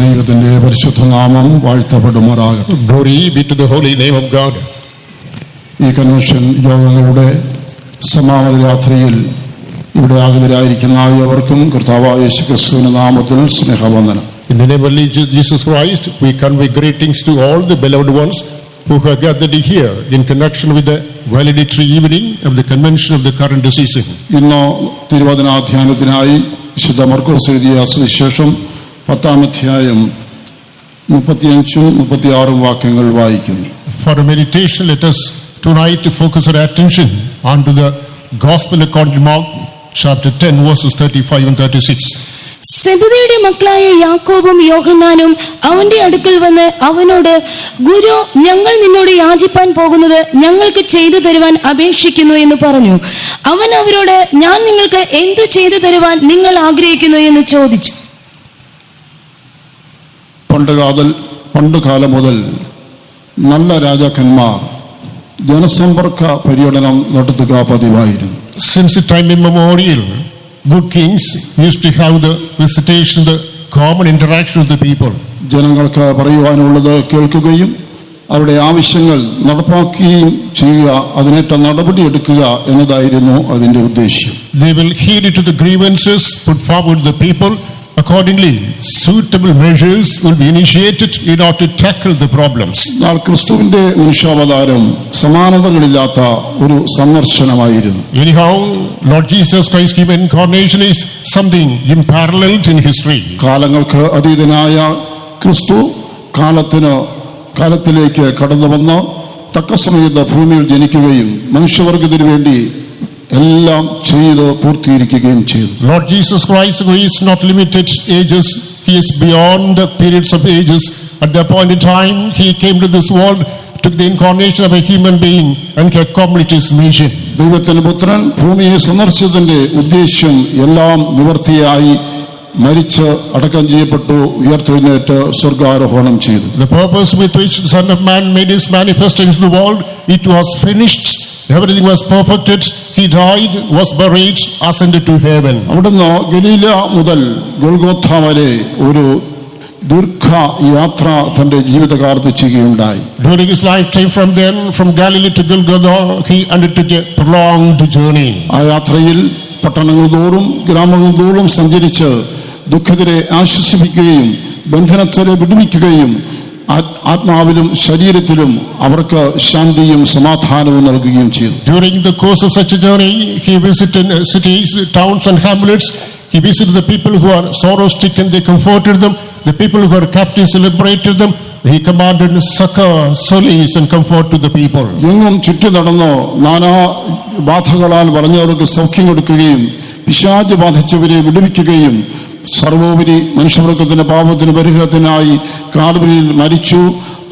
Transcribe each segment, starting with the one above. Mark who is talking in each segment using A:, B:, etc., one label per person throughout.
A: ദൈവത്തിന്റെ പരിശുദ്ധ നാമം വാഴ്ത്തപ്പെടുമാറാകട്ടെ.
B: Glory be to the holy name of God.
A: ഈ കൺവെൻഷൻ യോഗങ്ങളുടെ സമാപന രാത്രിയിൽ ഇവിടെ ആഗതരായിരിക്കുന്ന ഏവർക്കും കർത്താവായ യേശുക്രിസ്തുവിന്റെ നാമത്തിൽ സ്നേഹവന്ദനം.
B: In the name of Jesus Christ, we convey greetings to all the beloved ones who have gathered here in connection with the valedictory evening of the convention of the current season.
A: ഇന്ന് തിരുവചനാധ്യാനത്തിനായി വിശുദ്ധ മർക്കോസ് എഴുതിയ സുവിശേഷം 10-ാം അധ്യായം 35-36 വാക്യങ്ങൾ വായിക്കുന്നു.
B: For a meditation, let us tonight focus our attention onto the Gospel according to Mark, chapter 10, verses 35 and 36.
C: സെബെദയുടെ മക്കളായ യാക്കോബും യോഹന്നാനും അവന്റെ അടുക്കൽ വന്ന് അവനോട്, ഗുരു, ഞങ്ങൾ നിന്നോട് യാചിപ്പാൻ പോകുന്നത് ഞങ്ങൾക്ക് ചെയ്തു തരുവാൻ അപേക്ഷിക്കുന്നു എന്ന് പറഞ്ഞു. അവൻ അവരോട്, ഞാൻ നിങ്ങൾക്ക് എന്തു ചെയ്തു തരുവാൻ നിങ്ങൾ ആഗ്രഹിക്കുന്നു എന്ന് ചോദിച്ചു.
A: പണ്ടുകാലം മുതൽ നല്ല രാജാക്കന്മാർ ജനസമ്പർക്ക പര്യടനം നടത്തുക പതിവായിരുന്നു.
B: Since the time immemorial, good kings used to have the visitation, the common interaction with the people.
A: ജനങ്ങൾക്ക് പറയുവാനുള്ളത് കേൾക്കുകയും അവരുടെ ആവശ്യങ്ങൾ നടപ്പാക്കുകയും ചെയ്യുക, അതിനേറ്റ നടപടി എടുക്കുക എന്നതായിരുന്നു അതിന്റെ ഉദ്ദേശ്യം.
B: They will heed to the grievances put forward to the people. Accordingly, suitable measures will be initiated in order to tackle the problems.
A: എന്നാൽ ക്രിസ്തുവിന്റെ മനുഷ്യാവതാരം സമാനതകളില്ലാത്ത ഒരു സന്ദർശനമായിരുന്നു.
B: Anyhow, Lord Jesus Christ's human incarnation is something unparalleled in history.
A: കാലങ്ങൾക്ക് അതീതനായ ക്രിസ്തു കാലത്തിലേക്ക് കടന്നു വന്ന് തക്ക സമയത്ത് ഭൂമിയിൽ ജനിക്കുകയും മനുഷ്യവർഗത്തിന് വേണ്ടി എല്ലാം ചെയ്ത് പൂർത്തീകരിക്കുകയും ചെയ്തു.
B: Lord Jesus Christ, who is not limited ages, he is beyond the periods of ages. At the appointed time, he came to this world, took the incarnation of a human being, and he accomplished his mission.
A: ദൈവത്തിന്റെ പുത്രൻ ഭൂമിയെ സന്ദർശിച്ചതിന്റെ ഉദ്ദേശ്യം എല്ലാം നിവർത്തിയായി മരിച്ച് അടക്കം ചെയ്യപ്പെട്ടു, ഉയർത്തെഴുന്നേറ്റ് സ്വർഗാരോഹണം ചെയ്തു.
B: The purpose with which the Son of Man made his manifestation in the world, it was finished. Everything was perfected. He died, was buried, ascended to heaven.
A: അവിടുന്ന് ഗലീല മുതൽ ഗൊൽഗോഥ വരെ ഒരു ദീർഘ യാത്ര തന്റെ ജീവിതകാലത്ത് ചെയ്യുകയുണ്ടായി.
B: During his lifetime, from Galilee to Golgotha, he undertook a prolonged journey.
A: ആ യാത്രയിൽ പട്ടണങ്ങൾ തോറും ഗ്രാമങ്ങൾ തോറും സഞ്ചരിച്ച് ദുഃഖിതരെ ആശ്വസിപ്പിക്കുകയും ബന്ധനസ്ഥരെ വിടുവിക്കുകയും ആത്മാവിലും ശരീരത്തിലും അവർക്ക് ശാന്തിയും സമാധാനവും നൽകുകയും ചെയ്തു.
B: During the course of such a journey, he visited cities, towns and hamlets. He visited the people who are sorrow-stricken, they comforted them. The people who are captives, liberated them. He commanded succor, solace and comfort to the people.
A: എങ്ങും ചുറ്റി നടന്ന് നാനാ ബാധകളാൽ വളഞ്ഞവർക്ക് സൗഖ്യം കൊടുക്കുകയും പിശാച് ബാധിച്ചവരെ വിടുവിക്കുകയും സർവോപരി മനുഷ്യവർഗത്തിന്റെ പാപത്തിന് പരിഹാരത്തിനായി കാൽവരിയിൽ മരിച്ചു,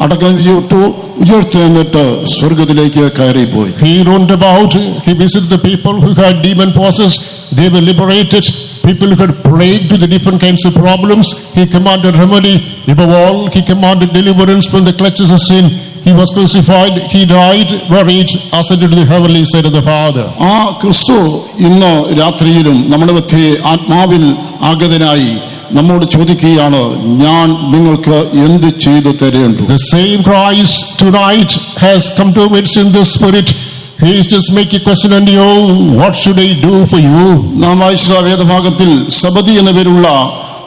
A: അടക്കം ചെയ്തു, ഉയർത്തെഴുന്നേറ്റ് സ്വർഗത്തിലേക്ക് കയറിപ്പോയി.
B: He roamed about. He visited the people who had demon possessed. They were liberated. People who had plagued with the different kinds of problems, he commanded remedy. Above all, he commanded deliverance from the clutches of sin. He was crucified, he died, buried, ascended to the heavenly side of the Father.
A: ആ ക്രിസ്തു ഇന്ന് രാത്രിയിലും നമ്മുടെ മധ്യേ ആത്മാവിൽ ആഗതനായി നമ്മോട് ചോദിക്കുകയാണ്, ഞാൻ നിങ്ങൾക്ക് എന്ത് ചെയ്തു തരേണ്ടു?
B: The same Christ tonight has come to us in the spirit. He is just making a question unto you, what should I do for you?
A: നാം വായിച്ച വേദഭാഗത്തിൽ സബദി എന്ന പേരുള്ള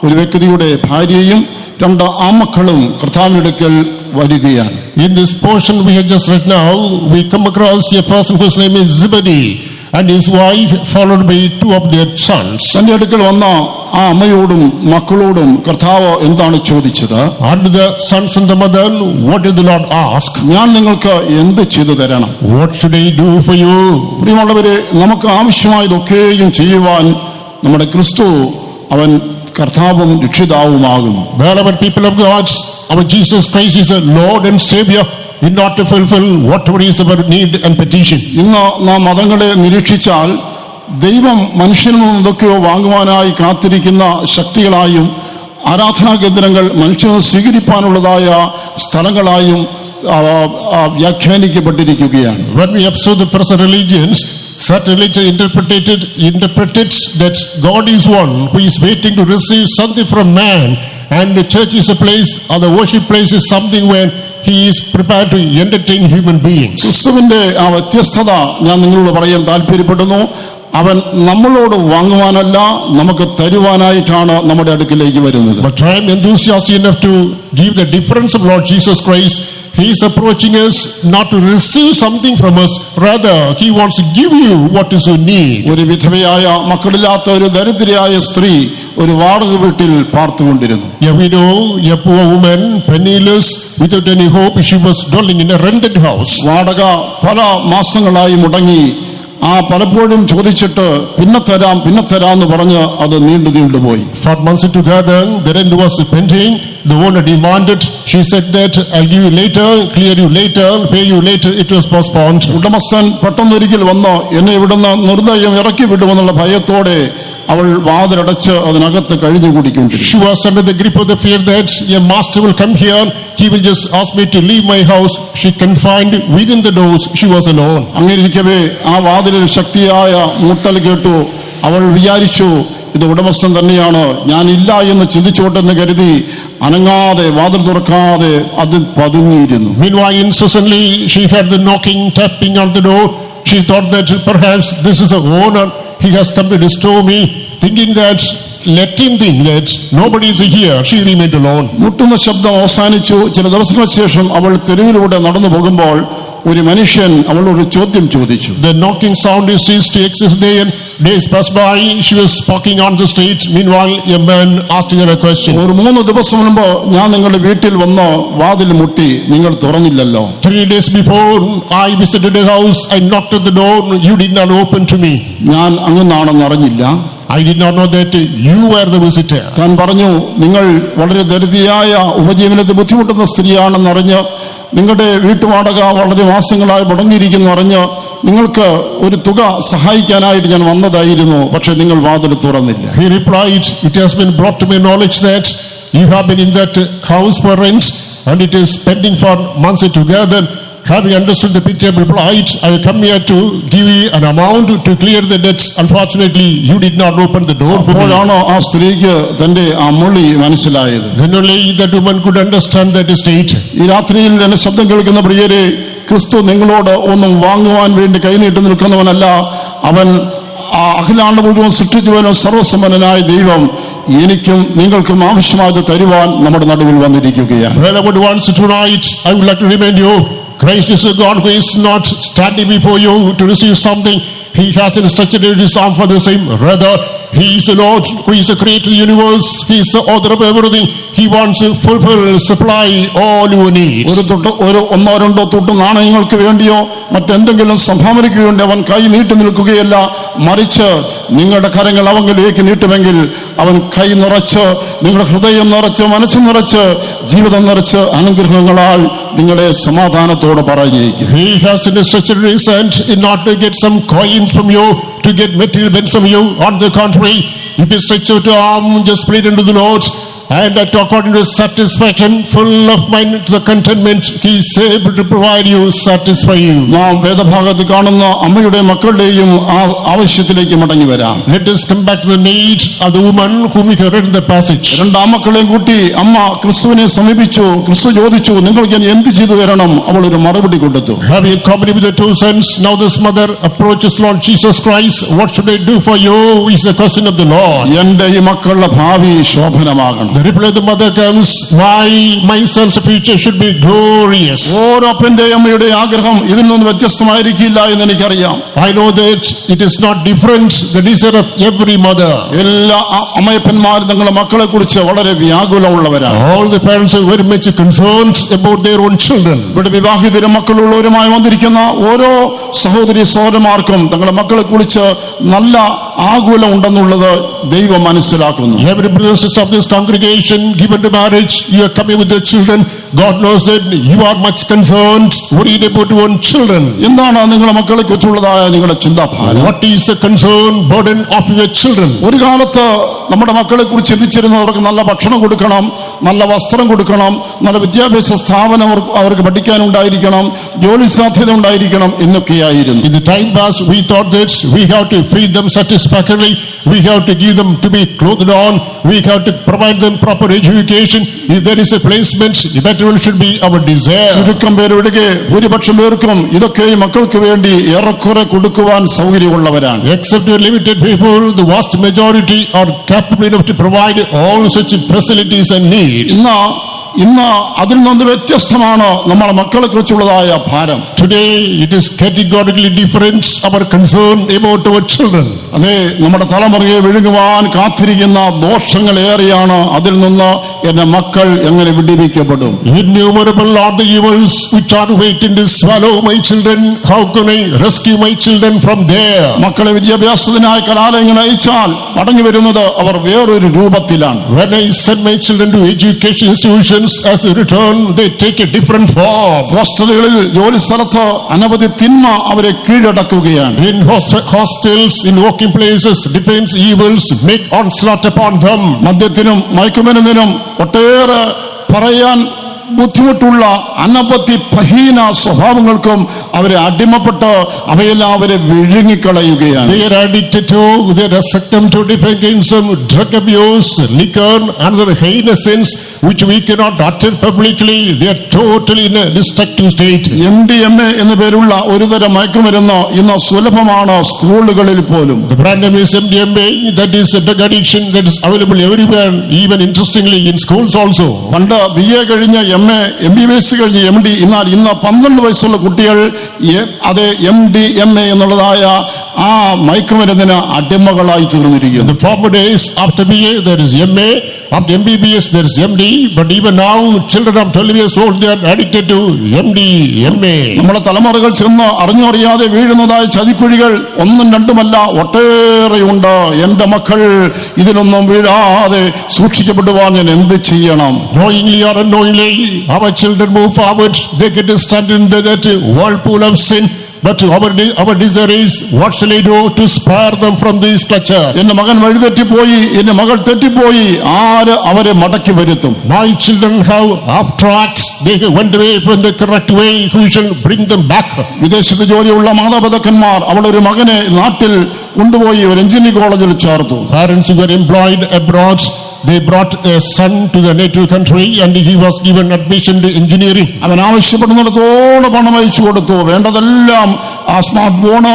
A: ഒരു വ്യക്തിയുടെ ഭാര്യയും 2 ആമക്കളും കർത്താവിന്റെ അടുക്കൽ വരികയാണ്.
B: In this portion we have just read now, we come across a person whose name is Zebedee and his wife, followed by 2 of their sons.
A: തന്റെ അടുക്കൽ വന്ന ആ അമ്മയോടും മക്കളോടും കർത്താവ് എന്താണ് ചോദിച്ചത്?
B: And the sons and the mother, what did the Lord ask?
A: ഞാൻ നിങ്ങൾക്ക് എന്ത് ചെയ്തു തരണം?
B: What should I do for you?
A: പ്രിയമുള്ളവരെ, നമുക്ക് ആവശ്യമായതൊക്കെയും ചെയ്യുവാൻ നമ്മുടെ ക്രിസ്തു അവൻ കർത്താവും രക്ഷിതാവുമാകും.
B: Beloved people of God, our Jesus Christ is the Lord and Savior in order to fulfill whatever is our need and petition.
A: ഇന്ന് നാം മതങ്ങളെ നിരീക്ഷിച്ചാൽ ദൈവം മനുഷ്യനിൽ നിന്ന് എന്തൊക്കെയോ വാങ്ങുവാനായി കാത്തിരിക്കുന്ന ശക്തികളായും ആരാധനാ കേന്ദ്രങ്ങൾ മനുഷ്യന് സ്വീകരിപ്പാനുള്ളതായ സ്ഥലങ്ങളായും വ്യാഖ്യാനിക്കപ്പെട്ടിരിക്കുകയാണ്.
B: When we observe the present religions, certain religion interprets that God is one who is waiting to receive something from man And the church is a place, or the worship place is something where he is prepared to entertain human beings.
A: ക്രിസ്തുവിന്റെ ആ വ്യത്യസ്തത ഞാൻ നിങ്ങളോട് പറയാൻ താല്പര്യപ്പെടുന്നു. അവൻ നമ്മളോട് വാങ്ങുവാനല്ല, നമുക്ക് തരുവാനായിട്ടാണ് നമ്മുടെ അടുക്കിലേക്ക് വരുന്നത്.
B: But I am enthusiastic enough to give the difference of Lord Jesus Christ. He is approaching us not to receive something from us, rather he wants to give you what is your need.
A: ഒരു വിധവയായ മക്കളില്ലാത്ത ഒരു ദരിദ്രയായ സ്ത്രീ ഒരു വാടക വീട്ടിൽ പാർത്തുകൊണ്ടിരുന്നു.
B: A widow, a poor woman, penniless, without any hope, she was dwelling in a rented house.
A: വാടക പല മാസങ്ങളായി മുടങ്ങി. ആ പലപ്പോഴും ചോദിച്ചിട്ട് പിന്നെ തരാം എന്ന് പറഞ്ഞ് അത് നീണ്ടുപോയി.
B: For months together, the rent was pending. The owner demanded. She said that I'll give you later, clear you later, pay you later. It was postponed.
A: ഉടമസ്ഥൻ പെട്ടെന്നൊരിക്കൽ വന്ന് എന്നെ ഇവിടുന്ന് നിർദ്ദയം ഇറക്കി വിടുമെന്നുള്ള ഭയത്തോടെ അവൾ വാതിലടച്ച് അതിനകത്ത് കഴിഞ്ഞുകൂടിക്കൊണ്ടിരുന്നു.
B: She was under the grip of the fear that a master will come here. He will just ask me to leave my house. She confined within the doors. She was alone.
A: അങ്ങനെയിരിക്കവേ ആ വാതിലിൽ ശക്തിയായ മുട്ടൽ കേട്ടു. അവൾ വിചാരിച്ചു ഇത് ഉടമസ്ഥൻ തന്നെയാണ്, ഞാൻ ഇല്ല എന്ന് ചിന്തിച്ചോട്ടെന്ന് കരുതി അനങ്ങാതെ വാതിൽ തുറക്കാതെ അതിൽ പതുങ്ങിയിരുന്നു.
B: Meanwhile, incessantly she heard the knocking, tapping on the door. She thought that perhaps this is the owner. He has come to disturb me, thinking that let him think that nobody is here. She remained alone.
A: മുട്ടുന്ന ശബ്ദം അവസാനിച്ചു. ചില ദിവസങ്ങൾക്ക് ശേഷം അവൾ തെരുവിലൂടെ നടന്നു പോകുമ്പോൾ ഒരു മനുഷ്യൻ അവളോട് ചോദ്യം ചോദിച്ചു.
B: The knocking sound ceased to exist there, and days passed by. She was walking on the street. Meanwhile, a man asked her a question.
A: ഒരു 3 ദിവസം മുൻപ് ഞാൻ നിങ്ങളുടെ വീട്ടിൽ വന്ന് വാതിൽ മുട്ടി, നിങ്ങൾ തുറന്നില്ലല്ലോ.
B: 3 days before, I visited the house. I knocked at the door. You did not open to me.
A: ഞാൻ അങ്ങനാണെന്ന് അറിഞ്ഞില്ല.
B: I did not know that you were the visitor.
A: താൻ പറഞ്ഞു, നിങ്ങൾ വളരെ ദരിദ്രയായ ഉപജീവനത്തിൽ ബുദ്ധിമുട്ടുന്ന സ്ത്രീയാണെന്നറിഞ്ഞ് നിങ്ങളുടെ വീട്ടുവാടക വളരെ മാസങ്ങളായി മുടങ്ങിയിരിക്കുന്നു അറിഞ്ഞ് നിങ്ങൾക്ക് ഒരു തുക സഹായിക്കാനായിട്ട് ഞാൻ വന്നതായിരുന്നു, പക്ഷെ നിങ്ങൾ വാതിൽ തുറന്നില്ല.
B: He replied, it has been brought to my knowledge that you have been in that house for rent and it is pending for months together. Having understood the pitiable plight, I will come here to give you an amount to clear the debts. Unfortunately, you did not open the door for me.
A: അപ്പോഴാണ് ആ സ്ത്രീക്ക് തന്റെ ആ മൊഴി മനസ്സിലായത്.
B: Then only that woman could understand that state.
A: ഈ രാത്രിയിൽ എന്നെ ശബ്ദം കേൾക്കുന്ന പ്രിയരെ, ക്രിസ്തു നിങ്ങളോട് ഒന്നും വാങ്ങുവാൻ വേണ്ടി കൈനീട്ടി നിൽക്കുന്നവനല്ല. അവൻ ആ അഖിലാണ്ട മുഴുവൻ സൃഷ്ടിച്ചവനും സർവസമ്പന്നനായ ദൈവം എനിക്കും നിങ്ങൾക്കും ആവശ്യമായത് തരുവാൻ നമ്മുടെ നടുവിൽ വന്നിരിക്കുകയാണ്.
B: Brother, once tonight, I would like to remind you, Christ is a God who is not standing before you to receive something. He hasn't stretched his arm for the same. Rather, he is the Lord who is the creator of the universe. He is the author of everything. He wants to fulfill, supply all your needs.
A: ഒരു 1-2 തുട്ട് നാണയങ്ങൾക്ക് വേണ്ടിയോ മറ്റെന്തെങ്കിലും സംഭാവനയ്ക്ക് വേണ്ടി അവൻ കൈ നീട്ടി നിൽക്കുകയല്ല, മറിച്ച് നിങ്ങളുടെ കരങ്ങൾ അവങ്കിലേക്ക് നീട്ടുമെങ്കിൽ അവൻ കൈ നിറച്ച്, നിങ്ങളുടെ ഹൃദയം നിറച്ച്, മനസ്സ് നിറച്ച്, ജീവിതം നിറച്ച് അനുഗ്രഹങ്ങളാൽ നിങ്ങളെ സമാധാനത്തോടെ പറഞ്ഞേക്കും.
B: He has stretched his hand in not to get some coins from you, to get material benefits from you. On the contrary, if you stretch out your arm, just pray unto the Lord, and that according to satisfaction, full of mind to the contentment, he is able to provide you, satisfy you.
A: നാം വേദഭാഗത്ത് കാണുന്ന അമ്മയുടെ മക്കളുടെയും ആ ആവശ്യത്തിലേക്ക് മടങ്ങി വരാം.
B: Let us come back to the need of the woman whom we have read in the passage.
A: 2 ആമക്കളെയും കൂട്ടി അമ്മ ക്രിസ്തുവിനെ സമീപിച്ചു. ക്രിസ്തു ചോദിച്ചു, നിങ്ങൾക്ക് ഞാൻ എന്ത് ചെയ്തു തരണം? അവൾ ഒരു മറുപടി കൊടുത്തു.
B: Having company with the 2 sons, now this mother approaches Lord Jesus Christ. What should I do for you? Is the question of the Lord.
A: എന്റെ ഈ മക്കളുടെ ഭാവി ശോഭനമാകണം.
B: The reply of the mother comes, my son's future should be glorious.
A: ഓരോ അപ്പന്റെയും അമ്മയുടെ ആഗ്രഹം ഇതിൽ നിന്ന് വ്യത്യസ്തമായിരിക്കില്ല എന്ന് എനിക്കറിയാം.
B: I know that it is not different, the desire of every mother.
A: എല്ലാ അമ്മയപ്പന്മാരും തങ്ങളുടെ മക്കളെ കുറിച്ച് വളരെ വ്യാകുലമുള്ളവരാണ്.
B: All the parents are very much concerned about their own children.
A: ഇവിടെ വിവാഹിതരും മക്കളുള്ളവരുമായി വന്നിരിക്കുന്ന ഓരോ സഹോദരി സഹോദരന്മാർക്കും തങ്ങളുടെ മക്കളെ കുറിച്ച് നല്ല ആകുലം ഉണ്ടെന്നുള്ളത് ദൈവം മനസ്സിലാക്കുന്നു.
B: Every brother and sister of this congregation, given to marriage, you are coming with the children. God knows that you are much concerned, worried about your own children.
A: എന്താണ് നിങ്ങളുടെ മക്കളെ കുറിച്ചുള്ളതായ നിങ്ങളുടെ ചിന്താഭാരം?
B: What is the concern, burden of your children?
A: ഒരു കാലത്ത് നമ്മുടെ മക്കളെ കുറിച്ച് ചിന്തിച്ചിരുന്നു, അവർക്ക് നല്ല ഭക്ഷണം കൊടുക്കണം, നല്ല വസ്ത്രം കൊടുക്കണം, നല്ല വിദ്യാഭ്യാസ സ്ഥാപനം അവർക്ക് പഠിക്കാനുണ്ടായിരിക്കണം, ജോലി സാധ്യത ഉണ്ടായിരിക്കണം എന്നൊക്കെയായിരുന്നു.
B: In the time past, we thought that we have to feed them satisfactorily, we have to give them to be clothed on, we have to provide them proper education. If there is a placement, that one should be our desire.
A: ചുരുക്കം പേരൊഴികെ ഭൂരിപക്ഷം പേർക്കും ഇതൊക്കെ മക്കൾക്ക് വേണ്ടി ഏറെക്കുറെ കൊടുക്കുവാൻ സൗകര്യമുള്ളവരാണ്.
B: Except a limited people, the vast majority are capable enough to provide all such facilities and needs.
A: ഇന്ന് അതിൽ നിന്ന് വ്യത്യസ്തമാണ് നമ്മളെ മക്കളെ കുറിച്ചുള്ളതായ ഭാരം.
B: Today it is categorically different, our concern about our children.
A: അതെ, നമ്മുടെ തലമുറയെ വിഴുങ്ങുവാൻ കാത്തിരിക്കുന്ന ദോഷങ്ങൾ ഏറെയാണ്. അതിൽ നിന്ന് എന്റെ മക്കൾ എങ്ങനെ വിടുവിക്കപ്പെടും?
B: Innumerable are the evils which are waiting to swallow my children. How can I rescue my children from there?
A: മക്കളെ വിദ്യാഭ്യാസത്തിനായി കലാലയങ്ങൾ അയച്ചാൽ മടങ്ങി വരുന്നത് അവർ വേറൊരു രൂപത്തിലാണ്.
B: When I send my children to education institutions, as a return they take a different form.
A: ഹോസ്റ്റലുകളിൽ ജോലി സ്ഥലത്ത് അനവധി തിന്മ അവരെ കീഴടക്കുകയാണ്.
B: In hostels, in working places, defense evils make onslaught upon them.
A: മദ്യത്തിനും മയക്കുമരുന്നിനും ഒട്ടേറെ പറയാൻ ബുദ്ധിമുട്ടുള്ള അനവധി പ്രഹീന സ്വഭാവങ്ങൾക്കും അവരെ അടിമപ്പെട്ട് അവയെല്ലാം അവരെ വിഴുങ്ങിക്കളയുകയാണ്.
B: They are addicted to, they are succumbed to different kinds of drug abuse, liquor, and other heinous sins which we cannot utter publicly. They are totally in a destructive state.
A: MDMA എന്ന പേരുള്ള ഒരുതരം മയക്കുമരുന്ന് ഇന്ന് സുലഭമാണ് സ്കൂളുകളിൽ പോലും.
B: The brand name is MDMA, that is a drug addiction that is available everywhere, even interestingly in schools also.
A: പണ്ട് BA കഴിഞ്ഞ MA, MBBS കഴിഞ്ഞ് MD, എന്നാൽ ഇന്ന് 12 വയസ്സുള്ള കുട്ടികൾ അത് MDMA എന്നുള്ളതായ ആ മയക്കുമരുന്നിന് അടിമകളായി തീർന്നിരിക്കുന്നു.
B: The former days, after BA there is MA, after MBBS there is MD, but even now children of 12 years old they are addicted to MDMA.
A: നമ്മുടെ തലമുറകൾ ചെന്ന് അറിഞ്ഞറിയാതെ വീഴുന്നതായ ചതിക്കുഴികൾ ഒന്നും രണ്ടുമല്ല, ഒട്ടേറെയുണ്ട്. എന്റെ മക്കൾ ഇതിലൊന്നും വീഴാതെ സൂക്ഷിക്കപ്പെടുവാൻ ഞാൻ എന്ത് ചെയ്യണം?
B: Knowingly or unknowingly, our children move forward, they get stuck in that whirlpool of sin. But our desire is, what shall I do to spare them from these clutches?
A: എന്റെ മകൻ വഴിതെറ്റിപ്പോയി, എന്റെ മകൾ തെറ്റിപ്പോയി, ആര് അവരെ മടക്കി വരുത്തും?
B: My children have off tracked, they went away from the correct way, who shall bring them back?
A: വിദേശത്ത് ജോലിയുള്ള മാതാപിതാക്കന്മാർ അവളുടെ ഒരു മകനെ നാട്ടിൽ കൊണ്ടുപോയി ഒരു എഞ്ചിനീയറിംഗ് കോളേജിൽ ചേർത്തു.
B: Parents who were employed abroad, they brought a son to the native country and he was given admission to engineering.
A: അവൻ ആവശ്യപ്പെടുന്നിടത്തോളം പണം അയച്ചു കൊടുത്തു. വേണ്ടതെല്ലാം സ്മാർട്ട് ഫോണ്,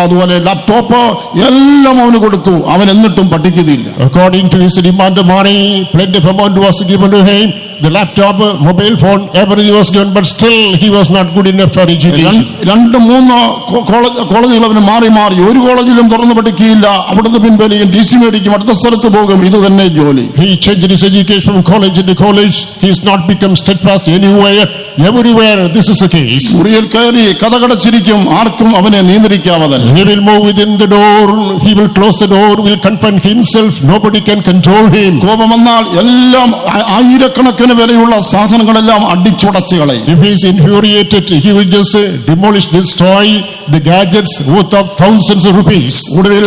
A: അതുപോലെ ലാപ്ടോപ്പ് എല്ലാം അവന് കൊടുത്തു. അവൻ എന്നിട്ടും പഠിക്കുന്നില്ല.
B: According to his demand of money, plenty of amount was given to him. The laptop, mobile phone, everything was given, but still he was not good enough for education. 2-3
A: കോളേജുകൾ അവന് മാറി മാറി. ഒരു കോളേജിലും തുറന്നു പഠിക്കുകയില്ല. അവിടുന്ന് പിൻവലിയും, DC മേടിക്കും, അടുത്ത സ്ഥലത്ത് പോകും. ഇത് തന്നെ ജോലി.
B: He changed his education from college to college. He has not become steadfast anywhere. Everywhere this is the case.
A: മുറിയിൽ കയറി കതകടച്ചിരിക്കും. ആർക്കും അവനെ നിയന്ത്രിക്കാവതല്ല.
B: He will move within the door. He will close the door. Will confine himself. Nobody can control him.
A: കോപം വന്നാൽ എല്ലാം ആയിരക്കണക്കിന് വിലയുള്ള സാധനങ്ങളെല്ലാം അടിച്ചുടച്ചു കളയും.
B: If he is infuriated, he will just demolish, destroy the gadgets worth of thousands of rupees.
A: ഒടുവിൽ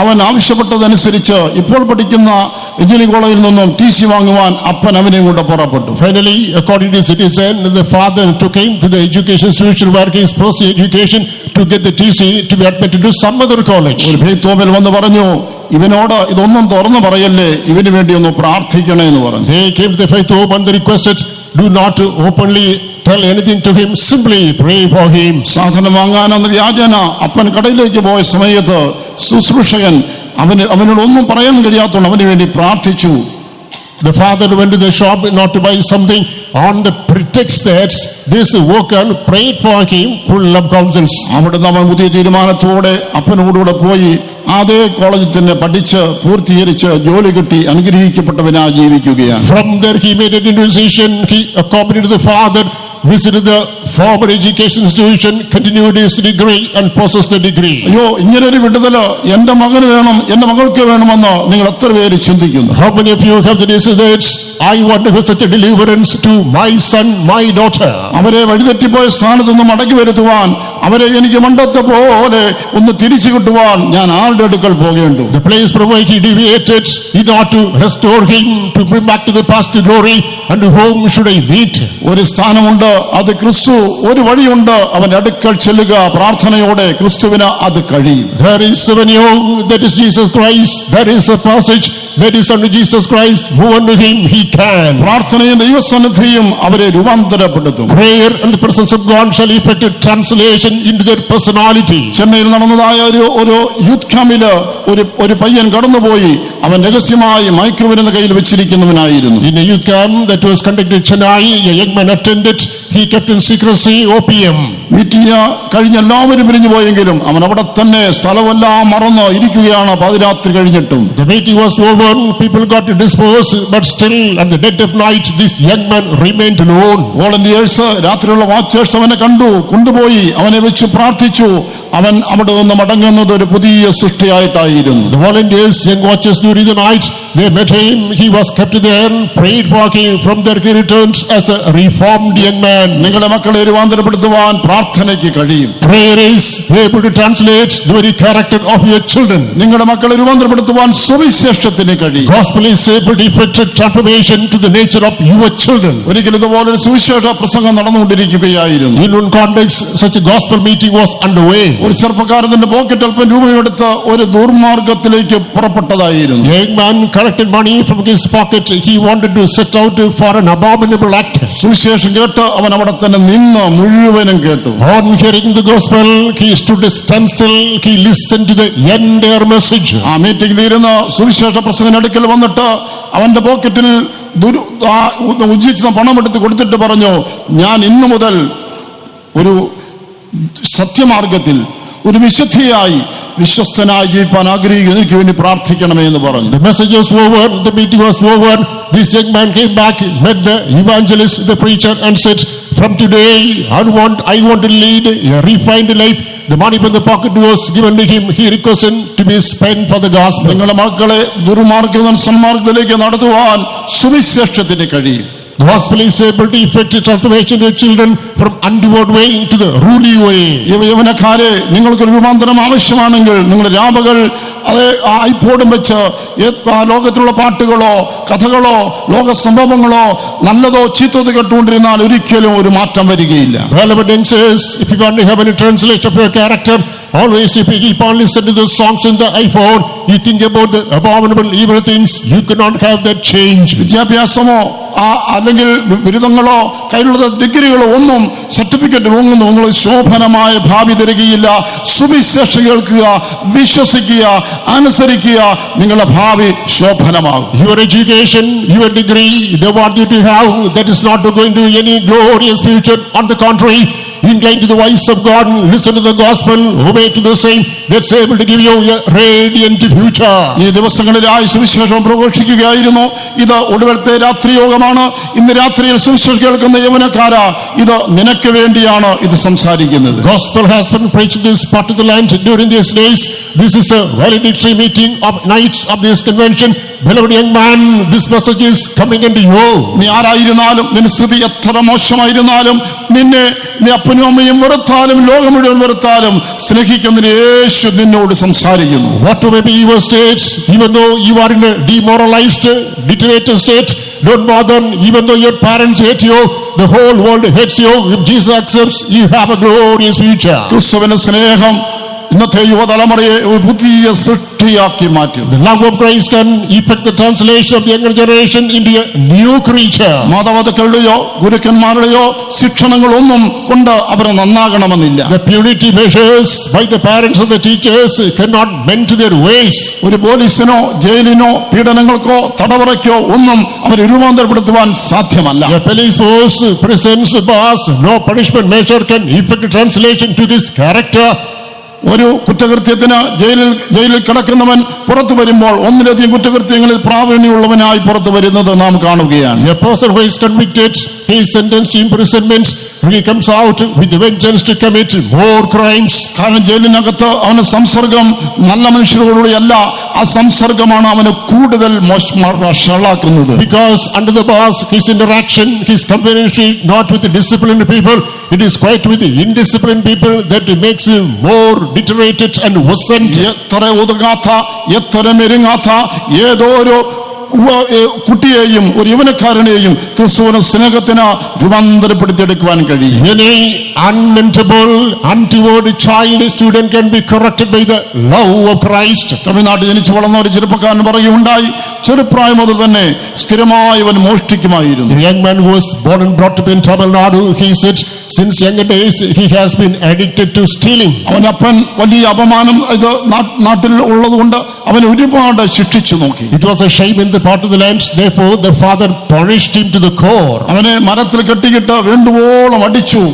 A: അവൻ ആവശ്യപ്പെട്ടതനുസരിച്ച് ഇപ്പോൾ പഠിക്കുന്ന എഞ്ചിനീയറിംഗ് കോളേജിൽ നിന്നും TC വാങ്ങുവാൻ അപ്പൻ അവനെയും കൊണ്ട് പുറപ്പെട്ടു.
B: Finally, according to citizen, the father took him to the education institution where he is pursuing education to get the TC to be admitted to some other college.
A: ഒരു ഭേത്തോബൽ വന്ന് പറഞ്ഞു, ഇവനോട് ഇതൊന്നും തുറന്നു പറയല്ലേ, ഇവന് വേണ്ടി ഒന്ന് പ്രാർത്ഥിക്കണേ എന്ന് പറഞ്ഞു.
B: They came to the faith home and they requested, do not openly tell anything to him, simply pray for him.
A: സാധനം വാങ്ങാനെന്ന വ്യാജന അപ്പൻ കടയിലേക്ക് പോയ സമയത്ത് ശുശ്രൂഷകൻ അവനോട് ഒന്നും പറയാൻ കഴിയാത്തോണ്ട് അവന് വേണ്ടി പ്രാർത്ഥിച്ചു.
B: The father went to the shop not to buy something on the pretext that this worker prayed for him full of counsels.
A: അവിടുന്ന് അവൻ പുതിയ തീരുമാനത്തോടെ അപ്പനോടുകൂടെ പോയി അതേ കോളേജിൽ തന്നെ പഠിച്ച് പൂർത്തീകരിച്ച് ജോലി കിട്ടി അനുഗ്രഹിക്കപ്പെട്ടവനായി ജീവിക്കുകയാണ്.
B: From there he made a decision. He accompanied the father, visited the former education institution, continued his degree and possessed the degree.
A: അയ്യോ, ഇങ്ങനൊരു വിടുതല് എന്റെ മകന് വേണം, എന്റെ മകൾക്ക് വേണമെന്ന് നിങ്ങൾ എത്ര പേര് ചിന്തിക്കുന്നു?
B: How many of you have the desires? I want to have such a deliverance to my son, my daughter.
A: അവരെ വഴിതെറ്റിപ്പോയ സ്ഥാനത്ത് നിന്ന് മടക്കി വരുത്തുവാൻ അവരെ എനിക്ക് മണ്ടത്തെ പോലെ ഒന്ന് തിരിച്ചു കിട്ടുവാൻ ഞാൻ ആരുടെ അടുക്കൽ പോകേണ്ടു?
B: The place from where he deviated, in order to restore him, to bring back to the past glory, and to whom should I meet?
A: ഒരു സ്ഥാനമുണ്ട്, അത് ക്രിസ്തു. ഒരു വഴിയുണ്ട്, അവന്റെ അടുക്കൽ ചെല്ലുക പ്രാർത്ഥനയോടെ. ക്രിസ്തുവിന് അത് കഴിയും.
B: There is one young, that is Jesus Christ. There is a passage that is unto Jesus Christ. Move unto him, he can.
A: പ്രാർത്ഥനയും ദൈവസന്നിധിയും അവരെ രൂപാന്തരപ്പെടുത്തും.
B: Prayer and the presence of God shall effect a translation into their personality.
A: ചെന്നൈയിൽ നടന്നതായ ഒരു youth ക്യാമ്പില് ഒരു പയ്യൻ കടന്നുപോയി. അവൻ രഹസ്യമായി മയക്കുമരുന്ന് കയ്യിൽ വെച്ചിരിക്കുന്നവനായിരുന്നു.
B: In a youth camp that was conducted in Chennai, a young man attended. He kept in secrecy opium.
A: Meeting കഴിഞ്ഞ് എല്ലാവരും പിരിഞ്ഞു പോയെങ്കിലും അവൻ അവിടെ തന്നെ സ്ഥലമെല്ലാം മറന്ന് ഇരിക്കുകയാണ് പാതിരാത്രി കഴിഞ്ഞിട്ടും.
B: The meeting was over, people got dispersed, but still at the dead of night this young man remained alone.
A: Volunteers, രാത്രിയുള്ള വാച്ചേഴ്സ് അവനെ കണ്ടു, കൊണ്ടുപോയി അവനെ വെച്ച് പ്രാർത്ഥിച്ചു. അവൻ അവിടെ നിന്ന് മടങ്ങുന്നത് ഒരു പുതിയ സൃഷ്ടിയായിട്ടായിരുന്നു.
B: The volunteers, young watchers during the night, they met him. He was kept there, prayed for him. From there he returned as a reformed young man.
A: നിങ്ങളുടെ മക്കളെ രൂപാന്തരപ്പെടുത്തുവാൻ പ്രാർത്ഥനയ്ക്ക് കഴിയും.
B: Prayer is able to translate the very character of your children.
A: നിങ്ങളുടെ മക്കളെ രൂപാന്തരപ്പെടുത്തുവാൻ സുവിശേഷത്തിന് കഴിയും.
B: Gospel is able to effect a transformation to the nature of your children.
A: ഒരിക്കലും ഇതുപോലൊരു സുവിശേഷ പ്രസംഗം നടന്നുകൊണ്ടിരിക്കുകയായിരുന്നു.
B: In one context, such a gospel meeting was underway.
A: ഒരു ചെറുപ്പക്കാരൻ തന്റെ പോക്കറ്റ് അല്പം രൂപയെടുത്ത് ഒരു ദുർമാർഗത്തിലേക്ക് പുറപ്പെട്ടതായിരുന്നു.
B: A young man collected money from his pocket. He wanted to set out for an abominable act.
A: സുവിശേഷം കേട്ട് അവൻ അവിടെ തന്നെ നിന്ന് മുഴുവനും കേട്ടു.
B: On hearing the gospel, he stood standstill. He listened to the entire message.
A: ആ മീറ്റിംഗ് തീരുന്ന സുവിശേഷ പ്രസംഗത്തിന്റെ അടുക്കൽ വന്നിട്ട് അവന്റെ പോക്കറ്റിൽ ഉജ്ജിച്ച പണമെടുത്ത് കൊടുത്തിട്ട് പറഞ്ഞു, ഞാൻ ഇന്നു മുതൽ ഒരു സത്യമാർഗത്തിൽ ഒരു വിശുദ്ധിയായി വിശ്വസ്തനായി ജീവിപ്പാൻ ആഗ്രഹിക്കുന്നു, എനിക്ക് വേണ്ടി പ്രാർത്ഥിക്കണമേ എന്ന് പറഞ്ഞു.
B: The message was over, the meeting was over. This young man came back, met the evangelist, the preacher, and said, from today I want to lead a refined life. The money from the pocket was given to him. He requested to be spent for the gospel.
A: നിങ്ങളുടെ മക്കളെ ദുർമാർഗ്ഗം സന്മാർഗത്തിലേക്ക് നടത്തുവാൻ സുവിശേഷത്തിന് കഴിയും.
B: The gospel is able to effect a transformation of children from untoward way to the ruly way.
A: യൗവനക്കാരെ, നിങ്ങൾക്ക് രൂപാന്തരം ആവശ്യമാണെങ്കിൽ നിങ്ങളുടെ രാപകൾ അതേ ഐപോഡും വെച്ച് ലോകത്തിലുള്ള പാട്ടുകളോ കഥകളോ ലോക സംഭവങ്ങളോ നല്ലതോ ചീത്തതോ കേട്ടുകൊണ്ടിരുന്നാൽ ഒരിക്കലും ഒരു മാറ്റം വരികയില്ല.
B: Relevant says, if you want to have any translation of your character, always if you keep on listening to the songs in the iPhone, you think about the abominable evil things, you cannot have that change.
A: വിദ്യാഭ്യാസമോ അല്ലെങ്കിൽ ബിരുദങ്ങളോ കയ്യിലുള്ള ഡിഗ്രികളോ ഒന്നും certificate ഒന്നും ശോഭനമായ ഭാവി തരികയില്ല. സുവിശേഷം കേൾക്കുക, വിശ്വസിക്കുക, അനുസരിക്കുക, നിങ്ങളുടെ ഭാവി ശോഭനമാകും.
B: Your education, your degree, they want you to have, that is not going to any glorious future. On the contrary, incline to the voice of God, listen to the gospel, obey to the same. That's able to give you a radiant future.
A: ഈ ദിവസങ്ങളിലായി സുവിശേഷം പ്രഘോഷിക്കുകയായിരുന്നു. ഇത് ഒടുവിലത്തെ രാത്രി യോഗമാണ്. ഇന്ന് രാത്രിയിൽ സുവിശേഷം കേൾക്കുന്ന യൗവനക്കാരാ, ഇത് നിനക്ക് വേണ്ടിയാണ് ഇത് സംസാരിക്കുന്നത്.
B: Gospel has been preached in this part of the land during these days. This is the valedictory meeting of night of this convention. Beloved young man, this message is coming into you.
A: നീ ആരായിരുന്നാലും, നിന്റെ സ്ഥിതി എത്ര മോശമായിരുന്നാലും, നിന്നെ നീ അപ്പനും അമ്മയും വെറുത്താലും ലോകം മുഴുവൻ വെറുത്താലും സ്നേഹിക്കുന്നതിന് യേശു നിന്നോട് സംസാരിക്കുന്നു.
B: Whatever may be your state, even though you are in a demoralized, deteriorated state, don't bother. Even though your parents hate you, the whole world hates you. If Jesus accepts, you have a glorious future.
A: ക്രിസ്തുവിന്റെ സ്നേഹം ഇന്നത്തെ യുവതലമുറയെ ഒരു പുതിയ സൃഷ്ടിയാക്കി മാറ്റും.
B: The love of Christ can effect the translation of the younger generation into a new creature.
A: മാതാപിതാക്കളുടെയോ ഗുരുക്കന്മാരുടെയോ ശിക്ഷണങ്ങളൊന്നും കൊണ്ട് അവർ നന്നാകണമെന്നില്ല.
B: The punitive measures by the parents and the teachers cannot mend to their ways.
A: ഒരു പോലീസിനോ ജയിലിനോ പീഡനങ്ങൾക്കോ തടവറയ്ക്കോ ഒന്നും അവരെ രൂപാന്തരപ്പെടുത്തുവാൻ സാധ്യമല്ല.
B: The police force, prisons, bars, no punishment measure can effect a translation to this character.
A: ഒരു കുറ്റകൃത്യത്തിന് ജയിലിൽ കിടക്കുന്നവൻ പുറത്തു വരുമ്പോൾ ഒന്നിലധികം കുറ്റകൃത്യങ്ങളിൽ പ്രാവീണ്യമുള്ളവനായി പുറത്തു വരുന്നത് നാം കാണുകയാണ്.
B: A person who is convicted, he is sentenced to imprisonment. He comes out with the vengeance to commit more crimes.
A: കാരണം ജയിലിനകത്ത് അവന് സംസർഗം നല്ല മനുഷ്യരോടുകൂടിയല്ല, ആ സംസർഗമാണ് അവനെ കൂടുതൽ വഷളാക്കുന്നത്.
B: Because under the boss, his interaction, his companionship, not with the disciplined people, it is quite with the indisciplined people that makes him more deteriorated and worsened.
A: എത്ര ഒതുങ്ങാത്ത, എത്ര മെരുങ്ങാത്ത ഏതോരോ കുട്ടിയെയും ഒരു യൗവനക്കാരനെയും ക്രിസ്തുവിന്റെ സ്നേഹത്തിന് രൂപാന്തരപ്പെടുത്തിയെടുക്കുവാൻ കഴിയും.
B: Any unmentable, untoward child student can be corrected by the love of Christ.
A: തമിഴ്നാട്ടിൽ ജനിച്ചു വളർന്ന ഒരു ചെറുപ്പക്കാരൻ പറയുകയുണ്ടായി, ചെറുപ്രായം മുതൽ തന്നെ സ്ഥിരമായി അവൻ മോഷ്ടിക്കുമായിരുന്നു.
B: The young man who was born and brought up in Tamil Nadu, he said since younger days he has been addicted to stealing.
A: അവന്റെ അപ്പൻ വലിയ അപമാനം ഇത് നാട്ടിൽ ഉള്ളതുകൊണ്ട് അവനെ ഒരുപാട് ശിക്ഷിച്ചു നോക്കി.
B: It was a shame in the part of the land, therefore the father punished him to the core.
A: അവനെ മരത്തിൽ കെട്ടിക്കിട്ട് വേണ്ടുവോളം അടിച്ചു.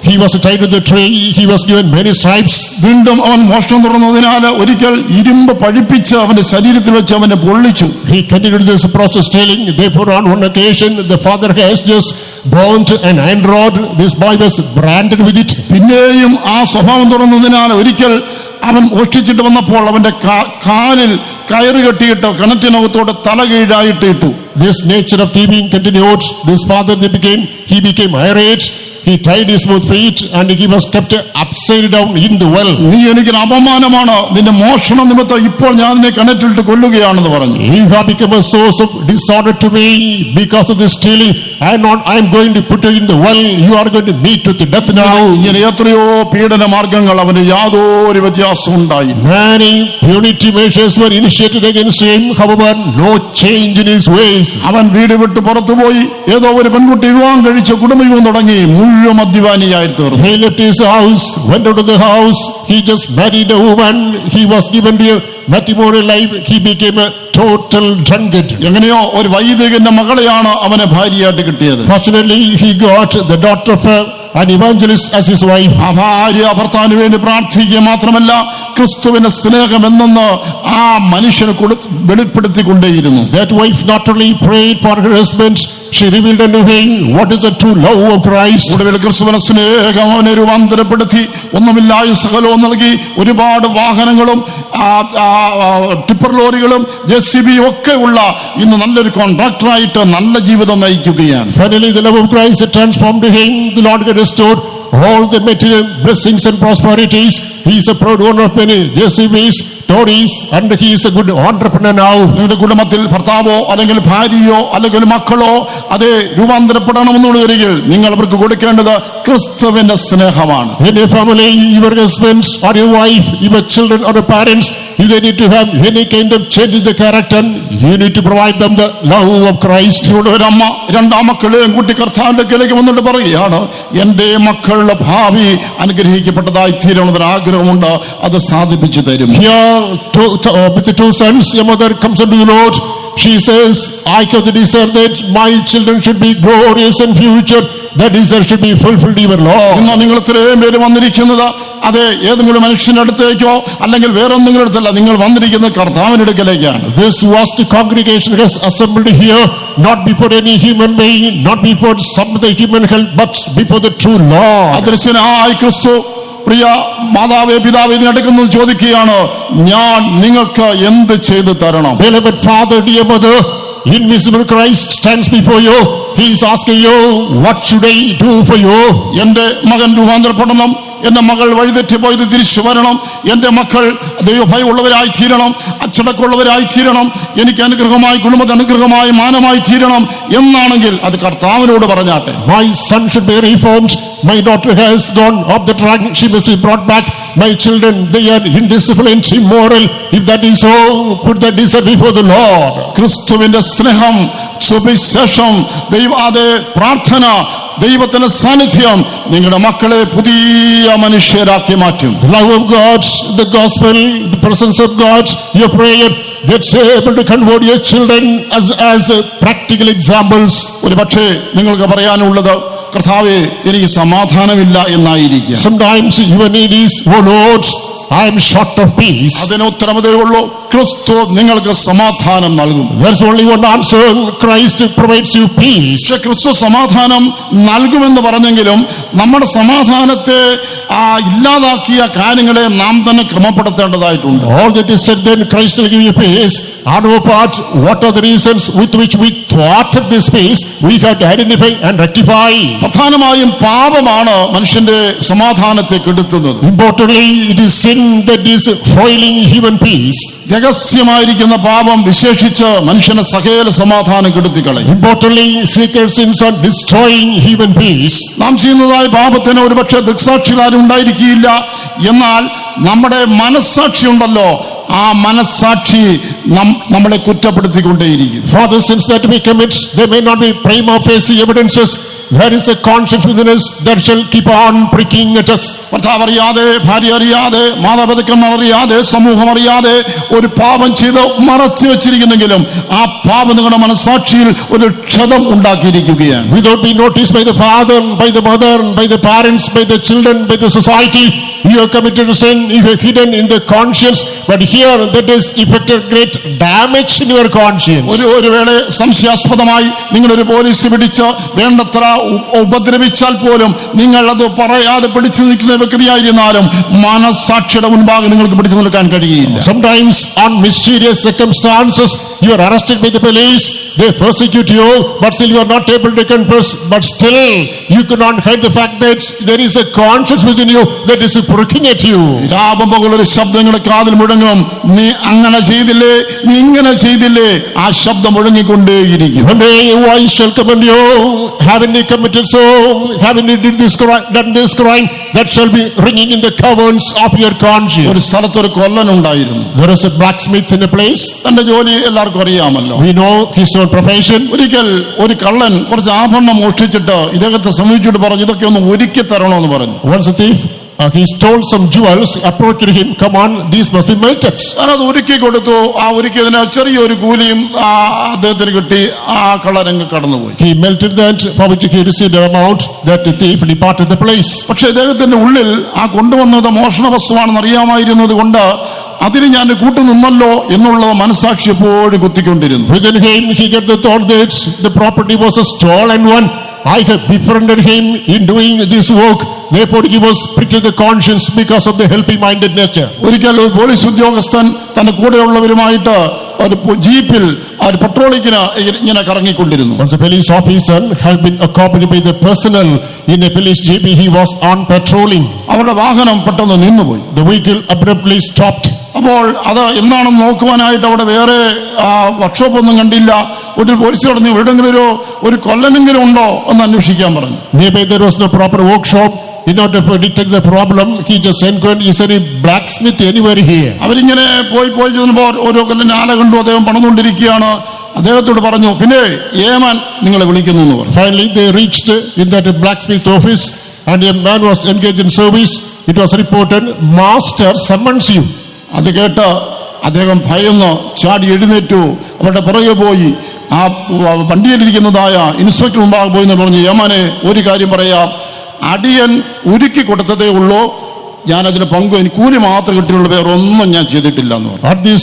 B: He was tied to the tree, he was given many stripes.
A: വീണ്ടും അവൻ മോഷണം തുടർന്നതിനാൽ ഒരിക്കൽ ഇരുമ്പ് പഴിപ്പിച്ച് അവന്റെ ശരീരത്തിൽ വെച്ച് അവനെ പൊള്ളിച്ചു.
B: He continued this process stealing, therefore on one occasion the father has just burnt an iron rod, this boy was branded with it.
A: പിന്നെയും ആ സ്വഭാവം തുടർന്നതിനാൽ ഒരിക്കൽ അവൻ മോഷ്ടിച്ചിട്ട് വന്നപ്പോൾ അവന്റെ കാലിൽ കയറ് കെട്ടിയിട്ട് കിണറ്റിനകത്തോട് തല കീഴായിട്ട് ഇട്ടു.
B: This nature of thieving continued. This father he became irate. He tied his both feet and he was kept upside down in the well.
A: നീ എനിക്ക് അപമാനമാണ്, നിന്റെ മോഷണ നിമിത്തം ഇപ്പോൾ ഞാൻ നിന്നെ കിണറ്റിലിട്ട് കൊല്ലുകയാണെന്ന് പറഞ്ഞു.
B: You have become a source of dishonor to me because of this stealing. I am going to put you in the well. You are going to meet with death now.
A: ഇങ്ങനെ എത്രയോ പീഡന മാർഗങ്ങൾ അവന് യാതൊരു വ്യത്യാസം ഉണ്ടായി.
B: Many punitive measures were initiated against him, however no change in his ways.
A: അവൻ വീട് വിട്ട് പുറത്തുപോയി ഏതോ ഒരു പെൺകുട്ടി വിവാഹം കഴിച്ച കുടുംബവും തുടങ്ങി മുഴുവൻ മദ്യപാനിയായി തീർന്നു.
B: He left his house, went out of the house, he just married a woman, he was given to a matrimonial life, he became a total drunkard.
A: എങ്ങനെയോ ഒരു വൈദികന്റെ മകളെയാണ് അവനെ ഭാര്യയായിട്ട് കിട്ടിയത്.
B: Fortunately he got the daughter of an evangelist as his wife.
A: ആ ഭാര്യ ഭർത്താവിന് വേണ്ടി പ്രാർത്ഥിക്കുക മാത്രമല്ല ക്രിസ്തുവിന്റെ സ്നേഹം എന്നെന്ന് ആ മനുഷ്യന് വെളിപ്പെടുത്തിക്കൊണ്ടേയിരുന്നു.
B: That wife not only prayed for her husband, she revealed unto him what is the true love of Christ.
A: ഒടുവിൽ ക്രിസ്തുവിന്റെ സ്നേഹം അവനെ രൂപാന്തരപ്പെടുത്തി ഒന്നുമില്ലായ സകലവും നൽകി ഒരുപാട് വാഹനങ്ങളും ടിപ്പർ ലോറികളും JCB ഒക്കെ ഉള്ള ഇന്ന് നല്ലൊരു കോൺട്രാക്ടറായിട്ട് നല്ല ജീവിതം നയിക്കുകയാണ്.
B: Finally the love of Christ transformed him. The Lord had restored all the material blessings and prosperities. He is a proud owner of many JCBs, Tories, and he is a good entrepreneur now.
A: നിങ്ങളുടെ കുടുംബത്തിൽ ഭർത്താവോ അല്ലെങ്കിൽ ഭാര്യയോ അല്ലെങ്കിൽ മക്കളോ അതേ രൂപാന്തരപ്പെടണമെന്നുള്ള വരികിൽ നിങ്ങൾ അവർക്ക് കൊടുക്കേണ്ടത് ക്രിസ്തുവിന്റെ സ്നേഹമാണ്.
B: In your family, your husband or your wife, your children or your parents, if they need to have any kind of change in the character, you need to provide them the love of Christ.
A: ഇവിടെ ഒരു അമ്മ രണ്ടാം മക്കളെയും കൂട്ടി കർത്താവിന്റെ അടുക്കലേക്ക് വന്നിട്ട് പറയുകയാണ്, എന്റെ മക്കളുടെ ഭാവി അനുഗ്രഹിക്കപ്പെട്ടതായി തീരണമെന്നൊരു ആഗ്രഹമുണ്ട്, അത് സാധിപ്പിച്ചു തരും.
B: Here, with the two sons, your mother comes unto the Lord. She says, I have the desire that my children should be glorious in future. That desire should be fulfilled even Lord.
A: ഇന്ന് നിങ്ങൾ ഇത്രയും പേര് വന്നിരിക്കുന്നത് അതെ ഏതെങ്കിലും മനുഷ്യന്റെ അടുത്തേക്കോ അല്ലെങ്കിൽ വേറൊന്നെങ്കിലും അടുത്തല്ല, നിങ്ങൾ വന്നിരിക്കുന്നത് കർത്താവിന്റെ അടുക്കലേക്കാണ്.
B: This vast congregation has assembled here not before any human being, not before some of the human help, but before the true Lord.
A: അദൃശ്യനായ ക്രിസ്തു പ്രിയ മാതാവേ പിതാവേ ഇതിനടുക്കുന്നു ചോദിക്കുകയാണ്, ഞാൻ നിങ്ങൾക്ക് എന്ത് ചെയ്തു തരണം?
B: Beloved father, dear mother, invisible Christ stands before you. He is asking you, what should I do for you?
A: എന്റെ മകൻ രൂപാന്തരപ്പെടണം, എന്റെ മകൾ വഴിതെറ്റിപ്പോയത് തിരിച്ചു വരണം, എന്റെ മക്കൾ ദൈവഭയമുള്ളവരായി തീരണം, അച്ചടക്കമുള്ളവരായി തീരണം, എനിക്ക് അനുഗ്രഹമായി കുടുംബത്തിന് അനുഗ്രഹമായി മാനമായി തീരണം എന്നാണെങ്കിൽ അത് കർത്താവിനോട് പറഞ്ഞാട്ടെ.
B: My son should be reformed. My daughter has gone off the track, she must be brought back. My children, they are indisciplined, immoral. If that is so, put that desire before the Lord.
A: ക്രിസ്തുവിന്റെ സ്നേഹം, സുവിശേഷം, പ്രാർത്ഥന, ദൈവത്തിന്റെ സാന്നിധ്യം നിങ്ങളുടെ മക്കളെ പുതിയ മനുഷ്യരാക്കി മാറ്റും.
B: The love of God, the gospel, the presence of God, your prayer, that's able to convert your children as practical examples.
A: ഒരു പക്ഷേ നിങ്ങൾക്ക് പറയാനുള്ളത്, കർത്താവേ എനിക്ക് സമാധാനമില്ല എന്നായിരിക്കും.
B: Sometimes your need is, oh Lord, I am short of peace.
A: അതിന് ഉത്തരമതേ ഉള്ളൂ, ക്രിസ്തു നിങ്ങൾക്ക് സമാധാനം നൽകും.
B: There's only one answer, Christ provides you peace.
A: പക്ഷെ ക്രിസ്തു സമാധാനം നൽകുമെന്ന് പറഞ്ഞെങ്കിലും നമ്മുടെ സമാധാനത്തെ ഇല്ലാതാക്കിയ കാര്യങ്ങളെ നാം തന്നെ ക്രമപ്പെടുത്തേണ്ടതായിട്ടുണ്ട്.
B: All that is said, then Christ will give you peace. On our part, what are the reasons with which we thwarted this peace? We have to identify and rectify.
A: പ്രധാനമായും പാപമാണ് മനുഷ്യന്റെ സമാധാനത്തെ കെടുത്തുന്നത്.
B: Importantly, it is sin that is foiling human peace.
A: രഹസ്യമായിരിക്കുന്ന പാപം വിശേഷിച്ച് മനുഷ്യനെ സകല സമാധാനം കെടുത്തിക്കളയും.
B: Importantly, secret sins are destroying human peace.
A: നാം ചെയ്യുന്നതായ പാപത്തിന് ഒരുപക്ഷെ ദൃക്സാക്ഷികളാരും ഉണ്ടായിരിക്കില്ല, എന്നാൽ നമ്മുടെ മനസ്സാക്ഷി ഉണ്ടല്ലോ, ആ മനസ്സാക്ഷി നമ്മളെ കുറ്റപ്പെടുത്തിക്കൊണ്ടേയിരിക്കും.
B: For the sins that we commit, there may not be prima facie evidences. There is a conscience within us that shall keep on pricking at us.
A: ഭർത്താവ് അറിയാതെ, ഭാര്യ അറിയാതെ, മാതാപിതാക്കന്മാർ അറിയാതെ, സമൂഹം അറിയാതെ ഒരു പാപം ചെയ്ത് മറച്ചു വെച്ചിരിക്കുന്നെങ്കിലും ആ പാപം നിങ്ങളുടെ മനസ്സാക്ഷിയിൽ ഒരു ക്ഷതം ഉണ്ടാക്കിയിരിക്കുകയാണ്.
B: Without being noticed by the father, by the mother, by the parents, by the children, by the society, you have committed a sin, you have hidden in the conscience, but here that is effected great damage in your conscience.
A: ഒരു വേള സംശയാസ്പദമായി നിങ്ങളൊരു police പിടിച്ച് വേണ്ടത്ര ഉപദ്രവിച്ചാൽ പോലും നിങ്ങൾ അത് പറയാതെ പിടിച്ചു നിൽക്കുന്ന വ്യക്തിയായിരുന്നാലും മനസ്സാക്ഷിയുടെ മുൻപാകെ നിങ്ങൾക്ക് പിടിച്ചു നിൽക്കാൻ കഴിയില്ല.
B: Sometimes on mysterious circumstances you are arrested by the police, they persecute you, but still you are not able to confess, but still you cannot hide the fact that there is a conscience within you that is pricking at you.
A: രാപം പകലൊരു ശബ്ദങ്ങളുടെ കാതിൽ മുഴങ്ങും, നീ അങ്ങനെ ചെയ്തില്ലേ, നീ ഇങ്ങനെ ചെയ്തില്ലേ, ആ ശബ്ദം മുഴങ്ങിക്കൊണ്ടേയിരിക്കും.
B: One day a voice shall come on you, haven't you committed so, haven't you done this crime, that shall be ringing in the caverns of your conscience.
A: ഒരു സ്ഥലത്തൊരു കൊല്ലൻ ഉണ്ടായിരുന്നു.
B: There is a blacksmith in a place.
A: തന്റെ ജോലി എല്ലാവർക്കും അറിയാമല്ലോ.
B: We know his own profession.
A: ഒരിക്കൽ ഒരു കള്ളൻ കുറച്ച് ആഭരണം മോഷ്ടിച്ചിട്ട് ഇദ്ദേഹത്തെ സമീപിച്ചിട്ട് പറഞ്ഞു, ഇതൊക്കെ ഒന്ന് ഒരുക്കി തരണമെന്ന് പറഞ്ഞു.
B: Once a thief, he stole some jewels, approached him, come on, these must be melted.
A: ഞാനത് ഒരുക്കി കൊടുത്തു. ആ ഒരുക്കിയതിന് ചെറിയൊരു കൂലിയും അദ്ദേഹത്തിന് കിട്ടി. ആ കള്ളരംഗ കടന്നുപോയി.
B: He melted that, for which he received an amount. That thief departed the place.
A: പക്ഷെ ഇദ്ദേഹത്തിന്റെ ഉള്ളിൽ ആ കൊണ്ടുവന്നത് മോഷണ വസ്തുവാണെന്ന് അറിയാമായിരുന്നത് കൊണ്ട് അതിന് ഞാൻ കൂട്ടുനിന്നല്ലോ എന്നുള്ള മനസ്സാക്ഷി എപ്പോഴും കുത്തിക്കൊണ്ടിരുന്നു.
B: Within him he got the thought that the property was a stolen one. I have befriended him in doing this work. Therefore he was pricked to the conscience because of the helping minded nature.
A: ഒരിക്കൽ ഒരു police ഉദ്യോഗസ്ഥൻ തന്റെ കൂടെയുള്ളവരുമായിട്ട് ഒരു ജീപ്പിൽ ഒരു പെട്രോളിങ്ങിന് ഇങ്ങനെ കറങ്ങിക്കൊണ്ടിരുന്നു.
B: Once a police officer had been accompanied by the personnel in a police jeep, he was on patrolling.
A: അവരുടെ വാഹനം പെട്ടെന്ന് നിന്നുപോയി.
B: The vehicle abruptly stopped.
A: അപ്പോൾ അത് എന്താണെന്ന് നോക്കുവാനായിട്ട് അവിടെ വേറെ വർക്ക്ഷോപ്പ് ഒന്നും കണ്ടില്ല. ഒരു പോലീസ് കടന്നു, എവിടെയെങ്കിലും ഒരു കൊല്ലനെങ്കിലും ഉണ്ടോ എന്ന് അന്വേഷിക്കാൻ പറഞ്ഞു.
B: Maybe there was no proper workshop. In order to detect the problem, he just inquired, is there any blacksmith anywhere here?
A: അവരിങ്ങനെ പോയി ചെന്നപ്പോൾ ഓരോ കൊല്ലൻ ആല കണ്ടു, അദ്ദേഹം പണിതുകൊണ്ടിരിക്കുകയാണ്. അദ്ദേഹത്തോട് പറഞ്ഞു, പിന്നെ ഏമാൻ നിങ്ങളെ വിളിക്കുന്നു എന്ന് പറഞ്ഞു.
B: Finally they reached in that blacksmith office and a man was engaged in service. It was reported, master summons you.
A: അത് കേട്ട് അദ്ദേഹം ഭയന്ന് ചാടി എഴുന്നേറ്റു. അവരുടെ പുറകെ പോയി ആ വണ്ടിയിലിരിക്കുന്നതായ ഇൻസ്പെക്ടർ മുമ്പാകെ പോയി എന്ന് പറഞ്ഞു, ഏമാനെ ഒരു കാര്യം പറയാം, അടിയൻ ഒരുക്കി കൊടുത്തതേ ഉള്ളൂ, ഞാനതിന് പങ്കു, എനിക്ക് കൂലി മാത്രം കിട്ടിയുള്ളൂ, വേറെ ഒന്നും ഞാൻ ചെയ്തിട്ടില്ല എന്ന് പറഞ്ഞു.
B: At this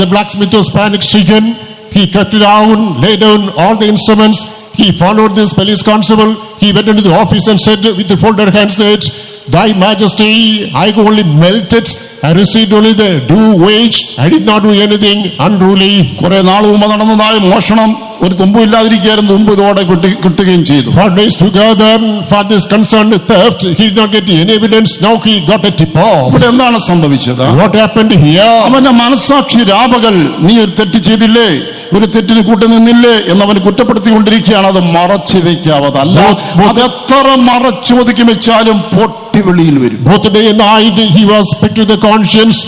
B: the blacksmith was panic stricken. He cut down, laid down all the instruments. He followed this police constable. He went into the office and said with the folded hands that, Thy Majesty, I only melted. I received only the due wage. I did not do anything unruly.
A: കുറെ നാൾ മുമ്പ് നടന്നതായ മോഷണം ഒരു തുമ്പും ഇല്ലാതിരിക്കുകയായിരുന്നു, തുമ്പ് ഇതോടെ കിട്ടുകയും ചെയ്തു.
B: 4 days together for this concerned theft, he did not get any evidence. Now he got a tip off.
A: ഇവിടെ എന്താണ് സംഭവിച്ചത്?
B: What happened here?
A: അവന്റെ മനസ്സാക്ഷി രാപകൽ നീ ഒരു തെറ്റ് ചെയ്തില്ലേ, ഒരു തെറ്റിന് കൂട്ടുനിന്നില്ലേ എന്നവൻ കുറ്റപ്പെടുത്തിക്കൊണ്ടിരിക്കുകയാണ്. അത് മറച്ചു വയ്ക്കാവതല്ല. അത് എത്ര മറച്ചു ഒതുക്കി വെച്ചാലും പൊട്ടി വെളിയിൽ വരും.
B: Both day and night he was pricked to the conscience.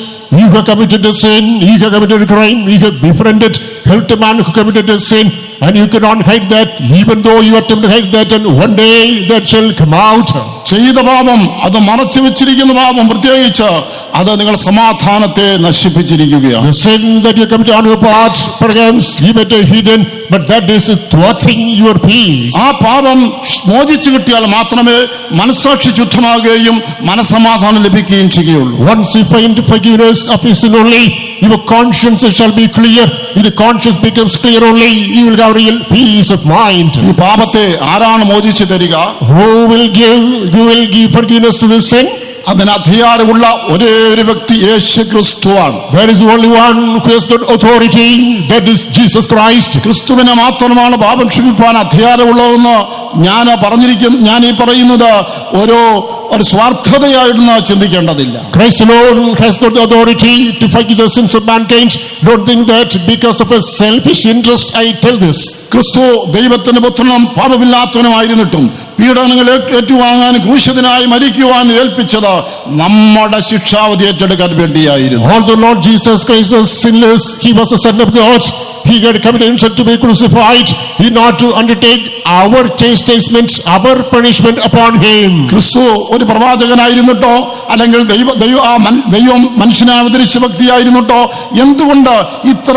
B: You have committed a sin, you have committed a crime, you have befriended, helped a man who committed a sin, and you cannot hide that, even though you attempt to hide that, and one day that shall come out.
A: ചെയ്ത പാപം, അത് മറച്ചു വെച്ചിരിക്കുന്ന പാപം പ്രത്യേകിച്ച് അത് നിങ്ങൾ സമാധാനത്തെ നശിപ്പിച്ചിരിക്കുകയാണ്.
B: The sin that you commit on your part, perhaps you may have hidden, but that is thwarting your peace.
A: ആ പാപം മോചിച്ചു കിട്ടിയാൽ മാത്രമേ മനസ്സാക്ഷി ശുദ്ധമാകുകയും മനസമാധാനം ലഭിക്കുകയും ചെയ്യുകയുള്ളൂ.
B: Once you find forgiveness of your sin only, your conscience shall be clear. If the conscience becomes clear only, you will have real peace of mind.
A: ഈ പാപത്തെ ആരാണ് മോചിച്ചു തരിക?
B: Who will give forgiveness to the sin?
A: അതിന് അധികാരമുള്ള ഒരേ ഒരു വ്യക്തി യേശു ക്രിസ്തുവാണ്.
B: There is only one who has got authority, that is Jesus Christ.
A: ക്രിസ്തുവിനെ മാത്രമാണ് പാപം ക്ഷമിപ്പാൻ അധികാരമുള്ളതെന്ന് ഞാൻ ഈ പറയുന്നത് ഒരു സ്വാർത്ഥതയായിരുന്നു ചിന്തിക്കേണ്ടതില്ല.
B: Christ alone has got the authority to forgive the sins of mankind. Don't think that because of a selfish interest I tell this.
A: ക്രിസ്തു ദൈവത്തിന്റെ പുത്രനും പാപമില്ലാത്തവനുമായിരുന്നിട്ടും പീഡനങ്ങൾ ഏറ്റുവാങ്ങാൻ ക്രൂശിതനായി മരിക്കുവാൻ ഏൽപ്പിച്ചത് നമ്മുടെ ശിക്ഷാവധി ഏറ്റെടുക്കാൻ വേണ്ടിയായിരുന്നു.
B: Although Lord Jesus Christ was sinless, he was the Son of God. He had committed himself to be crucified in order to undertake our chastisement, our punishment upon him.
A: ക്രിസ്തു ഒരു പ്രവാചകനായിരുന്നിട്ടോ അല്ലെങ്കിൽ ദൈവം മനുഷ്യനായി അവതരിച്ച വ്യക്തിയായിരുന്നിട്ടോ എന്തുകൊണ്ട് ഇത്ര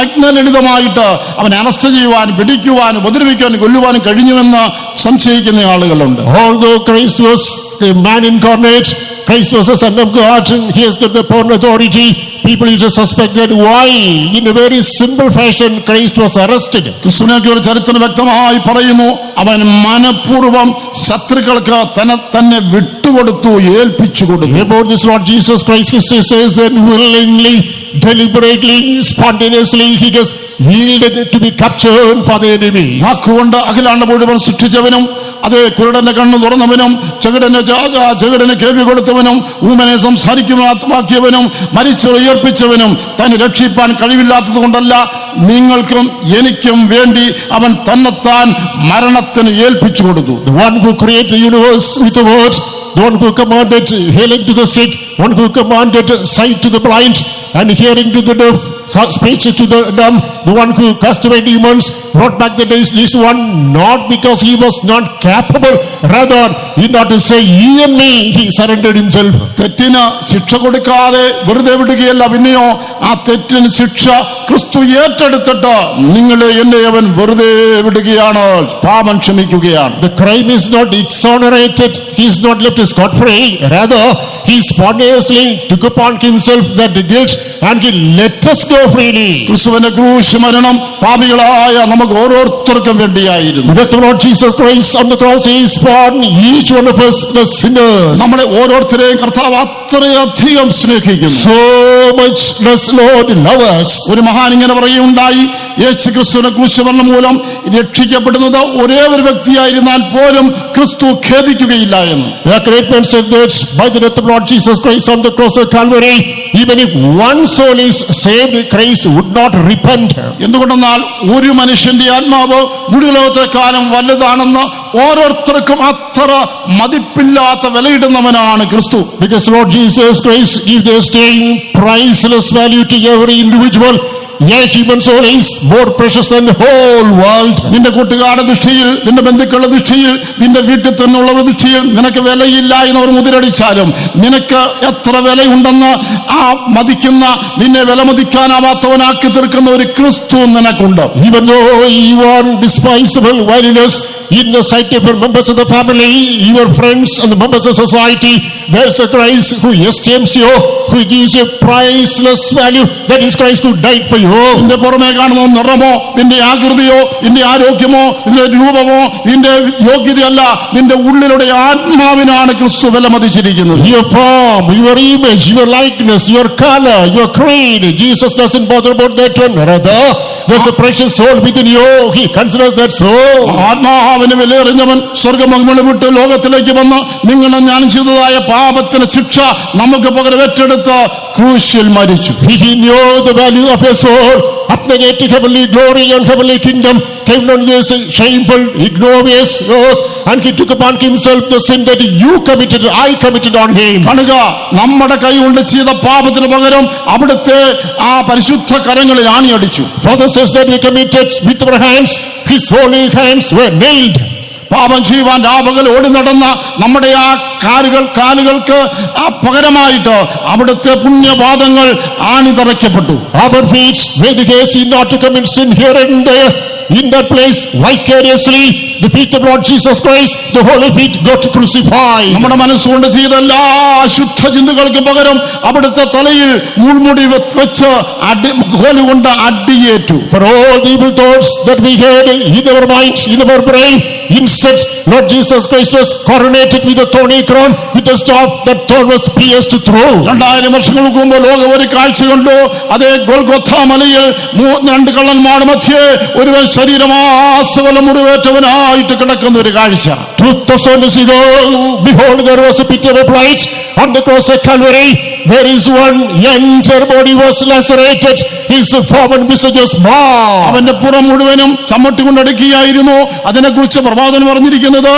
A: ആജ്ഞാലളിതമായിട്ട് അവനെ അറസ്റ്റ് ചെയ്യുവാൻ, പിടിക്കുവാൻ, ഉപദ്രവിക്കാൻ, കൊല്ലുവാനും കഴിഞ്ഞുവെന്ന് സംശയിക്കുന്ന ആളുകളുണ്ട്.
B: Although Christ was a man incarnate, Christ was the Son of God, he has got the power and authority. People used to suspect that why in a very simple fashion Christ was arrested.
A: ക്രിസ്തുവിനെയൊക്കെ ഒരു ചരിത്രം വ്യക്തമായി പറയുന്നു. അവൻ മനഃപൂർവ്വം ശത്രുക്കൾക്ക് തന്നെ വിട്ടുകൊടുത്തു, ഏൽപ്പിച്ചു കൊടുത്തു.
B: About this Lord Jesus Christ, history says that willingly, deliberately, spontaneously he has yielded to be captured for the enemy.
A: വാക്കുകൊണ്ട് അഖിലാണ്ട മുഴുവൻ സൃഷ്ടിച്ചവനും, അതേ കുരുടന്റെ കണ്ണു തുറന്നവനും, ചെകിടന് കേൾവി കൊടുത്തവനും, ഊമനെ സംസാരിക്കുവാക്കിയവനും, മരിച്ചവരെ ഉയർപ്പിച്ചവനും, തന്നെ രക്ഷിപ്പാൻ കഴിവില്ലാത്തത് കൊണ്ടല്ല, നിങ്ങൾക്കും എനിക്കും വേണ്ടി അവൻ തന്നെത്താൻ മരണത്തിന് ഏൽപ്പിച്ചു കൊടുത്തു.
B: The one who created the universe with the word, the one who commanded healing to the sick, one who commanded sight to the blind and hearing to the deaf, speech to the dumb, the one who cast away demons, brought back the deceased one, not because he was not capable, rather in order to say you and me, he surrendered himself.
A: തെറ്റിന് ശിക്ഷ കൊടുക്കാതെ വെറുതെ വിടുകയല്ല, പിന്നെയോ ആ തെറ്റിന് ശിക്ഷ ക്രിസ്തു ഏറ്റെടുത്തിട്ട് നിങ്ങളെ എന്നെ അവൻ വെറുതെ വിടുകയാണ്, പാപം ക്ഷമിക്കുകയാണ്.
B: The crime is not exonerated, he is not left scot-free, rather he spontaneously took upon himself that guilt and he let us go freely.
A: ക്രിസ്തുവിന്റെ ക്രൂശ് മരണം പാപികളായ നമുക്ക് ഓരോരുത്തർക്കും വേണ്ടിയായിരുന്നു.
B: The death of Lord Jesus Christ on the cross is for each one of us the sinners.
A: നമ്മളെ ഓരോരുത്തരെയും കർത്താവ് അത്രയധികം സ്നേഹിക്കുന്നു.
B: So much does Lord love us.
A: ഒരു മഹാൻ ഇങ്ങനെ പറയുകയുണ്ടായി, യേശു ക്രിസ്തുവിന്റെ ക്രൂശ് മരണം മൂലം രക്ഷിക്കപ്പെടുന്നത് ഒരേ ഒരു വ്യക്തിയായിരുന്നാൽ പോലും ക്രിസ്തു ഖേദിക്കുകയില്ല എന്ന്.
B: The great man said that by the death of Lord Jesus Christ on the cross of Calvary, even if one soul is saved, Christ would not repent.
A: എന്തുകൊണ്ടെന്നാൽ ഒരു മനുഷ്യന്റെ ആത്മാവ് മുഴുവലോകത്തെക്കാലം വലുതാണെന്ന് ഓരോരുത്തർക്കും അത്ര മതിപ്പില്ലാത്ത വിലയിടുന്നവനാണ് ക്രിസ്തു.
B: Because Lord Jesus Christ gives the same priceless value to every individual. A human soul is more precious than the whole world.
A: നിന്റെ കൂട്ടുകാരുടെ ദൃഷ്ടിയിൽ, നിന്റെ ബന്ധുക്കളുടെ ദൃഷ്ടിയിൽ, നിന്റെ വീട്ടിൽ തന്നെയുള്ളവരുടെ ദൃഷ്ടിയിൽ നിനക്ക് വിലയില്ല എന്നവർ മുതിരടിച്ചാലും നിനക്ക് എത്ര വിലയുണ്ടെന്ന് ആ മതിക്കുന്ന, നിന്നെ വിലമതിക്കാനാവാത്തവനാക്കി തീർക്കുന്ന ഒരു ക്രിസ്തു നിനക്കുണ്ട്.
B: Even though you are despicable, valueless in the sight of your members of the family, your friends and the members of society, there is a Christ who esteems you, who gives you priceless value. That is Christ who died for you.
A: നിന്റെ പുറമേ കാണുന്ന നിറമോ, നിന്റെ ആകൃതിയോ, നിന്റെ ആരോഗ്യമോ, നിന്റെ രൂപമോ, നിന്റെ യോഗ്യതയല്ല, നിന്റെ ഉള്ളിലുള്ള ആത്മാവിനാണ് ക്രിസ്തു വിലമതിച്ചിരിക്കുന്നത്.
B: Your form, your image, your likeness, your color, your creed, Jesus doesn't bother about that one. Rather, there's a precious soul within you. He considers that soul.
A: ആത്മാവിന് വിലയെറിഞ്ഞവൻ സ്വർഗ്ഗമഹിമ വിട്ട് ലോകത്തിലേക്ക് വന്ന് നിങ്ങളും ഞാനും ചെയ്തതായ പാപത്തിന് ശിക്ഷ നമുക്ക് പകരം ഏറ്റെടുത്ത് ക്രൂശിൽ മരിച്ചു.
B: He knew the value of your soul, abnegating heavenly glory and heavenly kingdom, came down this shameful, ignominious earth, and he took upon himself the sin that you committed, I committed on him.
A: കാണുക, നമ്മുടെ കൈ കൊണ്ട് ചെയ്ത പാപത്തിന് പകരം അവിടുത്തെ ആ പരിശുദ്ധ കരങ്ങളിൽ ആണിയടിച്ചു.
B: Father says that we committed with our hands, his holy hands were nailed.
A: പാപം ചെയ്യുവാൻ രാപകൽ ഓടി നടന്ന നമ്മുടെ ആ കാലുകൾക്ക് ആ പകരമായിട്ട് അവിടുത്തെ പുണ്യപാദങ്ങൾ ആണിതറയ്ക്കപ്പെട്ടു.
B: Our feet were the case not to commit sin here and there. In that place, vicariously, the feet of Lord Jesus Christ, the holy feet got crucified.
A: നമ്മുടെ മനസ്സുകൊണ്ട് ചെയ്ത എല്ലാ അശുദ്ധ ചിന്തകൾക്ക് പകരം അവിടുത്തെ തലയിൽ മുൾമുടി വെച്ച് കോലുകൊണ്ട് അടിയേറ്റു.
B: For all the evil thoughts that we had in our minds, in our brain, instead, Lord Jesus Christ was coronated with a thorny crown, with a staff that thorn was pierced through.
A: 2000 വർഷങ്ങൾക്ക് മുമ്പ് ലോകം ഒരു കാഴ്ച കണ്ടു. അതേ ഗൊൽഗൊഥാ മലയിൽ രണ്ട് കള്ളന്മാരുടെ മധ്യേ ഒരുവൻ ശരീരമാസകലം മുറിവേറ്റവനായിട്ട് കിടക്കുന്ന ഒരു കാഴ്ച.
B: 2000 years ago, behold, there was a pit of blight on the cross of Calvary. There is one entire body was lacerated. His form and visage was marred.
A: അവന്റെ പുറം മുഴുവനും ചമ്മട്ടി കൊണ്ടടുക്കിയായിരുന്നു. അതിനെക്കുറിച്ച് പ്രവാചകൻ പറഞ്ഞിരിക്കുന്നത്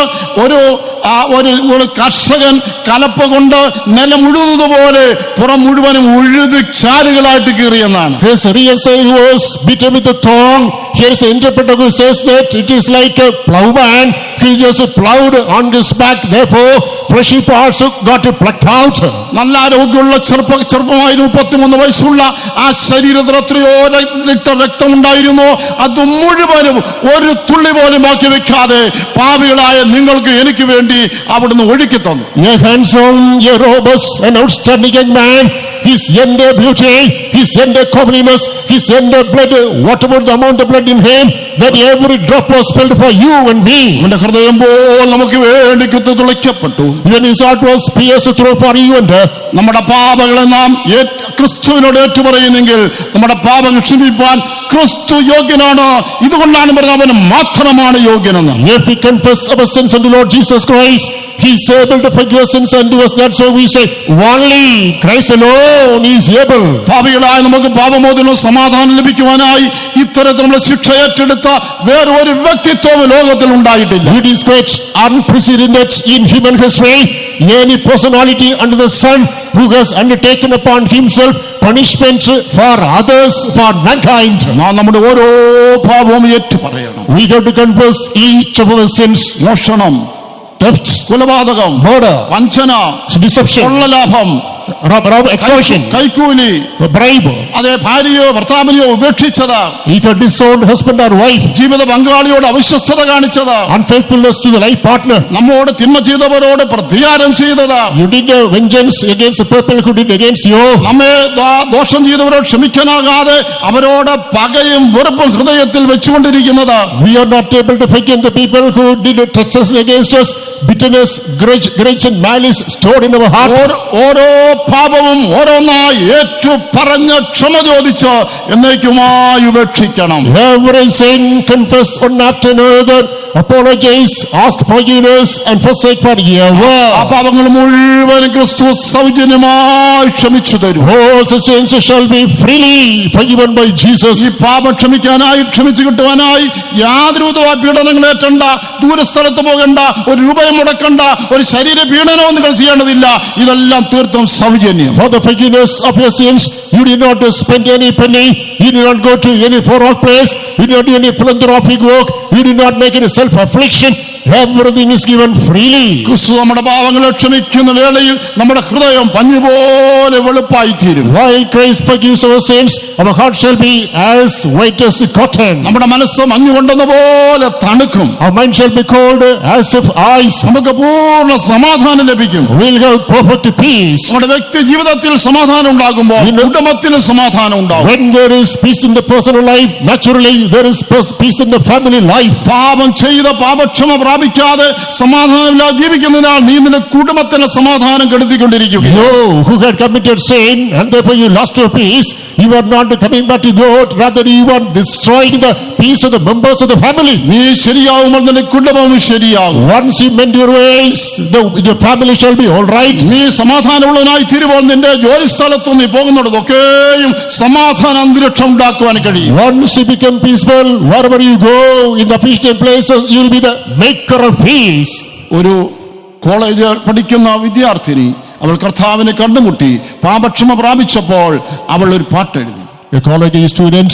A: ഒരു കർഷകൻ കലപ്പ കൊണ്ട് നിലം ഉഴുന്നതുപോലെ പുറം മുഴുവനും ഉഴുത് ചാലുകളായിട്ട് കീറിയെന്നാണ്.
B: His real side was bitten with a thorn. Here is the interpreter who says that it is like a plowman. He just plowed on his back, therefore fleshy parts got plucked out.
A: നല്ല ആരോഗ്യമുള്ള ചെറുപ്പമായിരുന്നു. 33 വയസ്സുള്ള ആ ശരീരത്തിൽ എത്രയോ litre രക്തമുണ്ടായിരുന്നു. അത് മുഴുവനും ഒരു തുള്ളി പോലും ബാക്കി വെക്കാതെ പാപികളായ നിങ്ങൾക്ക് എനിക്ക് വേണ്ടി അവിടുന്ന് ഒഴുക്കി തന്നു.
B: A handsome, a robust, an outstanding young man. His entire beauty, his entire comeliness, his entire blood, whatever the amount of blood in him, that every drop was spilled for you and me.
A: അവന്റെ ഹൃദയം പോൽ നമുക്ക് വേണ്ടി കുത്തിത്തുളയ്ക്കപ്പെട്ടു.
B: When his heart was pierced through for you and us.
A: നമ്മുടെ പാപങ്ങളെ നാം ക്രിസ്തുവിനോട് ഏറ്റുപറയുന്നെങ്കിൽ നമ്മുടെ പാപങ്ങൾ ക്ഷമിപ്പാൻ ക്രിസ്തു യോഗ്യനാണ്. ഇതുകൊണ്ടാണ് പറഞ്ഞത് അവൻ മാത്രമാണ് യോഗ്യനെന്ന്.
B: If we confess our sins unto Lord Jesus Christ, He is able to forgive our sins unto us. That's why we say, only Christ alone is able.
A: പാപികളായ നമുക്ക് പാപമോചനവും സമാധാനം ലഭിക്കുവാനായി ഇത്തരത്തിലുള്ള ശിക്ഷ ഏറ്റെടുത്ത വേറെ ഒരു വ്യക്തിത്വം ലോകത്തിൽ ഉണ്ടായിട്ടില്ല.
B: It is quite unprecedented in human history. Any personality under the sun who has undertaken upon himself punishment for others, for mankind.
A: നാം നമ്മുടെ ഓരോ പാപവും ഏറ്റുപറയണം.
B: We have to confess each of our sins.
A: മോഷണം,
B: theft,
A: കൊലപാതകം,
B: murder,
A: വഞ്ചന,
B: deception,
A: കൊള്ളലാഭം,
B: extortion,
A: കൈക്കൂലി,
B: bribe.
A: അതേ ഭാര്യയോ ഭർത്താവിനെയോ ഉപേക്ഷിച്ചത്,
B: He can disown husband or wife,
A: ജീവിത പങ്കാളിയോട് അവിശ്വസ്തത കാണിച്ചത്,
B: unfaithfulness to the life partner.
A: നമ്മോട് തിന്മ ചെയ്തവരോട് പ്രതികാരം ചെയ്തത്,
B: You did a vengeance against the people who did against you.
A: നമ്മെ ദോഷം ചെയ്തവരോട് ക്ഷമിക്കാനാകാതെ അവരോട് പകയും വെറുപ്പും ഹൃദയത്തിൽ വെച്ചുകൊണ്ടിരിക്കുന്നത്,
B: We are not able to forgive the people who did treacherously against us. Bitterness, grudge and malice stored in our heart.
A: ഓരോ പാപവും ഓരോന്നായി ഏറ്റു പറഞ്ഞ് ക്ഷമ ചോദിച്ച് എന്നേക്കുമായി ഉപേക്ഷിക്കണം.
B: Every sin confess one after another, apologize, ask forgiveness and forsake
A: ആ
B: forever.
A: പാപങ്ങൾ മുഴുവൻ ക്രിസ്തു സൗജന്യമായി ക്ഷമിച്ചു തരും.
B: All such sins shall be freely forgiven by Jesus.
A: ഈ പാപം ക്ഷമിക്കാനായി ക്ഷമിച്ചു കിട്ടുവാനായി യാതൊരു വിധമായ പീഡനങ്ങൾ ഏറ്റണ്ട, ദൂരസ്ഥലത്ത് പോകണ്ട, ഒരു രൂപയും മുടക്കണ്ട, ഒരു ശരീര പീഡനവും നിങ്ങൾ ചെയ്യേണ്ടതില്ല. ഇതെല്ലാം തീർത്തും സൗജന്യം.
B: For the forgiveness of your sins, you did not spend any penny, you did not go to any far-off place, you did not do any philanthropic work, you did not make any self-affliction. Everything is given freely.
A: ക്രിസ്തു നമ്മുടെ പാപങ്ങളെ ക്ഷമിക്കുന്ന വേളയിൽ നമ്മുടെ ഹൃദയം പഞ്ഞുപോലെ വെളുപ്പായി തീരും.
B: While Christ forgives our sins, our heart shall be as white as the cotton.
A: നമ്മുടെ മനസ്സ് മഞ്ഞുകൊണ്ടെന്ന പോലെ തണുക്കും.
B: Our mind shall be cold as if ice.
A: നമുക്ക് പൂർണ്ണ സമാധാനം ലഭിക്കും.
B: We'll have perfect peace.
A: നമ്മുടെ വ്യക്തി ജീവിതത്തിൽ സമാധാനം ഉണ്ടാകുമ്പോൾ കുടുംബത്തിലും സമാധാനം ഉണ്ടാകും.
B: When there is peace in the personal life, naturally there is peace in the family life.
A: പാപം ചെയ്ത പാപക്ഷമ പ്രാപിക്കാതെ സമാധാനമില്ലാതെ ജീവിക്കുന്നതിനാൽ നീ നിന്റെ കുടുംബത്തിന് സമാധാനം കെടുത്തിക്കൊണ്ടിരിക്കുക.
B: You who had committed sin and therefore you lost your peace, you are not coming back to God, rather you are destroying the peace of the members of the family.
A: നീ ശരിയാവുമ്പോൾ നിന്റെ കുടുംബവും ശരിയാകും.
B: Once you mend your ways, the family shall be all right.
A: നീ സമാധാനമുള്ളവനായി തീരുമ്പോൾ നിന്റെ ജോലി സ്ഥലത്തും നീ പോകുന്നിടത്തൊക്കെയും സമാധാന അന്തരീക്ഷം ഉണ്ടാക്കുവാൻ കഴിയും.
B: Once you become peaceful, wherever you go in the Christian places, you will be the maker of peace.
A: ഒരു കോളേജിൽ പഠിക്കുന്ന വിദ്യാർത്ഥിനി അവൾ കർത്താവിനെ കണ്ടുമുട്ടി പാപക്ഷമ പ്രാപിച്ചപ്പോൾ അവൾ ഒരു പാട്ടെഴുതി.
B: A college student,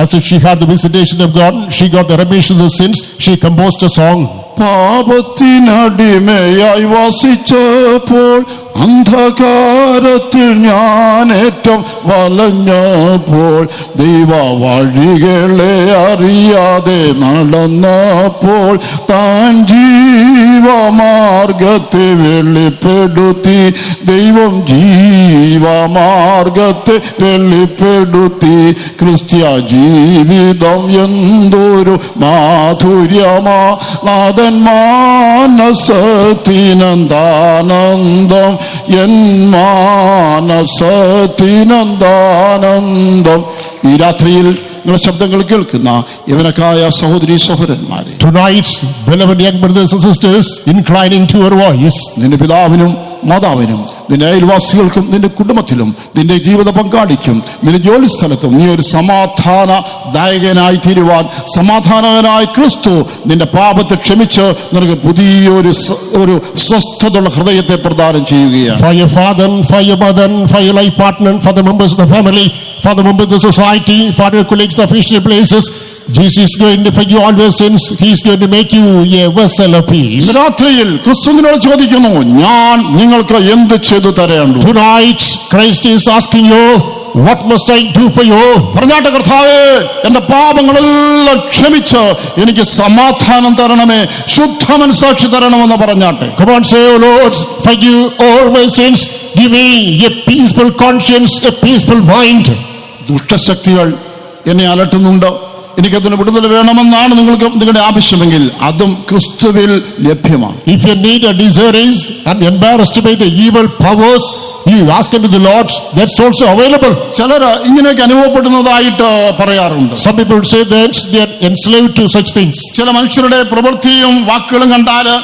B: as she had the visitation of God, she got the remission of the sins, she composed a song.
A: പാപത്തിനടിമയായി വസിച്ചപ്പോൾ അന്ധകാരത്തിൽ ഞാൻ ഏറ്റവും വലഞ്ഞപ്പോൾ ദൈവ വഴികളെ അറിയാതെ നടന്നപ്പോൾ താൻ ജീവമാർഗത്തെ വെളിപ്പെടുത്തി ദൈവം ജീവമാർഗത്തെ വെളിപ്പെടുത്തി ക്രിസ്ത്യ ജീവിതം എന്തൊരു മാധുര്യമാ നാഥൻ മാനസത്തിനന്ദാനന്ദം എൻ മാനസത്തിനന്ദാനന്ദം. ഈ രാത്രിയിൽ നിങ്ങളുടെ ശബ്ദങ്ങൾ കേൾക്കുന്ന യവനക്കായ സഹോദരി സഹോദരന്മാരെ,
B: Tonight, beloved young brothers and sisters, inclining to your voice,
A: നിന്റെ പിതാവിനും മാതാവിനും നിന്റെ അയൽവാസികൾക്കും നിന്റെ കുടുംബത്തിലും നിന്റെ ജീവിത പങ്കാളിക്കും നിന്റെ ജോലി സ്ഥലത്തും നീ ഒരു സമാധാനദായകനായി തീരുവാൻ സമാധാനകനായ ക്രിസ്തു നിന്റെ പാപത്തെ ക്ഷമിച്ച് നിനക്ക് പുതിയൊരു സ്വസ്ഥതയുള്ള ഹൃദയത്തെ പ്രദാനം ചെയ്യുകയാണ്.
B: for your father, for your mother, for your life partner, for the members of the family, for the members of the society, for your colleagues in the official places, Jesus is going to forgive all your sins. He is going to make you a vessel of peace.
A: രാത്രിയിൽ ക്രിസ്തു നിന്നോട് ചോദിക്കുന്നു, ഞാൻ നിങ്ങൾക്ക് എന്ത് ചെയ്തു തരേണ്ടു?
B: Tonight, Christ is asking you, what must I do for you?
A: പറഞ്ഞാട്ടെ, കർത്താവേ, എന്റെ പാപങ്ങളെല്ലാം ക്ഷമിച്ച് എനിക്ക് സമാധാനം തരണമേ, ശുദ്ധ മനസ്സാക്ഷി തരണമെന്ന് പറഞ്ഞാട്ടെ.
B: Come on, say, oh Lord, forgive all my sins. Give me a peaceful conscience, a peaceful mind.
A: ദുഷ്ടശക്തികൾ എന്നെ അലട്ടുന്നുണ്ട്, എനിക്കതിന് വിടുതൽ വേണമെന്നാണ് നിങ്ങളുടെ ആവശ്യമെങ്കിൽ അതും ക്രിസ്തുവിൽ ലഭ്യമാണ്.
B: If your need or desire is and embarrassed by the evil powers, you ask unto the Lord, that's also available.
A: ചിലർ ഇങ്ങനെയൊക്കെ അനുഭവപ്പെടുന്നതായിട്ട് പറയാറുണ്ട്.
B: Some people say that they are enslaved to such things.
A: ചില മനുഷ്യരുടെ പ്രവൃത്തിയും വാക്കുകളും കണ്ടാല്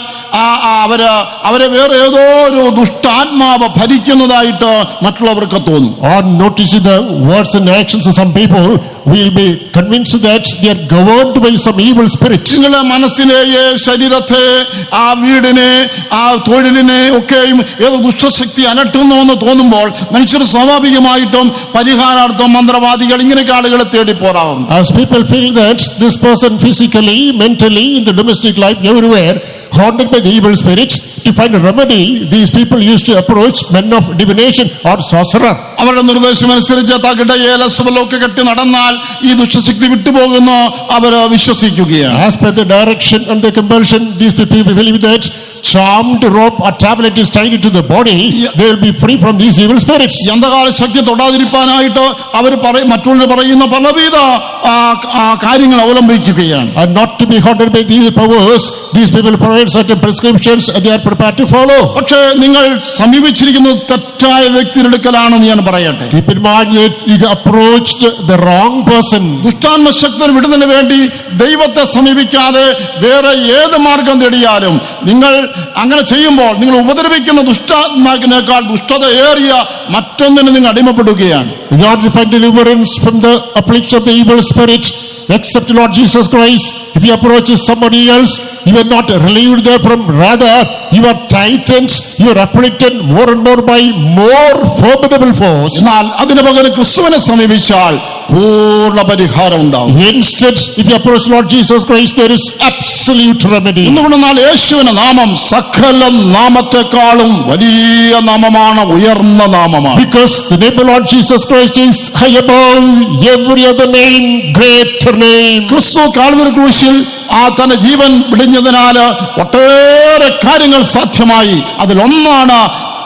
A: അവരെ വേറെ ഏതോ ഒരു ദുഷ്ടാത്മാവ് ഭരിക്കുന്നതായിട്ട് മറ്റുള്ളവർക്ക് തോന്നും.
B: On noticing the words and actions of some people, we will be convinced that they are governed by some evil spirit.
A: നിങ്ങളുടെ മനസ്സിനെയോ ശരീരത്തെ, ആ വീടിനെ, ആ തൊഴിലിനെ ഒക്കെയും ഏതോ ദുഷ്ടശക്തി അലട്ടുന്നു എന്ന് തോന്നുമ്പോൾ മനുഷ്യർ സ്വാഭാവികമായിട്ടും പരിഹാരാർത്ഥം മന്ത്രവാദികൾ ഇങ്ങനെയൊക്കെ ആളുകളെ തേടി പോരാറുണ്ട്.
B: As people feel that this person physically, mentally, in the domestic life, everywhere, haunted by the evil spirits, to find a remedy, these people used to approach men of divination or sorcerer.
A: അവരുടെ നിർദ്ദേശമനുസരിച്ച് തകിടയേലസവലൊക്കെ കെട്ടി നടന്നാൽ ഈ ദുഷ്ടശക്തി വിട്ടുപോകുന്നു അവർ വിശ്വസിക്കുകയാണ്.
B: As per the direction and the compulsion, these people believe that charmed rope or tablet is tied to the body, they will be free from these evil spirits.
A: ഈ അന്ധകാര ശക്തി തൊടാതിരിക്കാനായിട്ട് അവർ മറ്റുള്ളവർ പറയുന്ന പലവിധ കാര്യങ്ങൾ അവലംബിക്കുകയാണ്.
B: And not to be haunted by these powers, these people provide certain prescriptions and they are prepared to follow.
A: പക്ഷേ നിങ്ങൾ സമീപിച്ചിരിക്കുന്നത് തെറ്റായ വ്യക്തിയുടെ അടുക്കലാണെന്ന് ഞാൻ പറയട്ടെ.
B: Keep in mind that you approached the wrong person.
A: ദുഷ്ടാത്മ ശക്തി വിടുതലിന് വേണ്ടി ദൈവത്തെ സമീപിക്കാതെ വേറെ ഏത് മാർഗം തേടിയാലും നിങ്ങൾ അങ്ങനെ ചെയ്യുമ്പോൾ നിങ്ങൾ ഉപദ്രവിക്കുന്ന ദുഷ്ടാത്മാവിനേക്കാൾ ദുഷ്ടത ഏറിയ മറ്റൊന്നിന് നിങ്ങൾ അടിമപ്പെടുകയാണ്.
B: You are to find deliverance from the affliction of the evil spirit, except Lord Jesus Christ. If you approach somebody else, you are not relieved therefrom, rather you are tightened, you are afflicted more and more by more formidable force.
A: എന്നാൽ അതിന് പകരം ക്രിസ്തുവിനെ സമീപിച്ചാൽ പൂർണ്ണ പരിഹാരം ഉണ്ടാവും.
B: Instead, if you approach Lord Jesus Christ, there is absolute remedy.
A: എന്തുകൊണ്ടെന്നാൽ യേശുവിന്റെ നാമം സകല നാമത്തെക്കാളും വലിയ നാമമാണ്, ഉയർന്ന നാമമാണ്.
B: Because the name of Lord Jesus Christ is high above every other name, greater name.
A: ക്രിസ്തു കാൽവരി ക്രൂശിൽ തന്റെ ജീവൻ വിടിഞ്ഞതിനാൽ ഒട്ടേറെ കാര്യങ്ങൾ സാധ്യമായി. അതിലൊന്നാണ്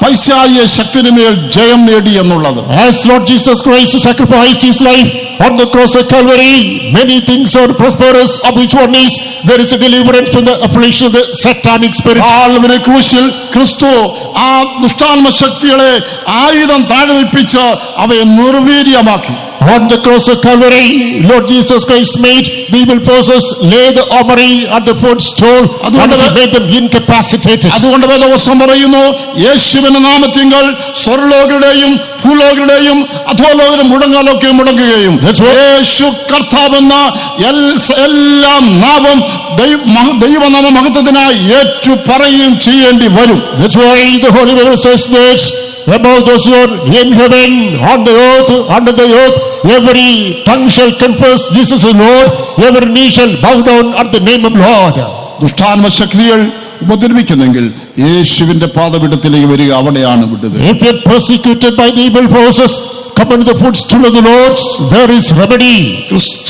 A: പൈശാചിക ശക്തിനുമേൽ ജയം നേടി എന്നുള്ളത്.
B: As Lord Jesus Christ sacrificed his life on the cross of Calvary, many things are prosperous, of which one is there is a deliverance from the affliction of the satanic spirit.
A: Calvary ക്രൂശിൽ ക്രിസ്തു ആ ദുഷ്ടാത്മ ശക്തികളെ ആയുധം താഴെ വെപ്പിച്ച് അവയെ നിർവീര്യമാക്കി.
B: On the cross of Calvary, Lord Jesus Christ made the evil forces lay the armory at the footstool and made them incapacitated.
A: അതുകൊണ്ട് വേദവസ്തം പറയുന്നു, യേശുവിന്റെ നാമത്തിങ്കൽ സ്വർലോകരുടെയും ഭൂലോകരുടെയും അധോലോകരും മുടങ്ങാലൊക്കെ മുടങ്ങുകയും യേശു കർത്താവെന്ന എല്ലാ നാമം ദൈവനാമ മഹത്വത്തിനായി ഏറ്റു പറയുകയും ചെയ്യേണ്ടി വരും.
B: That's why the Holy Bible says that above those who are in heaven, on the earth, under the earth, every tongue shall confess Jesus is Lord, every knee shall bow down at the name of Lord.
A: ദുഷ്ടാത്മ ശക്തികൾ ഉപദ്രവിക്കുന്നെങ്കിൽ യേശുവിന്റെ പാദപീഠത്തിലേക്ക് വരിക, അവിടെയാണ് വിടുതൽ.
B: If you are persecuted by the evil forces, come under the footstool of the Lord, there is remedy.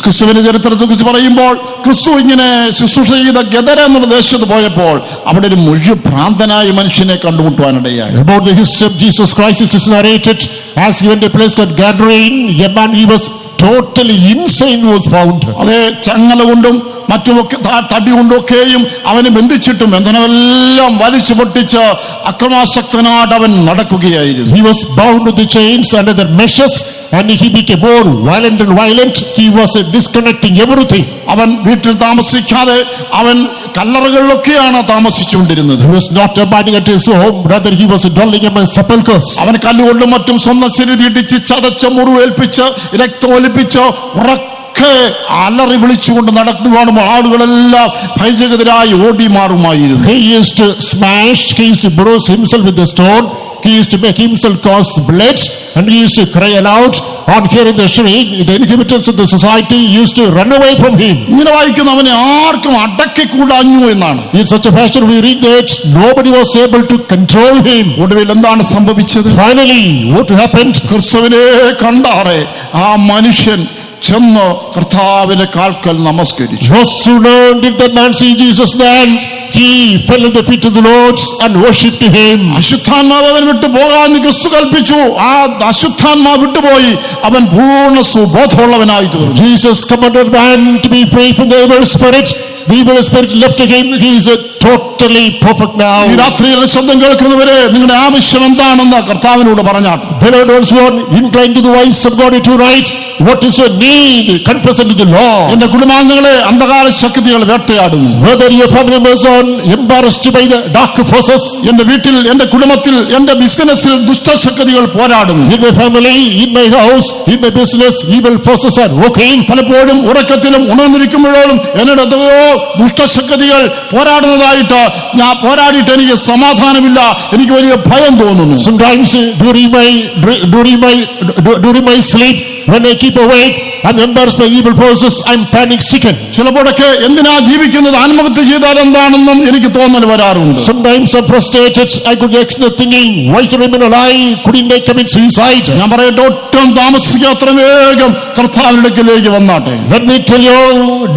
A: ക്രിസ്തുവിന്റെ ചരിത്രത്തെ കുറിച്ച് പറയുമ്പോൾ, ക്രിസ്തു ഇങ്ങനെ ശുശ്രൂഷ ചെയ്ത ഗദര എന്നുള്ള ദേശത്ത് പോയപ്പോൾ അവിടെ ഒരു മുഴുഭ്രാന്തനായ മനുഷ്യനെ കണ്ടുമുട്ടുവാനിടയായി.
B: About the history of Jesus Christ, it is narrated as he went to a place called Gadarene, a man he was totally insane was found.
A: അതേ ചങ്ങല കൊണ്ടും മറ്റുമൊക്കെ തടി കൊണ്ടൊക്കെയും അവനെ ബന്ധിച്ചിട്ടും ബന്ധനമെല്ലാം വലിച്ചു പൊട്ടിച്ച് അക്രമാസക്തനായിട്ട് അവൻ നടക്കുകയായിരുന്നു.
B: He was bound with the chains under the meshes and he became more violent and violent. He was disconnecting everything.
A: അവൻ വീട്ടിൽ താമസിക്കാതെ അവൻ കല്ലറകളിലൊക്കെയാണ് താമസിച്ചുകൊണ്ടിരുന്നത്.
B: He was not abiding at his home, rather he was dwelling among sepulchres.
A: അവൻ കല്ലുകൊണ്ടും മറ്റും സ്വന്തം ശരീരത്തിൽ ഇടിച്ച് ചതച്ച് മുറിവേൽപ്പിച്ച് രക്തമൊലിപ്പിച്ച് ഉറക്കെ അലറി വിളിച്ചുകൊണ്ട് നടക്കുകയാണുമ്പോൾ ആളുകളെല്ലാം ഭയചകിതരായി ഓടി മാറുമായിരുന്നു.
B: He used to smash, he used to bruise himself with the stone, he used to make himself cause blood, and he used to cry aloud. On hearing the shriek, the inhabitants of the society used to run away from him.
A: ഇങ്ങനെ വായിക്കുന്ന അവനെ ആർക്കും അടക്കിക്കൂടാഞ്ഞു എന്നാണ്.
B: In such a fashion we read that nobody was able to control him.
A: ഒടുവിൽ എന്താണ് സംഭവിച്ചത്?
B: Finally, what happened?
A: ക്രിസ്തുവിനെ കണ്ടാറെ ആ മനുഷ്യൻ ചെന്ന് കർത്താവിന്റെ കാൽക്കൽ നമസ്കരിച്ചു.
B: No sooner did that man see Jesus than he fell at the feet of the Lord and worshipped him.
A: അശുദ്ധാത്മാവ് അവൻ വിട്ടു പോകാൻ ക്രിസ്തു കൽപ്പിച്ചു. ആ അശുദ്ധാത്മാവ് വിട്ടുപോയി അവൻ പൂർണ്ണ സുബോധമുള്ളവനായി തീർന്നു.
B: Jesus commanded man to be free from the evil spirit. The evil spirit left him. He is totally perfect now.
A: ഈ രാത്രിയിലെ ശബ്ദം കേൾക്കുന്നവരെ നിങ്ങളുടെ ആവശ്യം എന്താണെന്ന് കർത്താവിനോട് പറഞ്ഞാട്ടെ.
B: Beloved ones, one incline to the voice of God to write, what is your need? Confess unto the law.
A: എന്റെ കുടുംബാംഗങ്ങളെ അന്ധകാര ശക്തികൾ വേട്ടയാടുന്നു.
B: Whether your family members are embarrassed by the dark forces,
A: എന്റെ വീട്ടിൽ, എന്റെ കുടുംബത്തിൽ, എന്റെ ബിസിനസ്സിൽ ദുഷ്ടശക്തികൾ പോരാടുന്നു.
B: in my family, in my house, in my business, evil forces are working.
A: പലപ്പോഴും ഉറക്കത്തിലും ഉണർന്നിരിക്കുമ്പോഴും എന്നോട് എത്രയോ ദുഷ്ടശക്തികൾ പോരാടുന്നതായിട്ട് ഞാൻ പോരാടിയിട്ട് എനിക്ക് സമാധാനമില്ല, എനിക്ക് വലിയ ഭയം തോന്നുന്നു.
B: Sometimes during my sleep, when I keep awake, I'm embarrassed by evil forces, I'm panic stricken.
A: ചിലപ്പോഴൊക്കെ എന്തിനാ ജീവിക്കുന്നത്, ആത്മഹത്യ ചെയ്താൽ എന്താണെന്നും എനിക്ക് തോന്നൽ വരാറുണ്ട്.
B: Sometimes I'm frustrated. I could get thinking, why should I remain alive? Couldn't I commit suicide?
A: ഞാൻ പറയട്ടെ, ഒട്ടും താമസിക്കാത്ര വേഗം കർത്താവിന്റെ അടുക്കലേക്ക് വന്നാട്ടെ.
B: Let me tell you,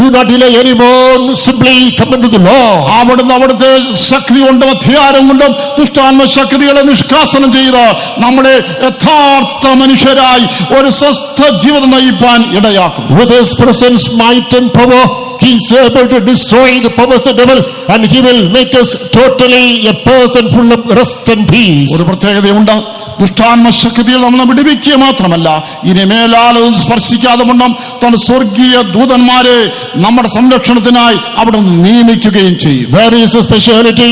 B: do not delay anymore. Simply come unto the law.
A: അവിടുന്ന് അവിടുത്തെ ശക്തി കൊണ്ടും അധികാരം കൊണ്ടും ദുഷ്ടാത്മ ശക്തികളെ നിഷ്കാസനം ചെയ്ത് നമ്മുടെ യഥാർത്ഥ മനുഷ്യരായി ഒരു സ്വസ്ഥ ജീവിതം നയിപ്പാൻ ഇടയാക്കും.
B: With his presence, might and power, he is able to destroy the powers of the devil, and he will make us totally a person full of rest and peace.
A: ഒരു പ്രത്യേകതയുണ്ട്. ദുഷ്ടാത്മ ശക്തികൾ നമ്മളെ വിടുവിക്കുക മാത്രമല്ല, ഇനി മേലാലും സ്പർശിക്കാതെ വണ്ണം തന്റെ സ്വർഗീയ ദൂതന്മാരെ നമ്മുടെ സംരക്ഷണത്തിനായി അവിടെ നിയമിക്കുകയും ചെയ്യും.
B: There is a speciality.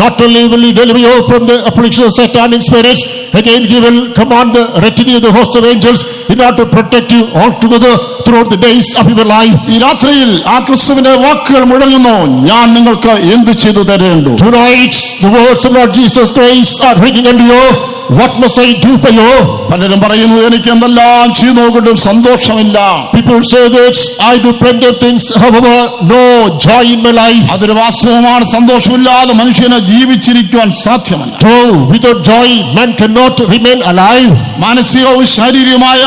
B: Not only will he deliver you from the affliction of satanic spirits, again he will command the retinue of the host of angels in order to protect you altogether throughout the days of your life.
A: ഈ രാത്രിയിൽ ആ ക്രിസ്തുവിന്റെ വാക്കുകൾ മുഴങ്ങുന്നു, ഞാൻ നിങ്ങൾക്ക് എന്ത് ചെയ്തു തരേണ്ടു.
B: Tonight the words of Lord Jesus Christ are ringing unto you. What must I do for you?
A: പലരും പറയുന്നു, എനിക്ക് എന്തെല്ലാം ചെയ്തു നോക്കിയിട്ടും സന്തോഷമില്ല.
B: People say that I do plenty of things, however no joy in my life.
A: അതൊരു വാസ്തവമാണ്. സന്തോഷമില്ലാതെ മനുഷ്യനെ ജീവിച്ചിരിക്കുവാൻ സാധ്യമല്ല.
B: True, without joy man cannot remain alive.
A: മാനസികവും ശാരീരികമായ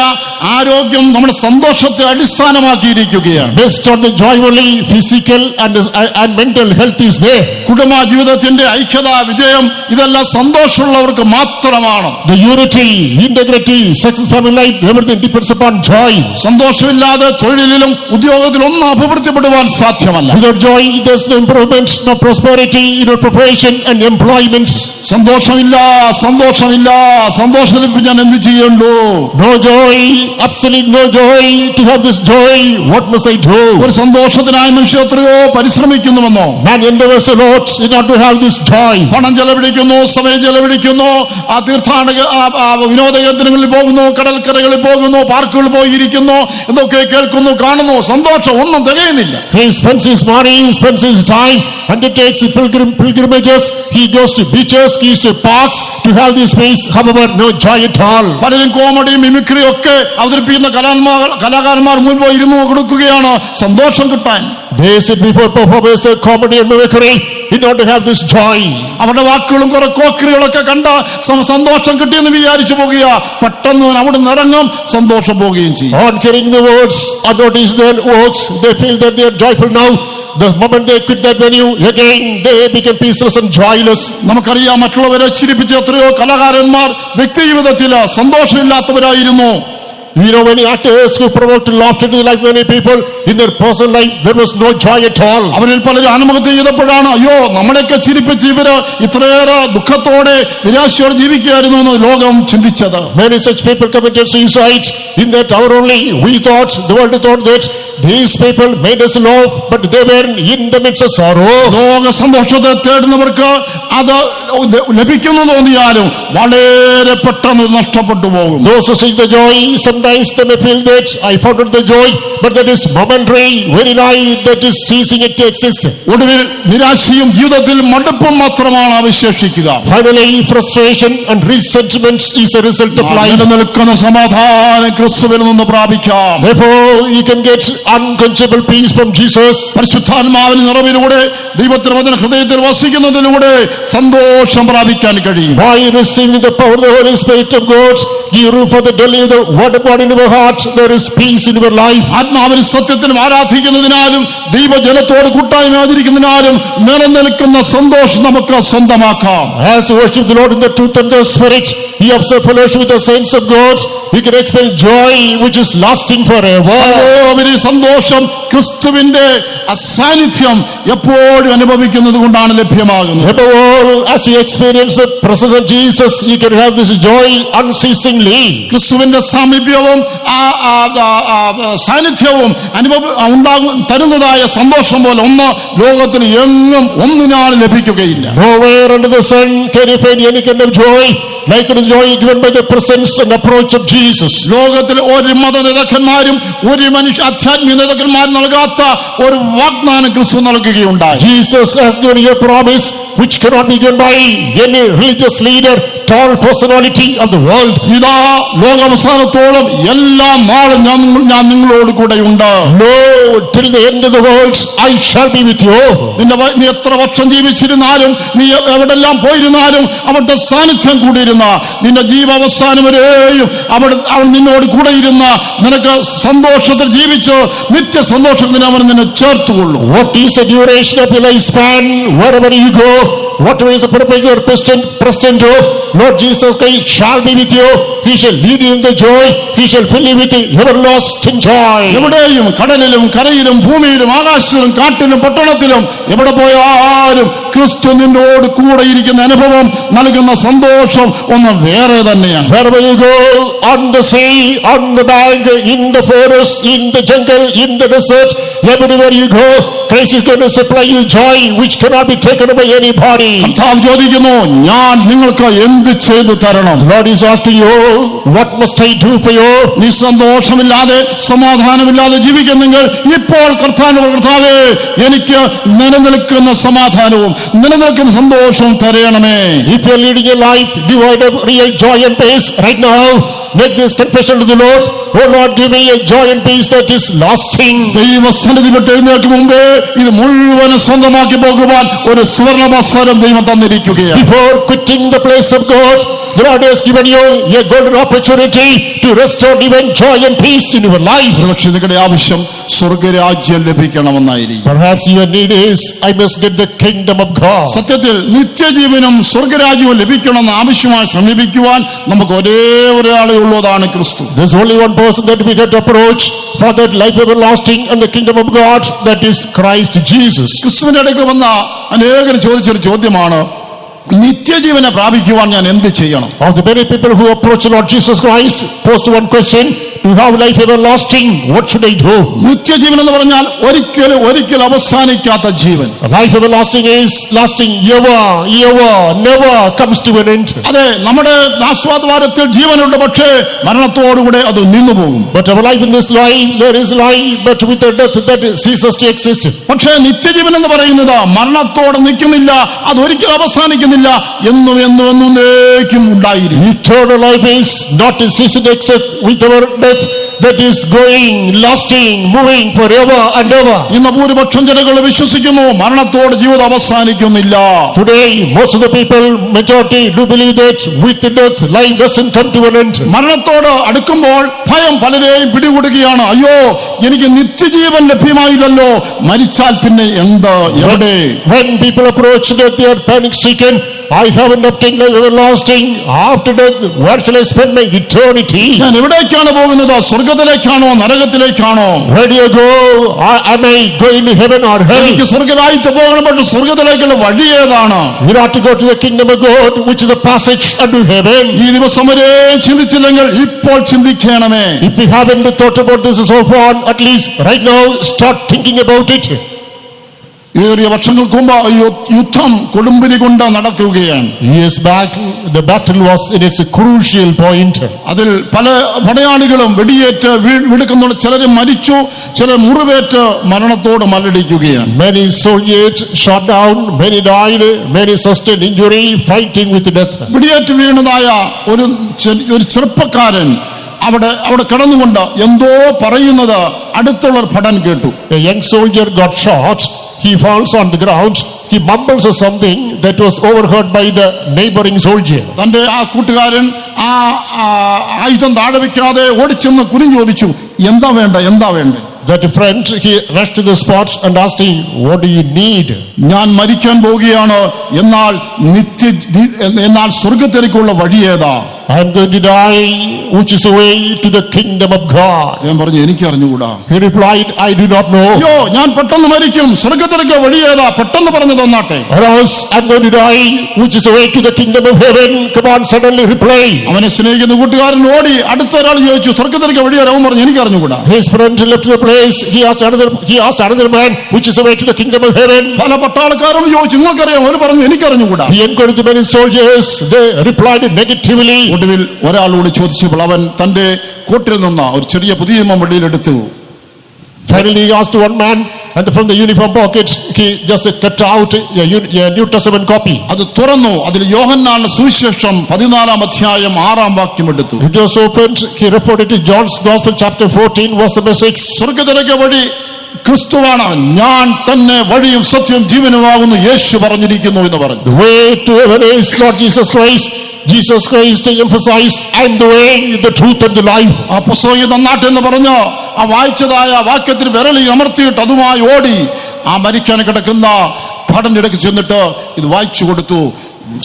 A: ആരോഗ്യം നമ്മുടെ സന്തോഷത്തെ അടിസ്ഥാനമാക്കിയിരിക്കുകയാണ്.
B: Based on the joy only physical and mental health is there.
A: കുടുംബ ജീവിതത്തിന്റെ ഐക്യത, വിജയം ഇതെല്ലാം സന്തോഷമുള്ളവർക്ക് മാത്രമാണ്.
B: The unity, integrity, success family life, everything depends upon joy.
A: സന്തോഷമില്ലാതെ തൊഴിലിലും ഉദ്യോഗത്തിലും ഒന്നും അഭിവൃദ്ധിപ്പെടുവാൻ സാധ്യമല്ല.
B: Without joy there is no improvement, no prosperity, no preparation and employment.
A: സന്തോഷമില്ല, സന്തോഷമില്ല, സന്തോഷത്തിൽ ഞാൻ എന്ത് ചെയ്യണ്ടു?
B: No joy, absolutely no joy. To have this joy, what must I do?
A: ഒരു സന്തോഷത്തിനായി മനുഷ്യർ എത്രയോ പരിശ്രമിക്കുന്നുവെന്നോ.
B: Man endeavors a lot in order to have this joy.
A: പണം ചെലവഴിക്കുന്നു, സമയം ചെലവഴിക്കുന്നു, ആ തീർത്ഥാടക വിനോദ കേന്ദ്രങ്ങളിൽ പോകുന്നു, കടൽക്കരകളിൽ പോകുന്നു, പാർക്കുകളിൽ പോയിരിക്കുന്നു, എന്നൊക്കെ കേൾക്കുന്നു, കാണുന്നു. സന്തോഷം ഒന്നും തികയുന്നില്ല.
B: He spends his money, he spends his time, undertakes pilgrimages, he goes to beaches, he goes to parks to have this space, however no joy at all.
A: പലരും കോമഡിയും മിമിക്രിയും ഒക്കെ അവതരിപ്പിക്കുന്ന കലാകാരന്മാർ മുൻപോയി ഇരുന്നു കൊടുക്കുകയാണ് സന്തോഷം കിട്ടാൻ.
B: They sit before performers of comedy and mimicry in order to have this joy.
A: അവരുടെ വാക്കുകളും കുറെ കോക്കറികളൊക്കെ കണ്ട സന്തോഷം കിട്ടിയെന്ന് വിചാരിച്ചു പോകുക. പെട്ടെന്ന് അവിടെ നിന്ന് ഇറങ്ങും, സന്തോഷം പോവുകയും ചെയ്യും.
B: On hearing the words or notice their words, they feel that they are joyful now. The moment they quit that venue, again they become peaceless and joyless.
A: നമുക്കറിയാം, മറ്റുള്ളവരെ ചിരിപ്പിച്ച എത്രയോ കലാകാരന്മാർ വ്യക്തി ജീവിതത്തില് സന്തോഷമില്ലാത്തവരായിരുന്നു.
B: You know, many actors who provoked laughter to the life of many people, in their personal life there was no joy at all.
A: അവരിൽ പലരും ആത്മഹത്യ ചെയ്തപ്പോഴാണ്, അയ്യോ നമ്മളെയൊക്കെ ചിരിപ്പിച്ച് ഇവര് ഇത്രയേറെ ദുഃഖത്തോടെ നിരാശയോടെ ജീവിക്കുകയായിരുന്നു എന്ന് ലോകം ചിന്തിച്ചത്.
B: Many such people committed suicide. In that hour only we thought, the world thought that these people made us laugh, but they were in the midst of sorrow.
A: ലോക സന്തോഷത്തെ തേടുന്നവർക്ക് അത് ലഭിക്കുന്നു തോന്നിയാലും വളരെ പെട്ടെന്ന് നഷ്ടപ്പെട്ടു പോകും.
B: Those who seek the joy, sometimes they may feel that I found the joy, but that is momentary, very light, that is ceasing it to exist.
A: ഒടുവിൽ നിരാശയും ജീവിതത്തിൽ മടുപ്പും മാത്രമാണ് അവശേഷിക്കുക.
B: Finally, frustration and resentment is a result of life.
A: നിലനിൽക്കുന്ന സമാധാനം ക്രിസ്തുവിൽ നിന്ന് പ്രാപിക്കാം.
B: Therefore, you can get unquenchable peace from Jesus.
A: പരിശുദ്ധാത്മാവിന്റെ നിറവിലൂടെ ദൈവത്തിന്റെ വചനം ഹൃദയത്തിൽ വസിക്കുന്നതിലൂടെ സന്തോഷം പ്രാപിക്കാൻ കഴിയും.
B: By receiving the power of the Holy Spirit of God, give room for the dwelling of the word of God in your heart. There is peace in your life.
A: ആത്മാവിന് സത്യത്തിനും ആരാധിക്കുന്നതിനാലും ദൈവജനത്തോട് കൂട്ടായ്മ ആചരിക്കുന്നതിനാലും നിലനിൽക്കുന്ന സന്തോഷം നമുക്ക് സ്വന്തമാക്കാം.
B: As you worship the Lord in the truth and the Spirit, you observe fellowship with the saints of God, you can experience joy which is lasting forever.
A: സന്തോഷം ക്രിസ്തുവിന്റെ സാന്നിധ്യം എപ്പോഴും അനുഭവിക്കുന്നത് കൊണ്ടാണ് ലഭ്യമാകുന്നത്.
B: Above all, as you experience the presence of Jesus, you can have this joy unceasingly.
A: ക്രിസ്തുവിന്റെ സാമീപ്യവും സാന്നിധ്യവും തരുന്നതായ സന്തോഷം പോലെ ഒന്ന് ലോകത്തിൽ എങ്ങും ഒന്നിനാണ് ലഭിക്കുകയില്ല.
B: Nowhere under the sun can you find any kind of joy like the joy given by the presence and approach of Jesus.
A: ലോകത്തിൽ ഒരു മത നേതാക്കന്മാരും ഒരു മനുഷ്യ ആധ്യാത്മിക നേതാക്കന്മാരും നൽകാത്ത ഒരു വാഗ്ദാനം ക്രിസ്തു നൽകുകയുണ്ടായി.
B: Jesus has given you a promise which cannot be given by any religious leader, tall personality of the world.
A: ഇതാ ലോകാവസാനത്തോളം എല്ലാ നാളും ഞാൻ നിങ്ങളോട് കൂടെ ഉണ്ട്.
B: No, till the end of the world I shall be with you.
A: നീ എത്ര വർഷം ജീവിച്ചിരുന്നാലും നീ എവിടെല്ലാം പോയിരുന്നാലും അവിടുത്തെ സാന്നിധ്യം കൂടിയിരുന്ന നിന്റെ ജീവാവസാനം വരെയും അവൻ നിന്നോട് കൂടെ ഇരുന്ന നിനക്ക് സന്തോഷത്തിൽ ജീവിച്ച് നിത്യ സന്തോഷത്തിന് അവൻ നിന്നെ ചേർത്തുകൊള്ളും.
B: What is the duration of your lifespan? Wherever you go, whatever is the purpose you are present to, Lord Jesus Christ shall be with you. He shall lead you in the joy. He shall fill you with the everlasting joy.
A: എവിടെയും കടലിലും കരയിലും ഭൂമിയിലും ആകാശത്തിലും കാട്ടിലും പട്ടണത്തിലും എവിടെ പോയാലും ക്രിസ്തു നിന്നോട് കൂടെ ഇരിക്കുന്ന അനുഭവം നൽകുന്ന സന്തോഷം ഒന്ന് വേറെ തന്നെയാണ്.
B: Wherever you go, on the sea, on the bank, in the forest, in the jungle, in the desert, everywhere you go, Christ is going to supply you joy which cannot be taken by anybody.
A: കർത്താവ് ചോദിക്കുന്നു, ഞാൻ നിങ്ങൾക്ക് എന്ത് ചെയ്തു തരണം?
B: Lord is asking you, what must I do for you?
A: നീ സന്തോഷമില്ലാതെ സമാധാനമില്ലാതെ ജീവിക്കുന്നെങ്കിൽ ഇപ്പോൾ കർത്താവേ എനിക്ക് നിലനിൽക്കുന്ന സമാധാനവും നിലനിൽക്കുന്ന സന്തോഷവും തരണമേ.
B: If you are leading a life devoid of real joy and peace right now, make this confession to the Lord. Oh Lord, give me a joy and peace that is lasting.
A: ദൈവസന്നിധി വിട്ട് എഴുന്നേൽക്കും മുമ്പേ ഇത് മുഴുവനും സ്വന്തമാക്കി പോകുവാൻ ഒരു സുവർണവസരം ദൈവം തന്നിരിക്കുകയാണ്.
B: Before quitting the place of God, the Lord has given you a golden opportunity to restore divine joy and peace in your life.
A: ഒരുപക്ഷേ നിങ്ങളുടെ ആവശ്യം സ്വർഗരാജ്യം ലഭിക്കണമെന്നായിരിക്കും.
B: Perhaps your need is, I must get the kingdom of God.
A: സത്യത്തിൽ നിത്യജീവനും സ്വർഗരാജ്യവും ലഭിക്കണമെന്ന് ആവശ്യമായി സമീപിക്കുവാൻ നമുക്ക് ഒരേ ഒരാളെ ഉള്ളതാണ് ക്രിസ്തു.
B: There's only one person that we get to approach for that life everlasting and the kingdom of God, that is Christ Jesus.
A: ക്രിസ്തുവിന്റെ അടുക്കൽ വന്ന അനേകർ ചോദിച്ചൊരു ചോദ്യമാണ്, നിത്യജീവനെ പ്രാപിക്കുവാൻ ഞാൻ എന്ത് ചെയ്യണം?
B: Of the very people who approach the Lord Jesus Christ posed one question: to have life everlasting, what should I do?
A: നിത്യജീവൻ എന്ന് പറഞ്ഞാൽ ഒരിക്കലും അവസാനിക്കാത്ത ജീവൻ.
B: Life everlasting is lasting ever, never comes to an end.
A: അതെ, നമ്മുടെ ആസ്വാദവാരത്തിൽ ജീവനുണ്ട്, പക്ഷേ മരണത്തോടുകൂടെ അത് നിന്നുപോകും.
B: But our life in this life, there is life, but with the death that ceases to exist.
A: പക്ഷേ നിത്യജീവൻ എന്ന് പറയുന്നത് മരണത്തോടെ നിൽക്കുന്നില്ല, അത് ഒരിക്കലും അവസാനിക്കുന്നില്ല, എന്നും എന്നേക്കും ഉണ്ടായിരിക്കും.
B: Eternal life is not ceasing to exist with our death, that is going, lasting, moving forever and ever.
A: ഇന്ന് ഭൂരിപക്ഷം ജനങ്ങൾ വിശ്വസിക്കുന്നു മരണത്തോട് ജീവിതം അവസാനിക്കുന്നില്ല.
B: Today, most of the people, majority, do believe that with death, life doesn't come to an end.
A: മരണത്തോട് അടുക്കുമ്പോൾ ഭയം പലരെയും പിടികൂടുകയാണ്. അയ്യോ, എനിക്ക് നിത്യജീവൻ ലഭ്യമായില്ലല്ലോ, മരിച്ചാൽ പിന്നെ എന്ത്, എവിടെ?
B: When people approach death, they are panic stricken. I haven't obtained life everlasting. After death, where shall I spend my eternity?
A: ഞാൻ എവിടേക്കാണ് പോകുന്നത്? സ്വർഗത്തിലേക്കാണോ നരകത്തിലേക്കാണോ?
B: Where do you go? Am I going to heaven or hell?
A: എനിക്ക് സ്വർഗരാജ്യത്ത് പോകണം, പക്ഷെ സ്വർഗത്തിലേക്കുള്ള വഴി ഏതാണ്?
B: You ought to go to the kingdom of God, which is the passage unto heaven.
A: ഈ ദിവസം വരെ ചിന്തിച്ചില്ലെങ്കിൽ ഇപ്പോൾ ചിന്തിക്കണമേ.
B: If you haven't thought about this so far, at least right now start thinking about it.
A: ഏറിയ വർഷങ്ങൾക്ക് മുമ്പ് ഈ യുദ്ധം കൊടുമ്പിരി കൊണ്ട് നടക്കുകയാണ്.
B: Years back, the battle was in its crucial point.
A: അതിൽ പല പടയാളികളും വെടിയേറ്റ് വീടുക്കുന്നുണ്ട്. ചിലർ മരിച്ചു, ചിലർ മുറിവേറ്റ് മരണത്തോട് മല്ലടിക്കുകയാണ്.
B: Many soldiers shot down, many died, many sustained injury, fighting with death.
A: വെടിയേറ്റ് വീണതായ ഒരു ചെറുപ്പക്കാരൻ അവിടെ കിടന്നുകൊണ്ട് എന്തോ പറയുന്നത് അടുത്തുള്ള ഭടൻ കേട്ടു.
B: A young soldier got shot. He falls on the ground. He mumbles something that was overheard by the neighboring soldier.
A: തന്റെ ആ കൂട്ടുകാരൻ ആ ആയുധം താഴെ വെക്കാതെ ഓടിച്ചെന്ന് കുനിഞ്ഞു ചോദിച്ചു, എന്താ വേണ്ടേ?
B: That friend, he rushed to the spot and asked him, what do you need?
A: ഞാൻ മരിക്കാൻ പോവുകയാണ്, എന്നാൽ സ്വർഗത്തിലേക്കുള്ള വഴി ഏതാ?
B: I am going to die, which is the way to the kingdom of God.
A: ഞാൻ പറഞ്ഞു, എനിക്ക് അറിഞ്ഞുകൂടാ.
B: He replied, I do not know.
A: അയ്യോ, ഞാൻ പെട്ടെന്ന് മരിക്കും, സ്വർഗത്തിലേക്ക് വഴി ഏതാ? പെട്ടെന്ന് പറഞ്ഞു തന്നാട്ടെ.
B: Or else I am going to die, which is the way to the kingdom of heaven. Come on, suddenly reply.
A: അവനെ സ്നേഹിക്കുന്ന കൂട്ടുകാരൻ ഓടി അടുത്തൊരാൾ ചോദിച്ചു, സ്വർഗത്തിലേക്ക് വഴി ഏതാ? അവൻ പറഞ്ഞു, എനിക്ക് അറിഞ്ഞുകൂടാ.
B: His friend left the place. He asked another man, which is the way to the kingdom of heaven.
A: പല പട്ടാളക്കാരോട് ചോദിച്ചു, നിങ്ങൾക്കറിയാം? അവർ പറഞ്ഞു, എനിക്കറിഞ്ഞുകൂടാ.
B: He encouraged many soldiers. They replied negatively.
A: ഒടുവിൽ ഒരാളോട് ചോദിച്ചപ്പോൾ അവൻ തന്റെ കോട്ടിൽ നിന്ന് ഒരു ചെറിയ പുതിയ വെളിയിലെടുത്തു.
B: Finally he asked one man, and from the uniform pocket he just cut out a New Testament copy.
A: അത് തുറന്നു. അതിൽ യോഹന്നാന്റെ സുവിശേഷം 14 അധ്യായം 6 വാക്യം എടുത്തു.
B: It was opened. He reported to John's Gospel chapter 14 verse number 6.
A: സ്വർഗത്തിലേക്ക് വഴി ക്രിസ്തുവാണ്, ഞാൻ തന്നെ വഴിയും സത്യവും ജീവനുമാകുന്നു യേശു പറഞ്ഞിരിക്കുന്നു എന്ന് പറഞ്ഞു.
B: The way to heaven is Lord Jesus Christ. Jesus Christ emphasized, I am the way, the truth and the life.
A: ആ പുസ്തകം നന്നാട്ടെന്ന് പറഞ്ഞ് ആ വായിച്ചതായ വാക്യത്തിൽ വിരലിൽ അമർത്തിയിട്ട് അതുമായി ഓടി ആ മരിക്കാൻ കിടക്കുന്ന ഭടന്റെ ഇടയ്ക്ക് ചെന്നിട്ട് ഇത് വായിച്ചു കൊടുത്തു.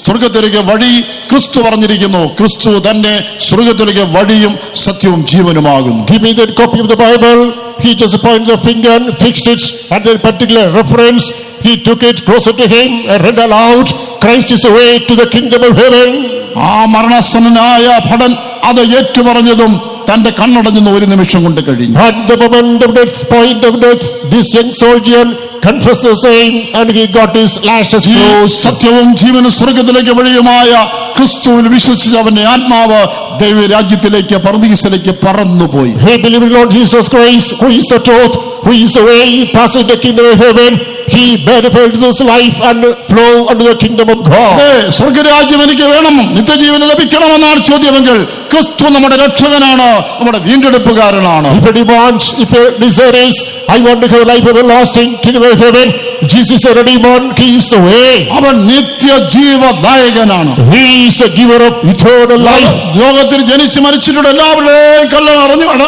A: സ്വർഗത്തിലേക്ക് വഴി ക്രിസ്തു പറഞ്ഞിരിക്കുന്നു, ക്രിസ്തു തന്നെ സ്വർഗത്തിലേക്ക് വഴിയും സത്യവും ജീവനുമാകുന്നു.
B: Give me that copy of the Bible. He just pointed the finger and fixed it at that particular reference. He took it closer to him and read aloud, Christ is the way to the kingdom of heaven.
A: ആ മരണസന്നനായ ഭടൻ അത് ഏറ്റുപറഞ്ഞതും തന്റെ കണ്ണടഞ്ഞെന്ന് ഒരു നിമിഷം കൊണ്ട് കഴിഞ്ഞു.
B: At the moment of death, point of death, this young soldier confessed the same and he got his lashes closed.
A: സത്യവും ജീവനും സ്വർഗത്തിലേക്ക് വഴിയുമായ ക്രിസ്തുവിൽ വിശ്വസിച്ച അവന്റെ ആത്മാവ് ദൈവരാജ്യത്തിലേക്ക് പർദീസിലേക്ക് പറന്നുപോയി.
B: He believed in Lord Jesus Christ, who is the truth, who is the way, passing the kingdom of heaven. He benefited this life and flow unto the kingdom of God.
A: സ്വർഗരാജ്യം എനിക്ക് വേണം, നിത്യജീവൻ ലഭിക്കണമെന്നാണ് ചോദ്യമെങ്കിൽ ക്രിസ്തു നമ്മുടെ രക്ഷകനാണ്, നമ്മുടെ വീണ്ടെടുപ്പുകാരനാണ്.
B: If a demand, if a desire is, I want to have life everlasting, kingdom of heaven, Jesus is a redeemer, he is the way.
A: അവൻ നിത്യജീവദായകനാണ്.
B: He is a giver of eternal life.
A: ലോകത്തിൽ ജനിച്ച് മരിച്ചിട്ടുള്ള എല്ലാവരുടെയും കല്ലറ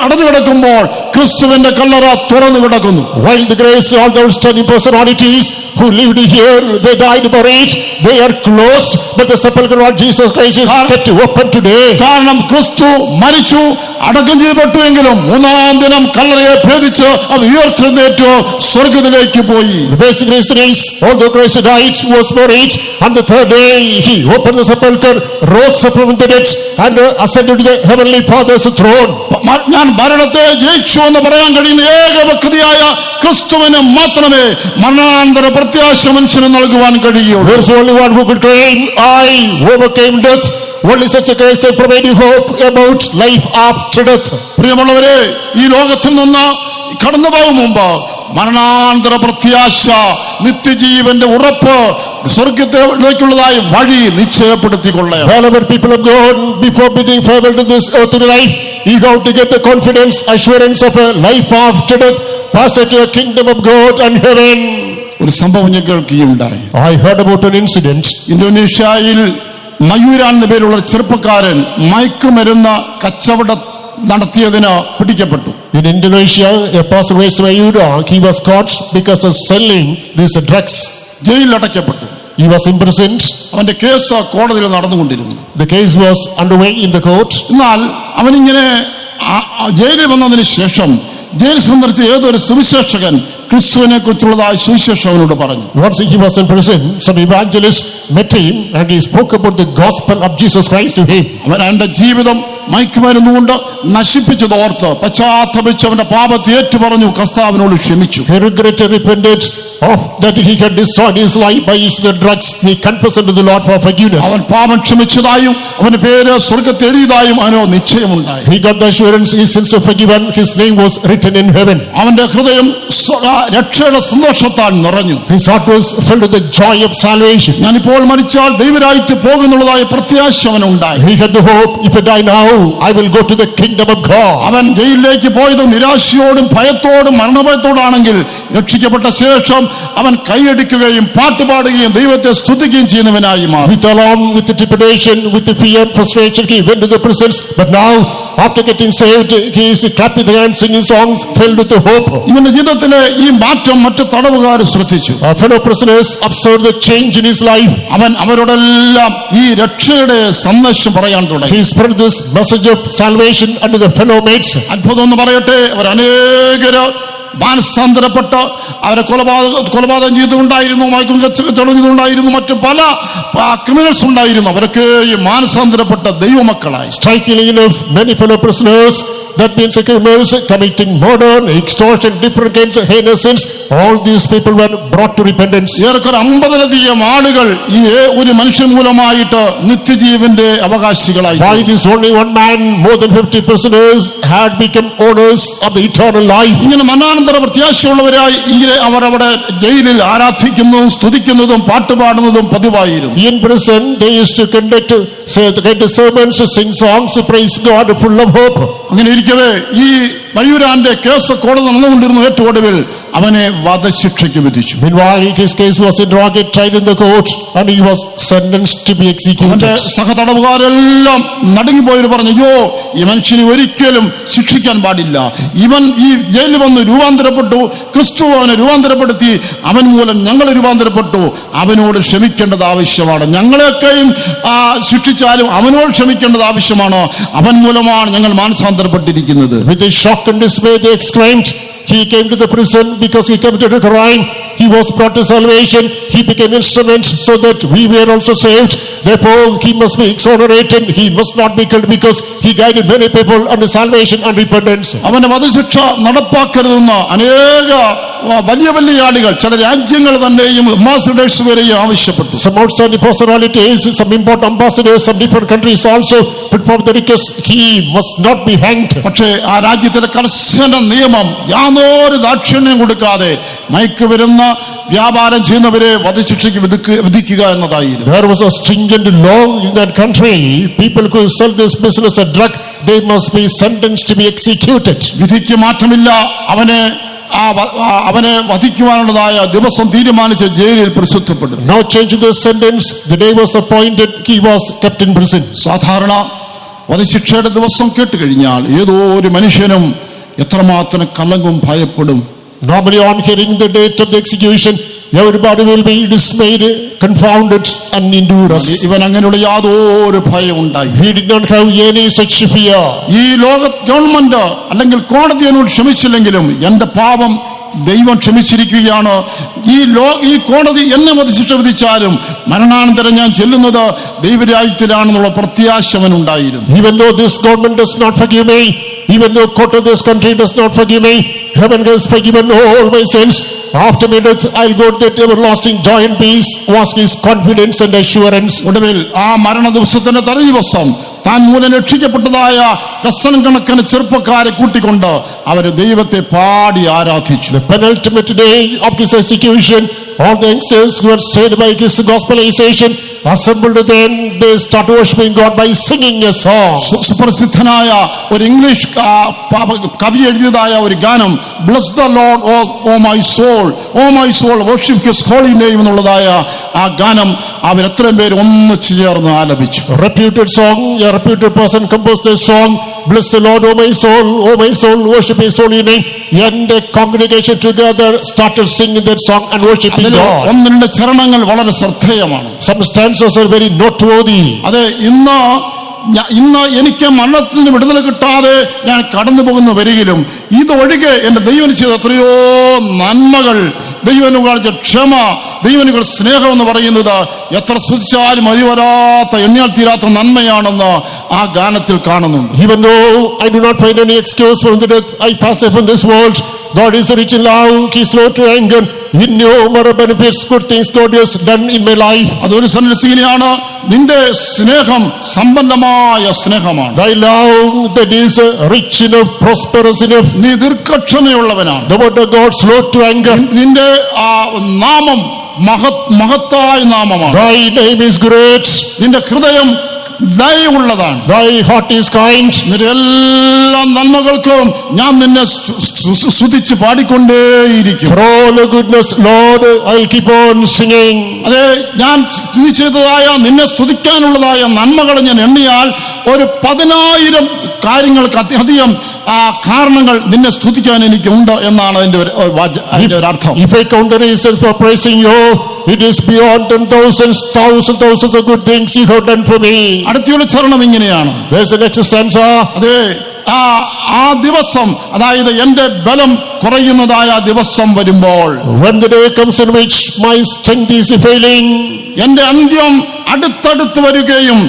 A: അടഞ്ഞു കിടക്കുമ്പോൾ ക്രിസ്തുവിന്റെ കല്ലറ തുറന്നു കിടക്കുന്നു.
B: While the grace, all the outstanding personalities who lived here, they died buried, they are closed, but the sepulchre of Jesus Christ is kept open today.
A: കാരണം ക്രിസ്തു മരിച്ചു, അടക്കം ചെയ്യപ്പെട്ടുവെങ്കിലും മൂന്നാം ദിനം കല്ലറയെ ഭേദിച്ച് അത് ഉയർത്തെഴുന്നേറ്റ് സ്വർഗത്തിലേക്ക് പോയി.
B: The basic reason is, although Christ died, was buried, on the third day he opened the sepulchre, rose up from the dead, and ascended to the heavenly Father's throne.
A: ഞാൻ മരണത്തെ ജയിച്ചു എന്ന് പറയാൻ കഴിയുന്ന ഏക വ്യക്തിയായ ക്രിസ്തുവിന് മാത്രമേ മരണാനന്തര പ്രത്യാശ മനുഷ്യന് നൽകുവാൻ കഴിയുള്ളൂ.
B: There is only one who could claim, I overcame death. Only such a Christ can provide you hope about life after death.
A: പ്രിയമുള്ളവരെ, ഈ ലോകത്തിൽ നിന്ന് കടന്നു പോകും മുമ്പ് മരണാനന്തര പ്രത്യാശ, നിത്യജീവന്റെ ഉറപ്പ്, സ്വർഗത്തിലേക്കുള്ളതായ വഴി നിശ്ചയപ്പെടുത്തിക്കൊള്ളേ.
B: Beloved people of God, before bidding farewell to this earthly life, you have to get the confidence, assurance of a life after death, passage to a kingdom of God and heaven.
A: ഒരു സംഭവം ഞാൻ കേൾക്കുകയുണ്ടായി.
B: I heard about an incident.
A: ഇന്തോനേഷ്യയിൽ മയൂരാൻ എന്ന പേരുള്ള ഒരു ചെറുപ്പക്കാരൻ മയക്കുമരുന്ന് കച്ചവടം നടത്തിയതിന് പിടിക്കപ്പെട്ടു.
B: In Indonesia, a person raised Mayura, he was caught because of selling these drugs.
A: ജയിലിൽ അടയ്ക്കപ്പെട്ടു.
B: He was imprisoned.
A: അവന്റെ കേസ് കോടതിയിൽ നടന്നുകൊണ്ടിരുന്നു.
B: The case was underway in the court.
A: എന്നാൽ അവനിങ്ങനെ ജയിലിൽ വന്നതിന് ശേഷം ജയിൽ സന്ദർശിച്ച ഏതൊരു സുവിശേഷകൻ ക്രിസ്തുവിനെ കുറിച്ചുള്ളതായ സുവിശേഷം അവനോട് പറഞ്ഞു.
B: Once he was in prison, some evangelists met him and he spoke about the gospel of Jesus Christ to him.
A: അവൻ അവന്റെ ജീവിതം മയക്കുമരുന്നുകൊണ്ട് നശിപ്പിച്ചത് ഓർത്ത് പശ്ചാത്തപിച്ച് അവന്റെ പാപത്തെ ഏറ്റുപറഞ്ഞു, കർത്താവിനോട് ക്ഷമിച്ചു.
B: He regretted, repented of that he had destroyed his life by using the drugs. He confessed unto the Lord for forgiveness.
A: അവൻ പാപം ക്ഷമിച്ചതായും അവന്റെ പേര് സ്വർഗ്ഗത്തിൽ എഴുതിയതായും അവനോ നിശ്ചയമുണ്ടായി.
B: He got the assurance his sins were forgiven, his name was written in heaven.
A: അവന്റെ ഹൃദയം രക്ഷയുടെ സന്തോഷത്താൽ നിറഞ്ഞു.
B: His heart was filled with the joy of salvation.
A: ഞാനിപ്പോൾ മരിച്ചാൽ ദൈവരാജ്യത്തിൽ പോകുമെന്നുള്ളതായ പ്രത്യാശ അവനുണ്ടായി.
B: He had the hope, if I die now, I will go to the kingdom of God.
A: അവൻ ജയിലിലേക്ക് പോയത് നിരാശയോടും ഭയത്തോടും മരണഭയത്തോടാണെങ്കിൽ രക്ഷിക്കപ്പെട്ട ശേഷം അവൻ കൈയടിക്കുകയും പാട്ടുപാടുകയും ദൈവത്തെ സ്തുതിക്കുകയും ചെയ്യുന്നവനായി മാറി.
B: With alarm, with the trepidation, with the fear, frustration, he went to the prisons. But now, after getting saved, he is clapping the hands, singing songs, filled with the hope.
A: ഇവന്റെ ജീവിതത്തിലെ ഈ മാറ്റം മറ്റു തടവുകാർ ശ്രദ്ധിച്ചു.
B: Our fellow prisoners observed the change in his life.
A: അവൻ അവരോടെല്ലാം ഈ രക്ഷയുടെ സന്ദേശം പറയാൻ തുടങ്ങി.
B: He spread this message of salvation unto the fellow mates.
A: അത്ഭുതം എന്ന് പറയട്ടെ, അവർ അനേകര് മാനസാന്തരപ്പെട്ട് അവരെ കൊലപാതകം ചെയ്തുകൊണ്ടായിരുന്നു, മയക്കുമരുന്നുണ്ടായിരുന്നു, മറ്റു പല ക്രിമിനൽസ് ഉണ്ടായിരുന്നു. അവരൊക്കെ ഈ മാനസാന്തരപ്പെട്ട ദൈവമക്കളായി.
B: Strikingly enough, many fellow prisoners, that means criminals committing murder, extortion, different kinds of heinous sins, all these people were brought to repentance.
A: ഏറെക്കുറെ 50-ലധികം ആളുകൾ ഈ ഒരു മനുഷ്യൻ മൂലമായിട്ട് നിത്യജീവന്റെ അവകാശികളായി.
B: By this only one man, more than 50 prisoners had become owners of the eternal life.
A: ഇങ്ങനെ മരണാനന്തര പ്രത്യാശയുള്ളവരായി ഇങ്ങനെ അവർ അവിടെ ജയിലിൽ ആരാധിക്കുന്നതും സ്തുതിക്കുന്നതും പാട്ടുപാടുന്നതും പതിവായിരുന്നു.
B: In prison, they used to conduct sermons, sing songs, praise God, full of hope.
A: അങ്ങനെ ഇരിക്കവേ ഈ മയൂരാന്റെ കേസ് കോടതി നടന്നുകൊണ്ടിരുന്നു. ഏറ്റവും ഒടുവിൽ അവനെ വധശിക്ഷയ്ക്ക് വിധിച്ചു.
B: Meanwhile, his case was interrogated, tried in the court, and he was sentenced to be executed.
A: അവന്റെ സഹതടവുകാരെല്ലാം നടുങ്ങിപ്പോയി പറഞ്ഞു, അയ്യോ ഈ മനുഷ്യനെ ഒരിക്കലും ശിക്ഷിക്കാൻ പാടില്ല. ഇവൻ ഈ ജയിലിൽ വന്ന് രൂപാന്തരപ്പെട്ടു, ക്രിസ്തു അവനെ രൂപാന്തരപ്പെടുത്തി, അവൻ മൂലം ഞങ്ങൾ രൂപാന്തരപ്പെട്ടു, അവനോട് ക്ഷമിക്കേണ്ടത് ആവശ്യമാണ്. ഞങ്ങളെയൊക്കെയും ശിക്ഷിച്ചാലും അവനോട് ക്ഷമിക്കേണ്ടത് ആവശ്യമാണ്. അവൻ മൂലമാണ് ഞങ്ങൾ മാനസാന്തരപ്പെട്ടിരിക്കുന്നത്.
B: With a shock and dismay, they exclaimed, he came to the prison because he committed a crime. He was brought to salvation. He became instrument so that we were also saved. Therefore, he must be exonerated. He must not be killed because he guided many people unto salvation and repentance.
A: അവന്റെ വധശിക്ഷ നടപ്പാക്കരുതെന്ന് അനേക വലിയ വലിയ ആളുകൾ, ചില രാജ്യങ്ങൾ തന്നെയും ambassadors വരെയും ആവശ്യപ്പെട്ടു.
B: Some outstanding personalities, some important ambassadors, some different countries also put forward the request, he must not be hanged.
A: പക്ഷേ ആ രാജ്യത്തിലെ കർശന നിയമം യാതൊരു ദാക്ഷിണ്യം കൊടുക്കാതെ മയക്കുമരുന്ന് വ്യാപാരം ചെയ്യുന്നവരെ വധശിക്ഷയ്ക്ക് വിധിക്കുക എന്നതായിരുന്നു.
B: There was a stringent law in that country. People who sell this business a drug, they must be sentenced to be executed.
A: വിധിക്ക് മാറ്റമില്ല. അവനെ വധിക്കുവാനുള്ളതായ ദിവസം തീരുമാനിച്ച് ജയിലിൽ പ്രസിദ്ധപ്പെടും.
B: No change in the sentence. The day was appointed. He was kept in prison.
A: സാധാരണ വധശിക്ഷയുടെ ദിവസം കേട്ടുകഴിഞ്ഞാൽ ഏതോ ഒരു മനുഷ്യനും എത്രമാത്രം കലങ്ങും ഭയപ്പെടും.
B: Normally, on hearing the date of the execution, everybody will be dismayed, confounded, and endurance.
A: ഇവൻ അങ്ങനെയുള്ള യാതൊരു ഭയം ഉണ്ടായി.
B: He did not have any such fear.
A: ഈ ലോക ഗവൺമെന്റ് അല്ലെങ്കിൽ കോടതി എന്നോട് ക്ഷമിച്ചില്ലെങ്കിലും എന്റെ പാപം ദൈവം ക്ഷമിച്ചിരിക്കുകയാണ്. ഈ കോടതി എന്നെ വധശിക്ഷ വിധിച്ചാലും മരണാനന്തരം ഞാൻ ചെല്ലുന്നത് ദൈവരാജ്യത്തിലാണെന്നുള്ള പ്രത്യാശ അവനുണ്ടായിരുന്നു.
B: Even though this government does not forgive me, even though court of this country does not forgive me, heaven has forgiven all my sins. After my death, I'll go to that everlasting joy and peace, was his confidence and assurance.
A: ഒടുവിൽ ആ മരണ ദിവസത്തിന്റെ തലേ ദിവസം താൻ മൂലം രക്ഷിക്കപ്പെട്ടതായ dozen കണക്കിന് ചെറുപ്പക്കാരെ കൂട്ടിക്കൊണ്ട് അവര് ദൈവത്തെ പാടി ആരാധിച്ചു.
B: The penultimate day of his execution, all the youngsters who were saved by his gospelization assembled, then they start worshiping God by singing a song.
A: സുപ്രസിദ്ധനായ ഒരു ഇംഗ്ലീഷ് കവി എഴുതിയതായ ഒരു ഗാനം, bless the lord O my soul worship his holy name എന്നുള്ളതായ ആ ഗാനം അവരെത്രയും പേര് ഒന്നിച്ചു ചേർന്ന് ആലപിച്ചു.
B: Reputed song, a reputed person composed a song, bless the Lord, O my soul, worship his holy name. And the congregation together started singing that song and worshiping God.
A: ഒന്ന് രണ്ട് ചരണങ്ങൾ വളരെ ശ്രദ്ധേയമാണ്.
B: Some stanzas are very noteworthy.
A: അതെ, ഇന്ന് എനിക്ക് മരണത്തിന് വിടുതൽ കിട്ടാതെ ഞാൻ കടന്നു പോകുന്ന വരികിലും ഇതൊഴികെ എന്റെ ദൈവം ചെയ്ത എത്രയോ നന്മകൾ, ദൈവം കാണിച്ച ക്ഷമ, ദൈവം സ്നേഹം എന്ന് പറയുന്നത് എത്ര സ്തുതിച്ചാലും മതിവരാത്ത എണ്ണിയാൽ തീരാത്ത നന്മയാണെന്ന് ആ ഗാനത്തിൽ കാണുന്നുണ്ട്.
B: Even though I do not find any excuse from the death I pass from this world, God is rich in love, he is slow to anger, innumerable benefits, good things God has done in my life.
A: അതൊരു സന്ദർശിക്കുകയാണ്, നിന്റെ സ്നേഹം സമ്പന്നമായ സ്നേഹമാണ്.
B: Thy love that is rich enough, prosperous enough.
A: നീ ദീർഘക്ഷമയുള്ളവനാണ്.
B: The word of God slow to anger.
A: നിന്റെ ആ നാമം മഹത്തായ നാമമാണ്.
B: Thy name is great.
A: നിന്റെ ഹൃദയം ദയയുള്ളതാണ്.
B: Thy heart is kind.
A: നിന്റെ എല്ലാ നന്മകൾക്കും ഞാൻ നിന്നെ സ്തുതിച്ച് പാടിക്കൊണ്ടേയിരിക്കും.
B: For all the goodness, Lord, I'll keep on singing.
A: അതെ, ഞാൻ നീ ചെയ്തതായ നിന്നെ സ്തുതിക്കാനുള്ളതായ നന്മകൾ ഞാൻ എണ്ണിയാൽ ഒരു 10,000 കാര്യങ്ങൾക്ക് അധികം കാരണങ്ങൾ നിന്നെ സ്തുതിക്കാൻ എനിക്കുണ്ട് എന്നാണ് അതിന്റെ ഒരു അർത്ഥം.
B: If I count the reasons for praising you, it is beyond 10,000, thousands of good things you have done for me.
A: അടുത്തൊരു ചരണം ഇങ്ങനെയാണ്.
B: There's the next stanza.
A: അതെ, ആ ദിവസം, അതായത് എന്റെ ബലം കുറയുന്നതായ ദിവസം വരുമ്പോൾ,
B: when the day comes in which my strength is failing,
A: എന്റെ അന്ത്യം അടുത്തടുത്ത് വരികയും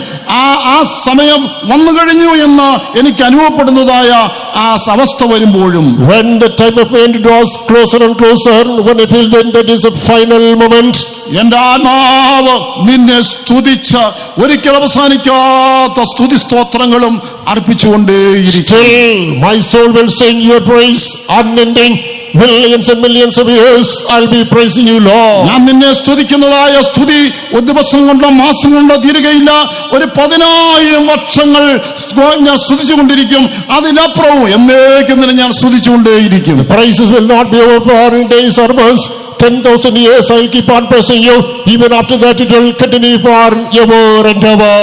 A: ആ സമയം വന്നു കഴിഞ്ഞു എന്ന് എനിക്ക് അനുഭവപ്പെടുന്നതായ ആ അവസ്ഥ വരുമ്പോഴും,
B: when the time of end draws closer and closer, when I feel then that is a final moment,
A: എന്റെ ആത്മാവ് നിന്നെ സ്തുതിച്ച് ഒരിക്കൽ അവസാനിക്കാത്ത സ്തുതി സ്തോത്രങ്ങളും അർപ്പിച്ചുകൊണ്ടേയിരിക്കും.
B: still my soul will sing your praise unending. Millions and millions of years I'll be praising you, Lord.
A: ഞാൻ നിന്നെ സ്തുതിക്കുന്നതായ സ്തുതി ഒരു ദിവസം കൊണ്ടോ മാസം കൊണ്ടോ തീരുകയില്ല. ഒരു 10,000 വർഷങ്ങൾ ഞാൻ സ്തുതിച്ചുകൊണ്ടിരിക്കും. അതിനപ്പുറവും എന്നേക്കും തന്നെ ഞാൻ സ്തുതിച്ചുകൊണ്ടേയിരിക്കും.
B: Praises will not be over for days or months. 10,000 years I'll keep on praising you. Even after that it will continue for ever and ever.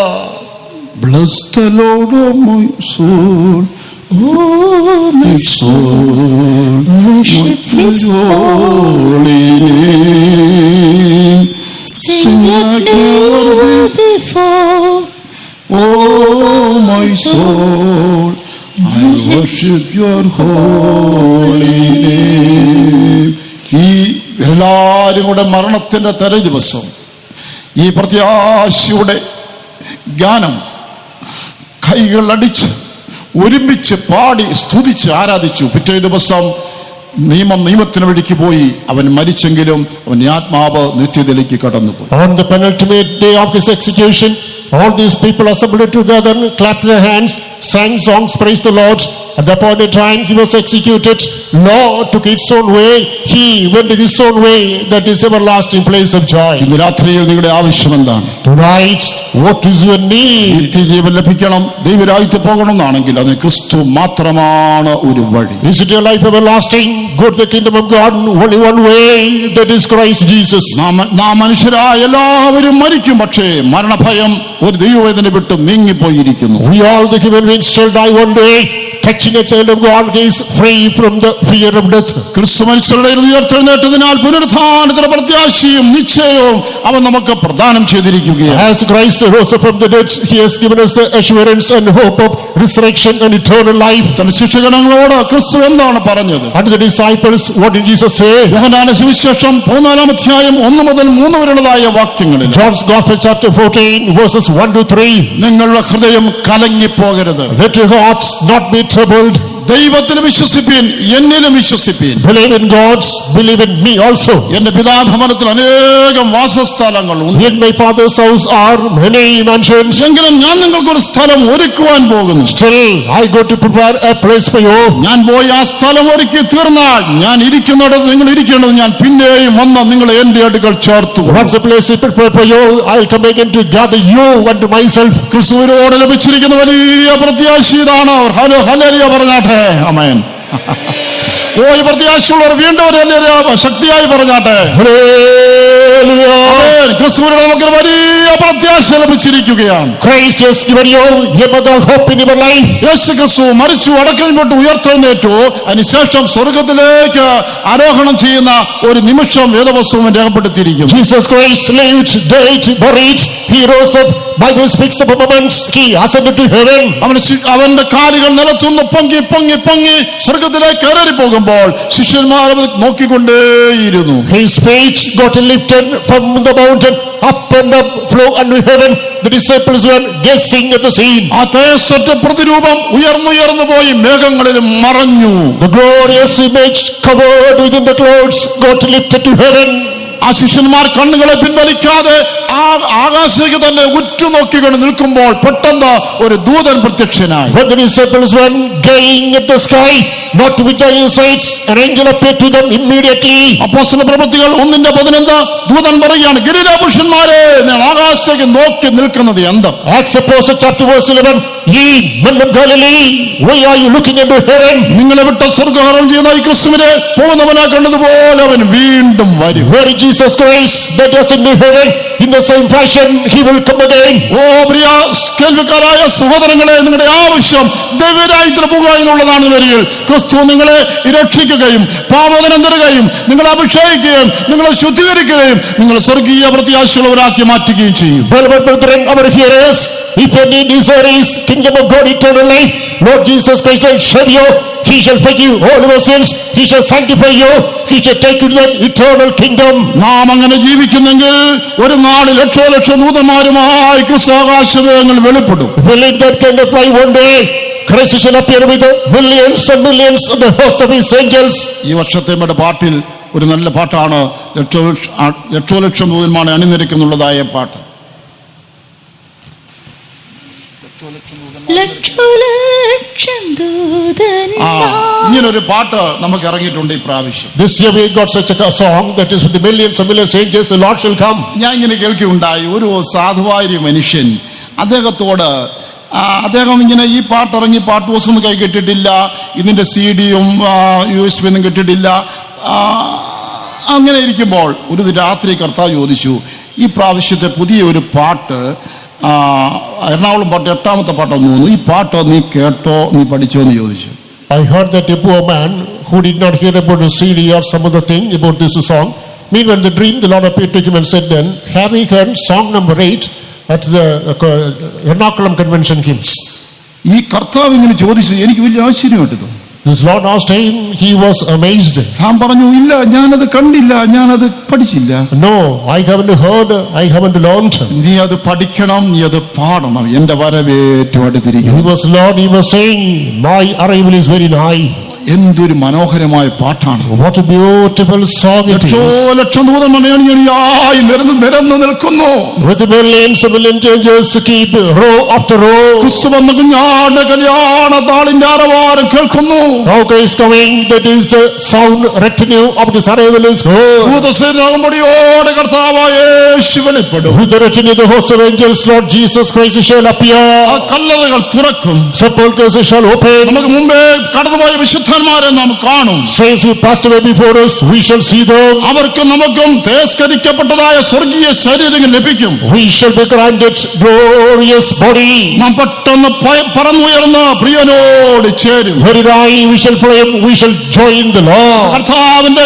A: Bless the Lord, O my soul.
C: Oh, my
A: soul,
C: worship his
A: holy name.
C: Sing like never before.
A: Oh, my soul, I worship your holy name. ഈ എല്ലാവരും കൂടെ മരണത്തിന്റെ തലേ ദിവസം ഈ പ്രത്യാശയുടെ ഗാനം കൈകൾ അടിച്ച് ഒരുമിച്ച് പാടി സ്തുതിച്ച് ആരാധിച്ചു. പിറ്റേ ദിവസം നിയമത്തിന് വഴിക്ക് പോയി. അവൻ മരിച്ചെങ്കിലും അവന്റെ ആത്മാവ് നിത്യതയിലേക്ക് കടന്നുപോയി.
B: On the penultimate day of his execution, all these people assembled together, clapped their hands, sang songs, praised the Lord. At the appointed time he was executed. Lord took his own way. He went his own way. That is everlasting place of joy.
A: ഇന്ന് രാത്രിയിൽ നിങ്ങളുടെ ആവശ്യം എന്താണ്?
B: Tonight, what is your need?
A: നിത്യജീവൻ ലഭിക്കണം, ദൈവരാജ്യത്തിൽ പോകണമെന്നാണെങ്കിൽ അത് ക്രിസ്തു മാത്രമാണ് ഒരു വഴി.
B: Is it your life everlasting? Go to the kingdom of God. Only one way. That is Christ Jesus.
A: നാം മനുഷ്യരായ എല്ലാവരും മരിക്കും. പക്ഷേ മരണഭയം ഒരു ദൈവവേദന വിട്ട് നീങ്ങിപ്പോയിരിക്കുന്നു.
B: We all the human beings shall die one day. Touching a child of God, he is free from the fear of death.
A: ക്രിസ്തു മരിച്ചവരുടെ ഉയർത്തെഴുന്നേറ്റതിനാൽ പുനരുത്ഥാനത്തിന്റെ പ്രത്യാശയും നിശ്ചയവും അവൻ നമുക്ക് പ്രദാനം ചെയ്തിരിക്കുകയാണ്.
B: As Christ rose from the dead, he has given us the assurance and hope of resurrection and eternal life.
A: തന്റെ ശിഷ്യഗണങ്ങളോട് ക്രിസ്തു എന്താണ് പറഞ്ഞത്?
B: And the disciples, what did Jesus say?
A: യോഹന്നാന്റെ സുവിശേഷം 14-ാം അധ്യായം 1 മുതൽ 3 വരെയുള്ളതായ വാക്യങ്ങളിൽ,
B: John's Gospel chapter 14 verses 1 to 3.
A: നിങ്ങളുടെ ഹൃദയം കലങ്ങിപ്പോകരുത്.
B: Let your hearts not be troubled.
A: ദൈവത്തിൽ വിശ്വസിപ്പീൻ, എന്നിലും വിശ്വസിപ്പീൻ.
B: Believe in God, believe in me also.
A: എന്റെ പിതാഭവനത്തിൽ അനേകം വാസസ്ഥലങ്ങൾ ഉണ്ട്.
B: In my father's house are many mansions.
A: എങ്കിലും ഞാൻ നിങ്ങൾക്കൊരു സ്ഥലം ഒരുക്കുവാൻ പോകുന്നു.
B: Still, I go to prepare a place for you.
A: ഞാൻ പോയി ആ സ്ഥലം ഒരുക്കി തീർന്നാൽ ഞാൻ ഇരിക്കുന്നിടത്ത് നിങ്ങൾ ഇരിക്കേണ്ടത് ഞാൻ പിന്നെയും വന്ന് നിങ്ങളെ എന്റെ അടുക്കൽ ചേർത്തു.
B: Once a place is prepared for you, I'll come again to gather you unto myself.
A: ക്രിസ്തുവിനോട് ലഭിച്ചിരിക്കുന്ന വലിയ പ്രത്യാശ ഇതാണ്. ഹല്ലേലൂയ പറഞ്ഞാട്ടെ. ആമേൻ. ഓ, ഈ പ്രത്യാശയുള്ളവർ വീണ്ടും ഒരു ഹല്ലേലൂയ ശക്തിയായി പറഞ്ഞാട്ടെ.
B: Hallelujah.
A: ആമേൻ. ക്രിസ്തുവിനോട് നമുക്ക് വലിയ പ്രത്യാശ ലഭിച്ചിരിക്കുകയാണ്.
B: Christ has given you a mother hope in your life.
A: യേശു ക്രിസ്തു മരിച്ചു അടക്കപ്പെട്ടു ഉയർത്തെഴുന്നേറ്റു. അതിനുശേഷം സ്വർഗത്തിലേക്ക് ആരോഹണം ചെയ്യുന്ന ഒരു നിമിഷം വേദപുസ്തകം രേഖപ്പെടുത്തിയിരിക്കുന്നു.
B: Jesus Christ lived, died, buried. He rose up. Bible speaks of a moment. He ascended to heaven.
A: അവന്റെ കാലുകൾ നിലത്തുനിന്ന് പൊങ്ങി പൊങ്ങി പൊങ്ങി സ്വർഗത്തിലേക്ക് കയറി പോകുമ്പോൾ ശിഷ്യന്മാർ അത് നോക്കിക്കൊണ്ടേയിരുന്നു.
B: His feet got lifted from the mountain up and up, flow unto heaven. The disciples were gazing at the scene.
A: ആ തേജസ്സറ്റ പ്രതിരൂപം ഉയർന്നുയർന്നു പോയി മേഘങ്ങളിൽ മറഞ്ഞു.
B: The glorious image covered within the clouds got lifted to heaven.
A: ആ ശിഷ്യന്മാർ കണ്ണുകളെ പിൻവലിക്കാതെ ആ ആകാശത്തേക്ക് തന്നെ ഉറ്റുനോക്കിക്കൊണ്ട് നിൽക്കുമ്പോൾ പെട്ടെന്ന് ഒരു ദൂതൻ പ്രത്യക്ഷനായി.
B: When the disciples were gazing at the sky, not with their sights, an angel appeared to them immediately.
A: അപ്പോസ്തല പ്രവൃത്തികൾ 1:15 ദൂതൻ പറയുകയാണ്, ഗലീലപുരുഷന്മാരെ, നിങ്ങൾ ആകാശത്തേക്ക് നോക്കി നിൽക്കുന്നത് എന്ത്?
B: Acts Apostle chapter verse 11, ye men of Galilee, why are you looking into heaven?
A: നിങ്ങളെ വിട്ട സ്വർഗ്ഗാരോഹണം ചെയ്യുന്ന ഈ ക്രിസ്തുവിനെ പോകുന്നവനാ കണ്ടതുപോലെ അവൻ വീണ്ടും വരും.
B: Where Jesus Christ that is in heaven, in the same fashion he will come again.
A: ഓ പ്രിയ കേൾവിക്കാരായ സഹോദരങ്ങളെ, നിങ്ങളുടെ ആവശ്യം ദൈവരാജ്യത്തിന് പോകുക എന്നുള്ളതാണ് വരിക. ക്രിസ്തു നിങ്ങളെ രക്ഷിക്കുകയും പാപമോചനം തരുകയും നിങ്ങളെ അഭിഷേകിക്കുകയും നിങ്ങളെ ശുദ്ധീകരിക്കുകയും നിങ്ങളെ സ്വർഗീയ പ്രത്യാശയുള്ളവരാക്കി മാറ്റുകയും ചെയ്യും.
B: Beloved brethren, our hearers, if any desire is kingdom of God eternal life, Lord Jesus Christ shall save you. He shall forgive all your sins. He shall sanctify you. He shall take you to the eternal kingdom.
A: നാം അങ്ങനെ ജീവിക്കുന്നെങ്കിൽ ഒരു നാളിൽ ലക്ഷോലക്ഷം ദൂതന്മാരുമായി ക്രിസ്തു ആകാശവേഗങ്ങൾ വെളിപ്പെടും.
B: Believe that kind of life one day. Christ shall appear with millions and millions of the host of his angels.
A: ഈ വർഷത്തെ നമ്മുടെ പാട്ടിൽ ഒരു നല്ല പാട്ടാണ് ലക്ഷോലക്ഷം ദൂതന്മാരെ അണിനിരക്കുന്നുള്ളതായ പാട്ട്. ഇങ്ങനൊരു പാട്ട് നമുക്ക് ഇറങ്ങിയിട്ടുണ്ട് ഈ പ്രാവശ്യം.
B: This year we got such a song that is with the millions and millions of angels the Lord shall come.
A: ഞാൻ ഇങ്ങനെ കേൾക്കുകയുണ്ടായി, ഒരു സാധുവായ മനുഷ്യൻ അദ്ദേഹത്തോട് അദ്ദേഹം ഇങ്ങനെ ഈ പാട്ടിറങ്ങി പാട്ട് ബോക്സൊന്നും കൈ കെട്ടിട്ടില്ല, ഇതിന്റെ CD-യും USB ഒന്നും കെട്ടിട്ടില്ല. അങ്ങനെ ഇരിക്കുമ്പോൾ ഒരു രാത്രി കർത്താവ് ചോദിച്ചു, ഈ പ്രാവശ്യത്തെ പുതിയ ഒരു പാട്ട് എറണാകുളം പാട്ട് 8ാമത്തെ പാട്ടാന്ന് തോന്നുന്നു, ഈ പാട്ട് നീ കേട്ടോ, നീ പഠിച്ചോ എന്ന് ചോദിച്ചു.
B: I heard that a poor man who did not hear about the CD or some other thing about this song. Meanwhile, in the dream, the Lord appeared to him and said, then, have you heard song number 8 at the Ernakulam convention hymns?
A: ഈ കർത്താവ് ഇങ്ങനെ ചോദിച്ചത് എനിക്ക് വലിയ ആശ്ചര്യമായിട്ട്.
B: This Lord asked him, he was amazed.
A: താൻ പറഞ്ഞു, ഇല്ല, ഞാനത് കണ്ടില്ല, ഞാനത് പഠിച്ചില്ല.
B: No, I haven't heard, I haven't learned.
A: നീ അത് പഠിക്കണം, നീ അത് പാടണം, എന്റെ വരവേറ്റവും അടുത്തിരിക്കുന്നു.
B: He was Lord, he was saying, my arrival is very nigh.
A: എന്തൊരു മനോഹരമായ പാട്ടാണ്.
B: What a beautiful song it is.
A: ലക്ഷം ദൂതന്മാർ അണിയണിയായി നിരന്നു നിൽക്കുന്നു.
B: With the millions and millions of angels keep row after row.
A: ക്രിസ്തു വന്ന കുഞ്ഞാന്റെ കല്യാണ താളിന്റെ ആരവാരം കേൾക്കുന്നു.
B: Now Christ coming, that is the sound retinue of this arrival is heard.
A: ഭൂതസേനാകുമ്പടിയോടെ കർത്താവായ യേശു വെളിപ്പെടും.
B: With the retinue the host of angels, Lord Jesus Christ shall appear.
A: ആ കല്ലറകൾ തുറക്കും.
B: Sepulchres shall open.
A: നമുക്ക് മുമ്പേ കടന്നുപോയ വിശുദ്ധന്മാരെ നാം കാണും.
B: Saints who passed away before us, we shall see them.
A: അവർക്കും നമുക്കും തേജസ്കരിക്കപ്പെട്ടതായ സ്വർഗീയ ശരീരങ്ങൾ ലഭിക്കും.
B: We shall be granted glorious body.
A: നാം പെട്ടെന്ന് പറന്നുയർന്ന് പ്രിയനോട് ചേരും.
B: Very high we shall flame, we shall join the Lord.
A: കർത്താവിന്റെ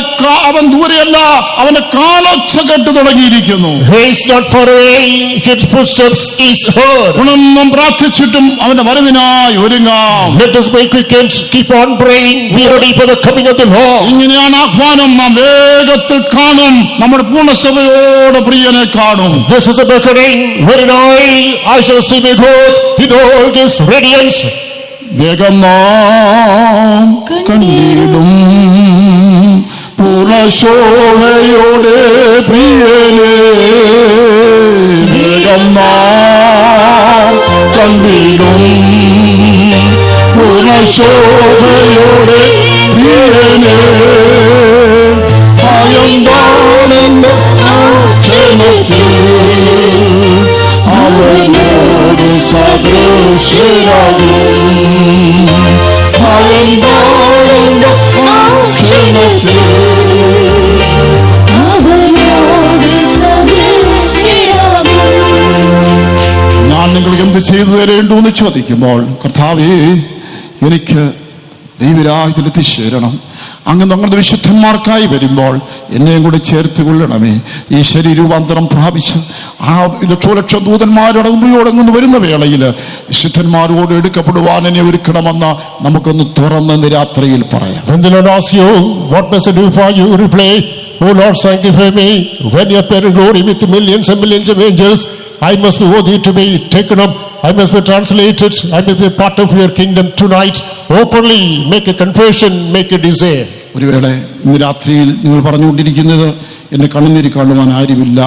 A: അവൻ ദൂരെയല്ല, അവന്റെ കാലൊച്ച കേട്ടു തുടങ്ങിയിരിക്കുന്നു.
B: He is not far away, his footsteps is heard.
A: ഉണർന്നും പ്രാർത്ഥിച്ചിട്ടും അവന്റെ വരവിനായി ഒരുങ്ങാം.
B: Let us be quick and keep on praying. Be ready for the coming of the Lord.
A: ഇങ്ങനെയാണ് ആഹ്വാനം. നാം വേഗത്തിൽ കാണും, നമ്മുടെ പൂർണ്ണസഭയോട് പ്രിയനെ കാണും.
B: This is a beckoning. Very high I shall see my God in all his radiance.
A: വേഗം നാം കണ്ടിടും പൂർണ്ണശോഭയോടെ പ്രിയനേ, വേഗം നാം കണ്ടിടും പൂർണ്ണശോഭയോടെ പ്രിയനേ. ഭയന്താണെന്ന് ക്ഷണത്തിൽ അവനോട് സദൃശരാകും. ഭയന്താണെന്ന് ക്ഷണത്തിൽ
C: അവനോട് സദൃശരാകും.
A: ഞാൻ നിങ്ങൾക്ക് എന്ത് ചെയ്തു തരേണ്ടു എന്ന് ചോദിക്കുമ്പോൾ, കർത്താവേ എനിക്ക് ദൈവരാജ്യത്തിൽ എത്തിച്ചേരണം, അങ്ങ് ഞങ്ങളുടെ വിശുദ്ധന്മാർക്കായി വരുമ്പോൾ എന്നെയും കൂടെ ചേർത്ത് കൊള്ളണമേ. ഈ ശരീരൂപാന്തരം പ്രാപിച്ച് ആ ലക്ഷോലക്ഷം ദൂതന്മാരുടെ മുമ്പിലോടങ്ങുന്നു വരുന്ന വേളയിൽ വിശുദ്ധന്മാരോട് എടുക്കപ്പെടുവാൻ എന്നെ ഒരുക്കണമെന്ന് നമുക്കൊന്ന് തുറന്ന് രാത്രിയിൽ പറയാം.
B: When the Lord asks you, what must I do for you? Reply, O Lord, sanctify me. When you appear in glory with millions and millions of angels, I must be worthy to be taken up. I must be translated. I must be part of your kingdom tonight. Openly make a confession, make a desire.
A: ഒരുവേള ഇന്ന് രാത്രിയിൽ നിങ്ങൾ പറഞ്ഞുകൊണ്ടിരിക്കുന്നത് എന്നെ കണ്ണുനീര് കാണുവാൻ ആരുമില്ല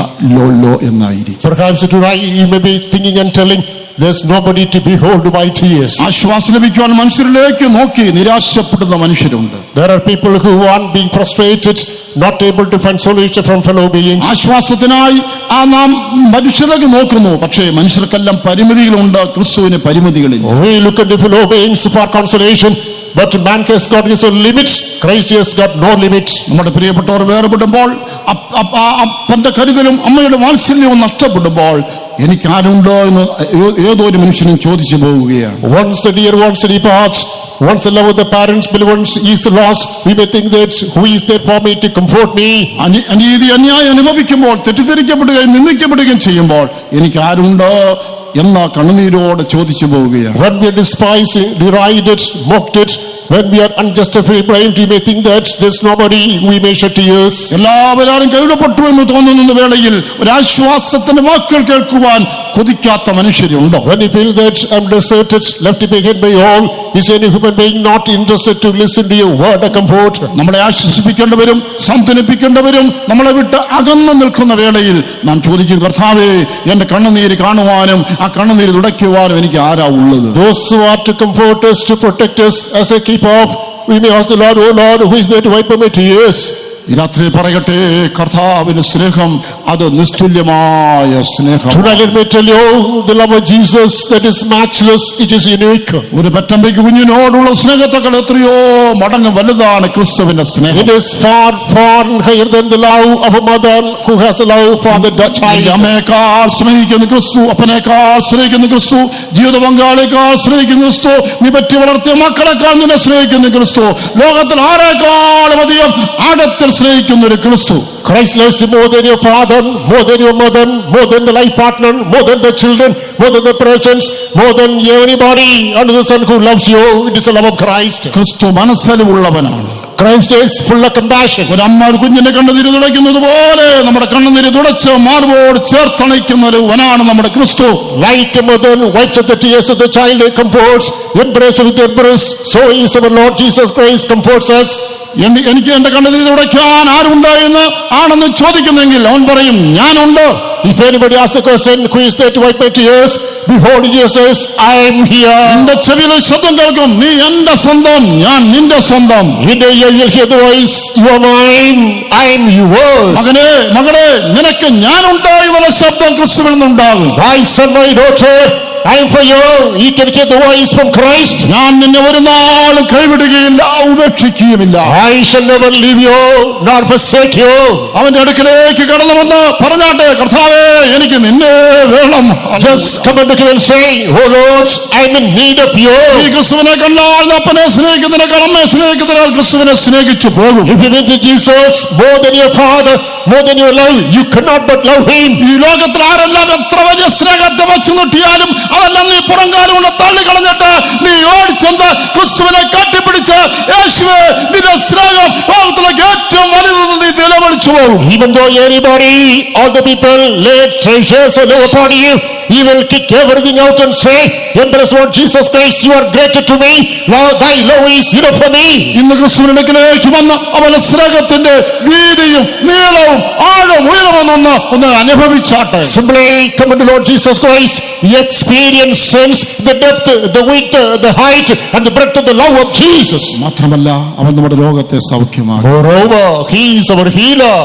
A: law എന്നായിരിക്കും.
B: Perhaps tonight you may be thinking and telling, there's nobody to behold my tears.
A: ആശ്വാസം ലഭിക്കുവാൻ മനുഷ്യരിലേക്ക് നോക്കി നിരാശപ്പെടുന്ന മനുഷ്യരുണ്ട്.
B: There are people who are being frustrated, not able to find solution from fellow beings.
A: ആശ്വാസത്തിനായി നാം മനുഷ്യരിലേക്ക് നോക്കുന്നു, പക്ഷേ മനുഷ്യർക്കെല്ലാം പരിമിതികളുണ്ട്, ക്രിസ്തുവിന് പരിമിതികളില്ല.
B: We look at the fellow beings for consolation, but man has got his own limits. Christ has got no limits.
A: നമ്മുടെ പ്രിയപ്പെട്ടവർ വേർപെടുമ്പോൾ, അപ്പന്റെ കരുതലും അമ്മയുടെ വാത്സല്യവും നഷ്ടപ്പെടുമ്പോൾ എനിക്ക് ആരുണ്ടോ എന്ന് ഏതോ ഒരു മനുഷ്യനും ചോദിച്ചു പോവുകയാണ്.
B: Once the dear ones depart, once the love of the parents, beloved ones is lost, we may think that who is there for me to comfort me?
A: അനീതി അന്യായം അനുഭവിക്കുമ്പോൾ, തെറ്റിദ്ധരിക്കപ്പെടുകയും നിന്ദിക്കപ്പെടുകയും ചെയ്യുമ്പോൾ എനിക്ക് ആരുണ്ടോ എന്ന കണ്ണുനീരോടെ ചോദിച്ചു പോവുകയാണ്.
B: When we are despised, derided, mocked, when we are unjustifiably blamed, we may think that there's nobody, we may shed tears.
A: എല്ലാവരും കൈവിടപ്പെട്ടു എന്ന് തോന്നുന്ന വേളയിൽ ഒരാശ്വാസത്തിന്റെ വാക്കുകൾ കേൾക്കുവാൻ കൊതിക്കാത്ത മനുഷ്യരുണ്ടോ?
B: When you feel that I'm deserted, left behind by all, is any human being not interested to listen to your word of comfort?
A: നമ്മളെ ആശ്വസിപ്പിക്കേണ്ടവരും സാന്ത്വനിപ്പിക്കേണ്ടവരും നമ്മളെ വിട്ട് അകന്നു നിൽക്കുന്ന വേളയിൽ നാം ചോദിക്കും, കർത്താവേ എന്റെ കണ്ണുനീര് കാണുവാനും ആ കണ്ണുനീര് തുടയ്ക്കുവാനും എനിക്ക് ആരാ ഉള്ളത്?
B: Those who are to comfort us, to protect us as a keep off, we may ask the Lord, oh Lord, who is there to wipe away tears?
A: ഈ രാത്രി പറയട്ടെ, കർത്താവിന്റെ സ്നേഹം അത് നിസ്തുല്യമായ സ്നേഹം.
B: Tonight let me tell you, the love of Jesus that is matchless, it is unique.
A: ഒരു പെറ്റമ്മയ്ക്ക് കുഞ്ഞിനോടുള്ള സ്നേഹത്തെക്കാൾ എത്രയോ മടങ്ങ് വലുതാണ് ക്രിസ്തുവിന്റെ സ്നേഹം.
B: It is far, far higher than the love of a mother who has a love for the child.
A: അമ്മയേക്കാൾ സ്നേഹിക്കുന്ന ക്രിസ്തു, അപ്പനേക്കാൾ സ്നേഹിക്കുന്ന ക്രിസ്തു, ജീവിത പങ്കാളിയേക്കാൾ സ്നേഹിക്കുന്ന ക്രിസ്തു, നീ പറ്റി വളർത്തിയ മക്കളെക്കാൾ നിന്നെ സ്നേഹിക്കുന്ന ക്രിസ്തു, ലോകത്തിൽ ആരെക്കാളും അധികം ആഴത്തിൽ സ്നേഹിക്കുന്ന ഒരു ക്രിസ്തു.
B: Christ loves you more than your father, more than your mother, more than the life partner, more than the children, more than the presents, more than anybody under the sun who loves you. It is the love of Christ.
A: ക്രിസ്തു മനസ്സലിവുള്ളവനാണ്.
B: Christ is full of compassion.
A: ഒരു അമ്മ ഒരു കുഞ്ഞിന്റെ കണ്ണുനീര് തുടയ്ക്കുന്നത് പോലെ നമ്മുടെ കണ്ണുനീര് തുടച്ച് മാർബോട് ചേർത്തണയ്ക്കുന്ന ഒരുവനാണ് നമ്മുടെ ക്രിസ്തു.
B: Like a mother wipes up the tears of the child and comforts, embrace with their breast, so is our Lord Jesus Christ comforts us.
A: എനിക്ക് എന്റെ കണ്ണുനീര് തുടയ്ക്കാൻ ആരുണ്ട് എന്ന് ആണെന്ന് ചോദിക്കുന്നെങ്കിൽ അവൻ പറയും, ഞാനുണ്ട്.
B: If anybody asks the question, who is there to wipe my tears? Behold, Jesus, I am here.
A: എന്റെ ചെവിയിൽ ശബ്ദം കേൾക്കും, നീ എന്റെ സ്വന്തം, ഞാൻ നിന്റെ സ്വന്തം.
B: In the ear you'll hear the voice, you are mine, I am yours.
A: മകനെ മകളെ, നിനക്ക് ഞാനുണ്ട് എന്നുള്ള ശബ്ദം ക്രിസ്തുവിൽ നിന്നുണ്ടാകും.
B: My son, my daughter, I am for you. You can hear the voice from Christ.
A: ഞാൻ നിന്നെ ഒരു നാളും കൈവിടുകയില്ല, ഉപേക്ഷിക്കുകയുമില്ല.
B: I shall never leave you nor forsake you.
A: അവന്റെ അടുക്കലേക്ക് കടന്നു വന്ന് പറഞ്ഞാട്ടെ, കർത്താവേ എനിക്ക് നിന്നെ വേണം.
B: Just come unto him and say, oh Lord, I am in need of you.
A: ഈ ക്രിസ്തുവിനെ കണ്ടാൽ അപ്പനെ സ്നേഹിക്കുന്നതിനേക്കാൾ അമ്മയെ സ്നേഹിക്കുന്നതിനാൽ ക്രിസ്തുവിനെ സ്നേഹിച്ചു പോകും.
B: If you meet Jesus more than your father, more than your love, you cannot but love him.
A: ഈ ലോകത്തിൽ ആരെല്ലാം എത്ര വലിയ സ്നേഹത്തെ വച്ചു നോട്ടിയാലും അതെല്ലാം നീ പുറംകാലം കൊണ്ട് തള്ളിക്കളഞ്ഞിട്ട് നീ ഓടിച്ചെന്ന് ക്രിസ്തുവിനെ കെട്ടിപ്പിടിച്ച് യേശുവേ നിന്റെ സ്നേഹം ലോകത്തിലേക്ക് ഏറ്റവും വലുതെന്ന് നീ നിലവിളിച്ചു പോകും.
B: Even though anybody, all the people lay treasures all upon you, he will kick everything out and say, Empress Lord Jesus Christ, you are greater to me. Lord, thy love is enough for me.
A: ഇന്ന് ക്രിസ്തുവിനിടക്കിലേക്ക് വന്ന് അവന്റെ സ്നേഹത്തിന്റെ വീതിയും നീളവും ആഴവും ഉയരമെന്നൊന്ന് ഒന്ന് അനുഭവിച്ചാട്ടെ.
B: Simply come to Lord Jesus Christ, he experience sense the depth, the width, the height and the breadth of the love of Jesus.
A: മാത്രമല്ല അവൻ നമ്മുടെ രോഗത്തെ സൗഖ്യമാക്കും.
B: Moreover, he is our healer.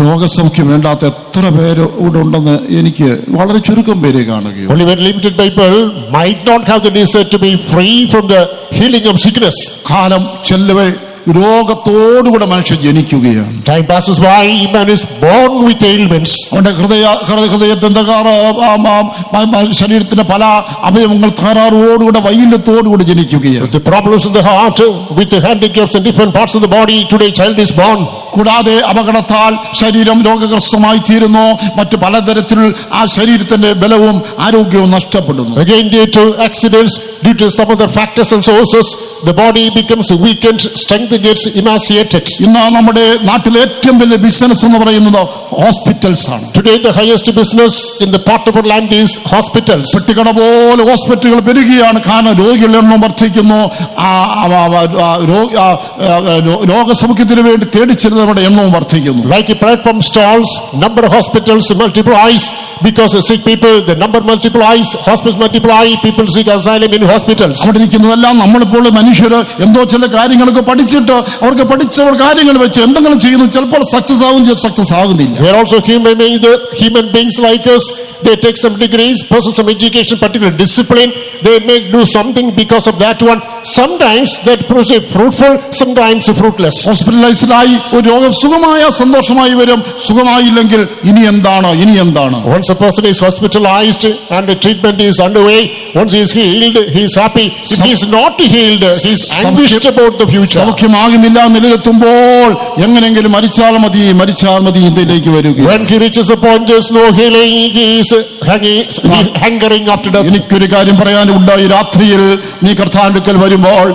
A: രോഗസൗഖ്യം വേണ്ടാത്ത എത്ര പേര് ഇവിടെ ഉണ്ടെന്ന് എനിക്ക് വളരെ ചുരുക്കം പേരെ കാണുകയോ.
B: Only very limited people might not have the desire to be free from the healing of sickness.
A: കാലം ചെല്ലവേ രോഗത്തോടുകൂടെ മനുഷ്യൻ ജനിക്കുകയാണ്.
B: Time passes by, man is born with ailments.
A: അവന്റെ ഹൃദയത്തിന്റെ ശരീരത്തിന്റെ പല അവയവങ്ങൾ തകരാറോടുകൂടെ വൈകല്യത്തോടുകൂടി ജനിക്കുകയാണ്.
B: With the problems in the heart, with the handicaps in different parts of the body, today child is born.
A: കൂടാതെ അപകടത്താൽ ശരീരം രോഗഗ്രസ്തമായി തീരുന്നു. മറ്റു പലതരത്തിൽ ആ ശരീരത്തിന്റെ ബലവും ആരോഗ്യവും നഷ്ടപ്പെടുന്നു.
B: Again, due to accidents, due to some other factors and sources, the body becomes weakened, strength gets emaciated.
A: ഇന്ന് നമ്മുടെ നാട്ടിലെ ഏറ്റവും വലിയ ബിസിനസ് എന്ന് പറയുന്നത് ഹോസ്പിറ്റൽസ് ആണ്.
B: Today the highest business in the part of our land is hospitals.
A: പെട്ടിക്കട പോലെ ഹോസ്പിറ്റലുകൾ പെരുകയാണ്. കാരണം രോഗികളുടെ എണ്ണം വർദ്ധിക്കുന്നു. രോഗസൗഖ്യത്തിന് വേണ്ടി തേടിച്ചെല്ലുന്നവരുടെ എണ്ണവും വർദ്ധിക്കുന്നു.
B: Like a platform stalls, number of hospitals multiplies because of sick people, the number multiplies, hospitals multiply, people seek asylum in hospitals.
A: അവിടെ ഇരിക്കുന്നതെല്ലാം നമ്മളിപ്പോൾ മനുഷ്യര് എന്തോ ചില കാര്യങ്ങളൊക്കെ പഠിച്ചിട്ട് അവർക്ക് പഠിച്ചവർ കാര്യങ്ങൾ വെച്ച് എന്തെങ്കിലും ചെയ്യുന്നു. ചിലപ്പോൾ സക്സസ് ആകും, സക്സസ് ആകുന്നില്ല.
B: They are also human beings like us. They take some degrees, possess some education, particular discipline. They may do something because of that one. Sometimes that proves fruitful, sometimes fruitless.
A: ഹോസ്പിറ്റലൈസ്ഡായി ഒരു രോഗം സുഖമായ സന്തോഷമായി വരും. സുഖമായില്ലെങ്കിൽ ഇനി എന്താണ്?
B: Once a person is hospitalized and the treatment is underway, once he is healed, he is happy. If he is not healed, he is anguished about the future.
A: സൗഖ്യമാകുന്നില്ല നിലനിർത്തുമ്പോൾ എങ്ങനെയെങ്കിലും മരിച്ചാൽ മതി ഇതിലേക്ക് വരിക.
B: When he reaches the point there is no healing, he is hankering after death.
A: എനിക്കൊരു കാര്യം പറയാനുണ്ട്. ഈ രാത്രിയിൽ നീ കർത്താവിന്റെ അടുക്കൽ വരുമ്പോൾ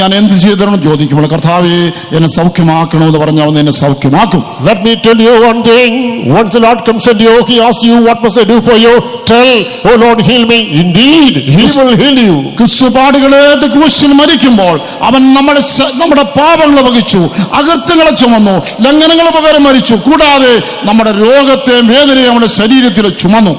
A: ഞാൻ എന്ത് ചെയ്തിരണം ചോദിക്കുമ്പോൾ കർത്താവേ എന്നെ സൗഖ്യമാക്കണമെന്ന് പറഞ്ഞാൽ അവൻ എന്നെ സൗഖ്യമാക്കും.
B: Let me tell you one thing. Once the Lord comes and he asks you, what must I do for you? Tell, oh Lord, heal me. Indeed, he will heal you.
A: ക്രിസ്തു പാടുകളേറ്റ് ക്രൂശിൽ മരിക്കുമ്പോൾ അവൻ നമ്മുടെ പാപങ്ങൾ വഹിച്ചു, അകൃത്യങ്ങളെ ചുമന്നു, ലംഘനങ്ങൾ പകരം മരിച്ചു. കൂടാതെ നമ്മുടെ രോഗത്തെ വേദനയെ നമ്മുടെ ശരീരത്തിൽ ചുമന്നു.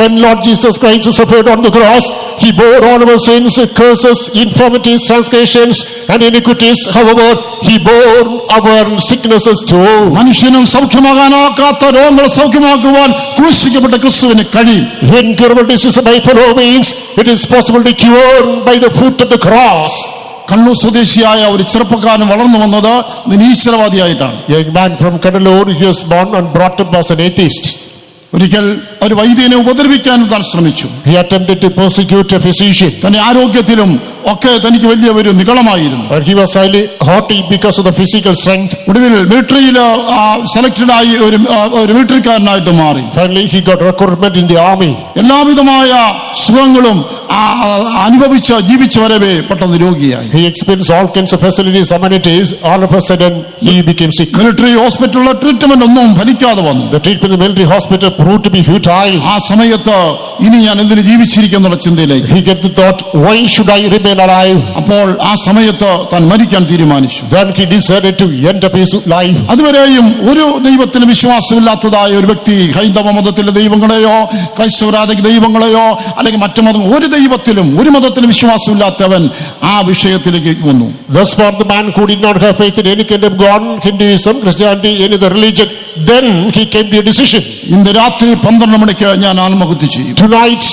B: When Lord Jesus Christ suffered on the cross, he bore all our sins, curses, infirmities, transgressions and iniquities. However, he bore our sicknesses too.
A: മനുഷ്യനും സൗഖ്യമാകാനാകാത്ത രോഗങ്ങൾ സൗഖ്യമാക്കുവാൻ ക്രൂശിക്കപ്പെട്ട ക്രിസ്തുവിന് കഴിയും.
B: Incurable disease by fellow beings, it is possible to cure by the foot of the cross.
A: Kannur സ്വദേശിയായ ഒരു ചെറുപ്പക്കാരൻ വളർന്നു വന്നത് നിരീശ്വരവാദിയായിട്ടാണ്.
B: A young man from Kadalur, he was born and brought up as an atheist.
A: ഒരിക്കൽ ഒരു വൈദ്യനെ ഉപദ്രവിക്കാൻ താൻ ശ്രമിച്ചു.
B: He attempted to persecute a physician.
A: തന്റെ ആരോഗ്യത്തിലും ഒക്കെ തനിക്ക് വലിയ ഒരു നിഗളമായിരുന്നു.
B: But he was highly haughty because of the physical strength.
A: ഒടുവിൽ മിലിറ്ററിയിൽ സെലക്ടഡ് ആയി ഒരു മിലിറ്ററിക്കാരനായിട്ട് മാറി.
B: Finally, he got recruitment in the army.
A: എല്ലാവിധമായ സുഖങ്ങളും അനുഭവിച്ച് ജീവിച്ചു വരവേ പെട്ടെന്ന് രോഗിയായി.
B: He experienced all kinds of facilities, amenities. All of a sudden, he became sick.
A: Military ഹോസ്പിറ്റലിലെ ട്രീറ്റ്മെന്റ് ഒന്നും ഫലിക്കാതെ വന്നു.
B: The treatment in the military hospital proved to be futile.
A: ആ സമയത്ത് ഇനി ഞാൻ എന്തിന് ജീവിച്ചിരിക്കുന്നുള്ള ചിന്തയിലേക്ക്
B: he get the thought, why should I remain alive?
A: അപ്പോൾ ആ സമയത്ത് താൻ മരിക്കാൻ തീരുമാനിച്ചു.
B: Then he decided to end up his life.
A: അതുവരെയും ഒരു ദൈവത്തിലും വിശ്വാസമില്ലാത്തതായ ഒരു വ്യക്തി ഹൈന്ദവ മതത്തിലെ ദൈവങ്ങളെയോ ക്രൈസ്തവരാധിക ദൈവങ്ങളെയോ അല്ലെങ്കിൽ മറ്റു മതം ഒരു ദൈവത്തിലും ഒരു മതത്തിലും വിശ്വാസമില്ലാത്തവൻ ആ വിഷയത്തിലേക്ക് വന്നു.
B: Thus far the man who did not have faith in any kind of God, Hinduism, Christianity, any other religion, then he came to a decision.
A: ഇന്ന് രാത്രി 12 മണിക്ക് ഞാൻ ആത്മഹത്യ ചെയ്യും.
B: Tonight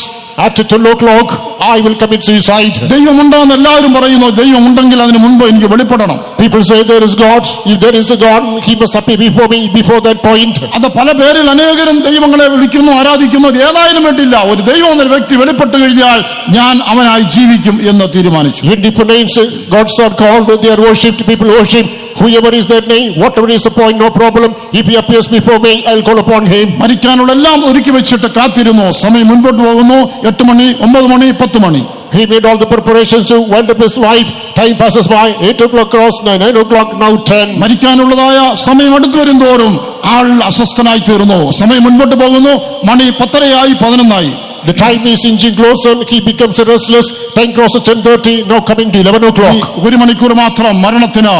B: at 12 o'clock I will commit suicide.
A: ദൈവമുണ്ടോന്ന് എല്ലാവരും പറയുന്നു. ദൈവം ഉണ്ടെങ്കിൽ അതിന് മുൻപ് എനിക്ക് വെളിപ്പെടണം.
B: People say there is God. If there is a God, he must appear before me before that point.
A: അത് പല പേരിൽ അനേകരും ദൈവങ്ങളെ വിളിക്കുന്നു, ആരാധിക്കുന്നു. അത് ഏതായാലും വേണ്ടില്ല. ഒരു ദൈവം എന്നൊരു വ്യക്തി വെളിപ്പെട്ട് കഴിഞ്ഞാൽ ഞാൻ അവനായി ജീവിക്കും എന്ന് തീരുമാനിച്ചു.
B: In different names, God's are called, they are worshipped, people worship. Whoever is their name, whatever is the point, no problem. If he appears before me, I'll call upon him.
A: മരിക്കാനുള്ള എല്ലാം ഒരുക്കി വെച്ചിട്ട് കാത്തിരുന്നു. സമയം മുൻപോട്ട് പോകുന്നു. 8 മണി, 9 മണി, 10 മണി.
B: He made all the preparations to wind up his life. Time passes by. 8 o'clock crossed, 9 o'clock, now 10.
A: മരിക്കാനുള്ളതായ സമയം അടുത്തു വരുന്തോറും ആൾ അസ്വസ്ഥനായി തീർന്നു. സമയം മുൻപോട്ട് പോകുന്നു. മണി 10:30 11
B: The time is inching closer. He becomes restless. Time crosses 10:30. Now coming to 11 o'clock.
A: 1 മണിക്കൂർ മാത്രം മരണത്തിന്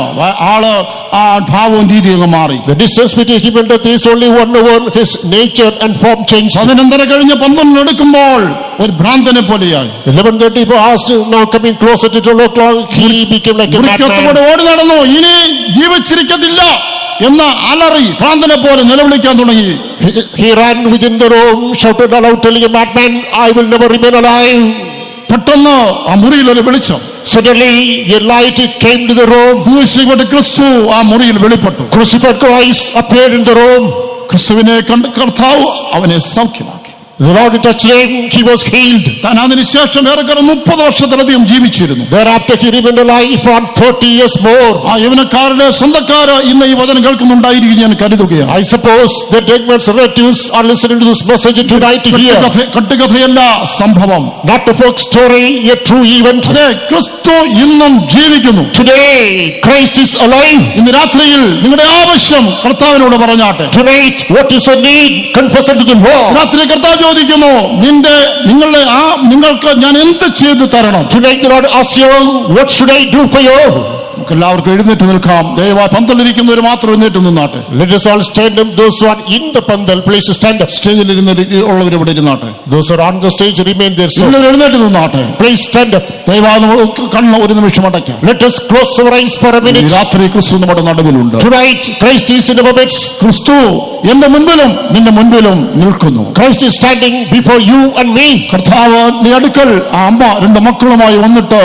A: ആള് ആ ഭാവവും രീതിയും മാറി.
B: The distance between him and death is only 1 hour. His nature and form changed.
A: 11:30 കഴിഞ്ഞ് 12 എടുക്കുമ്പോൾ ഒരു ഭ്രാന്തനെ പോലെയായി.
B: 11:30 passed. Now coming closer to 12 o'clock, he became like a madman.
A: ഓടി നടന്നു. ഇനി ജീവിച്ചിരിക്കത്തില്ല എന്ന അലറി ഭ്രാന്തനെ പോലെ നിലവിളിക്കാൻ തുടങ്ങി.
B: He ran within the room, shouted aloud, telling a madman, I will never remain alive.
A: പെട്ടെന്ന് ആ മുറിയിൽ ഒരു വെളിച്ചം.
B: Suddenly a light came to the room.
A: ക്രൂശിക്കപ്പെട്ട ക്രിസ്തു ആ മുറിയിൽ വെളിപ്പെട്ടു.
B: Crucified Christ appeared in the room.
A: ക്രിസ്തുവിനെ കണ്ട കർത്താവ് അവനെ സൗഖ്യമാക്കി.
B: The Lord touched him, he was healed.
A: താൻ അതിനുശേഷം ഏറെക്കുറെ 30 വർഷത്തിലധികം ജീവിച്ചിരുന്നു.
B: Thereafter he remained alive for 30 years more.
A: ആ യവനക്കാരുടെ സ്വന്തക്കാര് ഇന്ന് ഈ വചനം കേൾക്കുന്നുണ്ടായിരിക്കും ഞാൻ കരുതുകയാണ്.
B: I suppose the dead man's relatives are listening to this message tonight here.
A: കട്ടുകഥയല്ല, സംഭവം.
B: Not a folk story, a true event.
A: അതെ, ക്രിസ്തു ഇന്നും ജീവിക്കുന്നു.
B: Today Christ is alive.
A: ഇന്ന് രാത്രിയിൽ നിങ്ങളുടെ ആവശ്യം കർത്താവിനോട് പറഞ്ഞാട്ടെ.
B: Tonight what is your need? Confess it to the Lord.
A: രാത്രി കർത്താവ് ചോദിക്കുന്നു, നിങ്ങൾക്ക് ഞാൻ എന്ത് ചെയ്തു തരണം?
B: Tonight the Lord asks you, what should I do for you?
A: നമുക്ക് എല്ലാവർക്കും എഴുന്നേറ്റ് നിൽക്കാം. ദയവായി പന്തലിരിക്കുന്നവർ മാത്രം എഴുന്നേറ്റ് നിന്നാട്ടെ.
B: Let us all stand up. Those who are in the pandal, please stand up.
A: സ്റ്റേജിൽ ഉള്ളവർ ഇവിടെ ഇരുന്നാട്ടെ.
B: Those who are on the stage, remain there. So
A: എല്ലാവരും എഴുന്നേറ്റ് നിന്നാട്ടെ.
B: please stand up.
A: ദയവായി നമ്മൾ കണ്ണ് ഒരു നിമിഷം അടയ്ക്കാം.
B: Let us close our eyes for a
A: ഈ
B: minute.
A: രാത്രി ക്രിസ്തു നമ്മുടെ നടുവിലുണ്ട്.
B: Tonight Christ is in our midst.
A: ക്രിസ്തു എന്റെ മുൻപിലും നിന്റെ മുൻപിലും നിൽക്കുന്നു.
B: Christ is standing before you and me.
A: കർത്താവ് നീ അടുക്കൽ ആ അമ്മ 2 മക്കളുമായി വന്നിട്ട്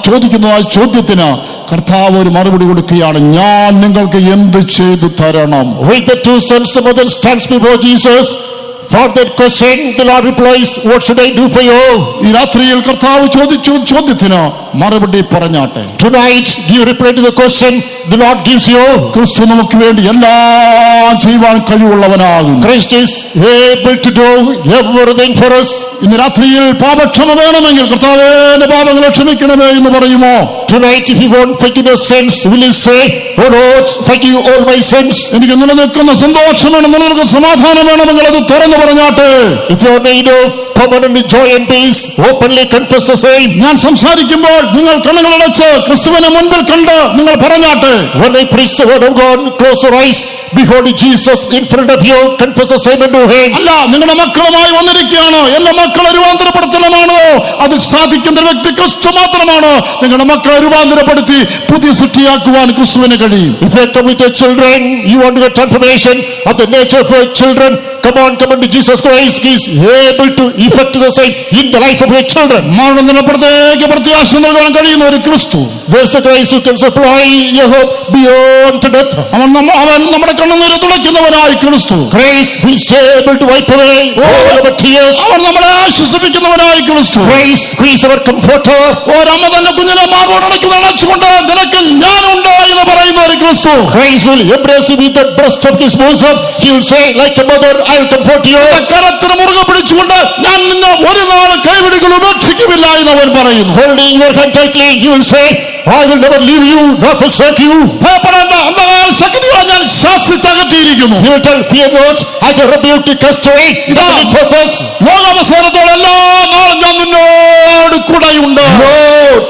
A: ചോദിക്കുന്ന ആ ചോദ്യത്തിന് കർത്താവ് ഒരു മറുപടി കൊടുക്കുകയാണ്. ഞാൻ നിങ്ങൾക്ക് എന്ത് ചെയ്തു തരണം?
B: With the 2 sons, the mother stands before Jesus. For that question, the Lord replies, what should I do for you?
A: ഈ രാത്രിയിൽ കർത്താവ് ചോദിച്ച ചോദ്യത്തിന് മറുപടി പറഞ്ഞാട്ടെ.
B: Tonight, give reply to the question the Lord gives you.
A: ക്രിസ്തു നമുക്ക് വേണ്ടി എല്ലാം ചെയ്യുവാൻ കഴിവുള്ളവനാകും.
B: Christ is able to do everything for us.
A: ഇന്ന് രാത്രിയിൽ പാപക്ഷമ വേണമെങ്കിൽ കർത്താവേ എന്റെ പാപങ്ങളെ ക്ഷമിക്കണമേ എന്ന് പറയുമോ?
B: Tonight, if you want forgiveness sins, will you say, oh Lord, forgive all my sins?
A: എനിക്ക് നിലനിൽക്കുന്ന സന്തോഷം വേണം, നിലനിൽക്കുന്ന സമാധാനം വേണമെങ്കിൽ അത് തുറന്നു പറഞ്ഞാട്ടെ.
B: If you need permanent joy and peace, openly confess the same.
A: ഞാൻ സംസാരിക്കുമ്പോൾ നിങ്ങൾ കണ്ണുകളടച്ച് ക്രിസ്തുവിനെ മുൻപിൽ കണ്ട് നിങ്ങൾ പറഞ്ഞാട്ടെ.
B: When I preach the word of God, close your eyes, behold Jesus in front of you, confess the same unto him.
A: അല്ല, നിങ്ങളുടെ മക്കളുമായി വന്നിരിക്കുകയാണ്. എല്ലാ മക്കളെ രൂപാന്തരപ്പെടുത്തണമാണോ? അത് സാധിക്കുന്ന വ്യക്തി ക്രിസ്തു മാത്രമാണ്. നിങ്ങളുടെ മക്കളെ രൂപാന്തരപ്പെടുത്തി പുതിയ സൃഷ്ടിയാക്കുവാൻ ക്രിസ്തുവിന് കഴിയും.
B: If you come with your children, you want to get transformation of the nature of your children, come on to Jesus Christ. He is able to effect the same in the life of your children.
A: മരണത്തിന് പ്രത്യേക പ്രത്യാശ നൽകാൻ കഴിയുന്ന ഒരു ക്രിസ്തു.
B: There's a Christ who can supply your hope beyond to death.
A: അവൻ നമ്മുടെ കണ്ണുനീര് തുടയ്ക്കുന്നവനായി ക്രിസ്തു.
B: Christ who is able to wipe away all our tears.
A: അവൻ നമ്മളെ ആശ്വസിപ്പിക്കുന്നവനായി ക്രിസ്തു.
B: Christ who is our comforter.
A: ഒരമ്മ തന്നെ കുഞ്ഞിനെ മാർവോടണയ്ക്കുന്ന അണച്ചുകൊണ്ട് നിനക്ക് ഞാനുണ്ട് എന്ന് പറയുന്ന ഒരു ക്രിസ്തു.
B: Christ will embrace you with the breast of his bosom. He will say like a mother, I will comfort you.
A: കരത്തിന് മുറുകെ പിടിച്ചുകൊണ്ട് ഞാൻ നിന്നെ ഒരു നാൾ കൈവിടുകൾ ഉപേക്ഷിക്കുമില്ല എന്ന് അവൻ പറയുന്നു.
B: Holding your hand tightly, he will say, I will never leave you nor forsake you.
A: ഭയപ്പെടേണ്ട, അന്ധകാര ശക്തികളെ ഞാൻ ശാസിച്ചകറ്റിയിരിക്കുന്നു.
B: He will tell, fear not, I can rebuke the cast away the wicked forces.
A: ലോകാവസാനത്തോടെ എല്ലാ നാളും ഞാൻ നിന്നോട് കൂടെയുണ്ട്.
B: No,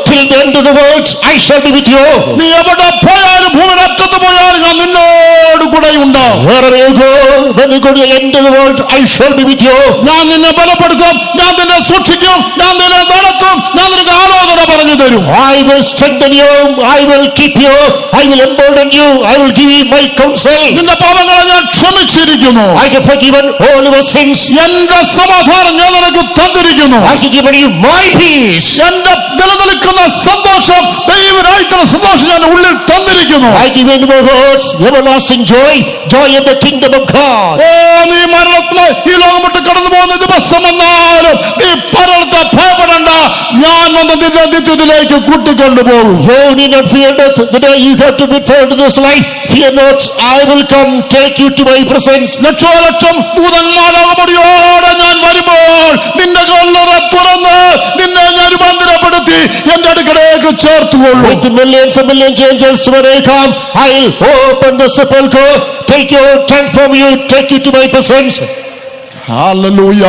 B: till the end of the world I shall be with you.
A: നീ എവിടെ പോയാലും ഭൂമിയുടെ അറ്റത്ത് പോയാലും ഞാൻ നിന്നോട് കൂടെയുണ്ട്.
B: Wherever you go, when you go to the end of the world, I shall be with you.
A: ഞാൻ നിന്നെ ബലപ്പെടുത്തും, ഞാൻ നിന്നെ സൂക്ഷിക്കും, ഞാൻ നിന്നെ നടത്തും, ഞാൻ നിനക്ക് ആലോചന പറഞ്ഞു തരും.
B: I will strengthen strengthen you, I will keep you, I will embolden you, I will give you my counsel.
A: നിന്റെ പാപങ്ങളെ ഞാൻ ക്ഷമിച്ചിരിക്കുന്നു.
B: I have forgiven all your sins.
A: എന്റെ സമാധാനം ഞാൻ നിനക്ക് തന്നിരിക്കുന്നു.
B: I have given you my peace.
A: എന്റെ നിലനിൽക്കുന്ന സന്തോഷം, ദൈവരായിട്ടുള്ള സന്തോഷം ഞാൻ ഉള്ളിൽ തന്നിരിക്കുന്നു.
B: I give you my words, everlasting joy, joy in the kingdom of God.
A: ഓ, നീ മരണത്തിന് ഈ ലോകം വിട്ട് കടന്നു പോകുന്ന ദിവസം വന്നാലും നീ പരളത്തെ ഭയപ്പെടണ്ട, ഞാൻ വന്ന് നിന്നെ നിത്യത്തിലേക്ക് കൂട്ടിക്കൊണ്ടുപോകും.
B: You need not fear death. The day you have to be forward to this life, fear not, I will come take you to my presence.
A: ലക്ഷോലക്ഷം ദൂതന്മാരാകുമടിയോടെ ഞാൻ വരുമ്പോൾ നിന്റെ കല്ലറ തുറന്ന് നിന്നെ ഞാൻ രൂപാന്തരപ്പെടുത്തി എന്റെ അടുക്കലേക്ക് ചേർത്തുകൊള്ളും.
B: With millions and millions of angels when I come, I'll open the sepulchre, take you, transform you, take you to my presence.
A: Hallelujah,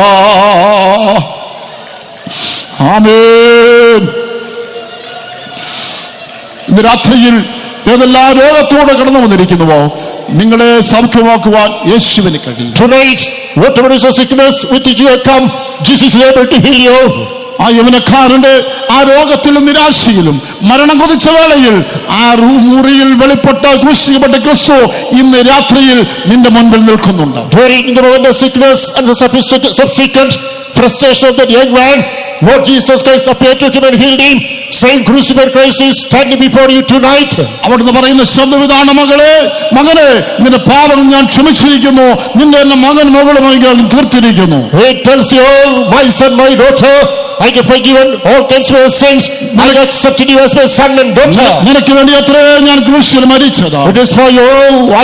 A: amen. ഇന്ന് രാത്രിയിൽ ഏതെല്ലാം രോഗത്തോടെ കടന്നു വന്നിരിക്കുന്നുവോ നിങ്ങളെ സൗഖ്യമാക്കുവാൻ യേശുവിന് കഴിയും.
B: Tonight, whatever is the sickness with which you have come, Jesus is able to heal you.
A: ആ യവനക്കാരന്റെ ആ രോഗത്തിലും നിരാശയിലും മരണം കൊതിച്ച വേളയിൽ ആ മുറിയിൽ വെളിപ്പെട്ട ക്രൂശിക്കപ്പെട്ട ക്രിസ്തു ഇന്ന് രാത്രിയിൽ നിന്റെ മുൻപിൽ നിൽക്കുന്നുണ്ട്.
B: During the moment of sickness and the subsequent frustration of that young man, Lord Jesus Christ appeared to him and healed him. Same crucified Christ is standing before you tonight.
A: അവിടുന്ന് പറയുന്ന ശബ്ദവിധാന മകളെ, മകനെ, നിന്റെ പാപം ഞാൻ ക്ഷമിച്ചിരിക്കുന്നു, നിന്റെ എന്നെ മകൻ മകളുമായി ഞാൻ തീർത്തിരിക്കുന്നു.
B: It tells you, my son, my daughter, I have forgiven all kinds of your sins. I have accepted you as my son and daughter.
A: നിനക്ക് വേണ്ടി അത്രേ ഞാൻ ക്രൂശിൽ മരിച്ചത്.
B: It is for you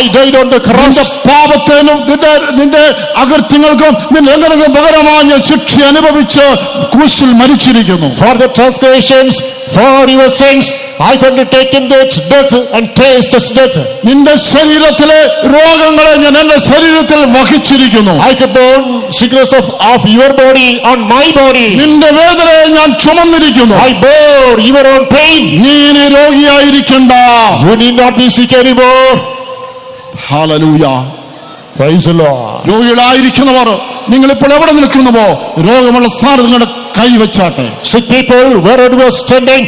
B: I died on the cross.
A: നിന്റെ പാപത്തിനും നിന്റെ അകൃത്യങ്ങൾക്കും നിന്റെ ലംഘനങ്ങൾക്കും പകരമായി ഞാൻ ശിക്ഷ അനുഭവിച്ച് ക്രൂശിൽ മരിച്ചിരിക്കുന്നു.
B: For the transgressions, for your sins, I have undertaken that death and taste as death.
A: നിന്റെ ശരീരത്തിലെ രോഗങ്ങളെ ഞാൻ എന്റെ ശരീരത്തിൽ വഹിച്ചിരിക്കുന്നു.
B: I have borne sickness of your body on my body.
A: നിന്റെ വേദനയെ ഞാൻ ചുമന്നിരിക്കുന്നു.
B: I bore your own pain.
A: നീ ഇനി രോഗിയായിരിക്കണ്ട.
B: You need not be sick anymore.
A: Hallelujah.
B: Praise the Lord.
A: രോഗികളായിരിക്കുന്നവർ നിങ്ങൾ ഇപ്പോൾ എവിടെ നിൽക്കുന്നുവോ രോഗമുള്ള സ്ഥാനത്ത് നിങ്ങളുടെ കൈവച്ചാട്ടെ.
B: Sick people, wherever you are standing,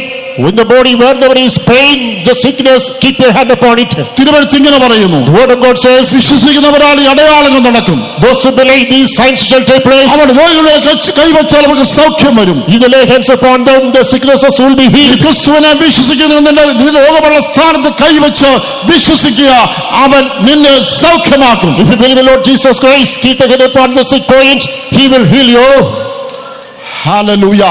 B: in the body wherever is pain, the sickness, keep your hand upon it.
A: തിരുവെഴുത്ത് ഇങ്ങനെ പറയുന്നു,
B: The word of God says,
A: വിശ്വസിക്കുന്നവരാൽ ഈ അടയാളങ്ങൾ നടക്കും.
B: those who believe these signs shall take place.
A: അവർ രോഗികളെ കൈവച്ചാൽ അവർക്ക് സൗഖ്യം വരും.
B: You will lay hands upon them, the sicknesses will be
A: ഈ
B: healed.
A: ക്രിസ്തുവിനെ വിശ്വസിക്കുന്ന നിന്റെ രോഗമുള്ള സ്ഥാനത്ത് കൈവച്ച് വിശ്വസിക്കുക, അവൻ നിന്നെ സൗഖ്യമാക്കും.
B: If you believe in Lord Jesus Christ, keep the hand upon the sick point, he will heal you.
A: Hallelujah,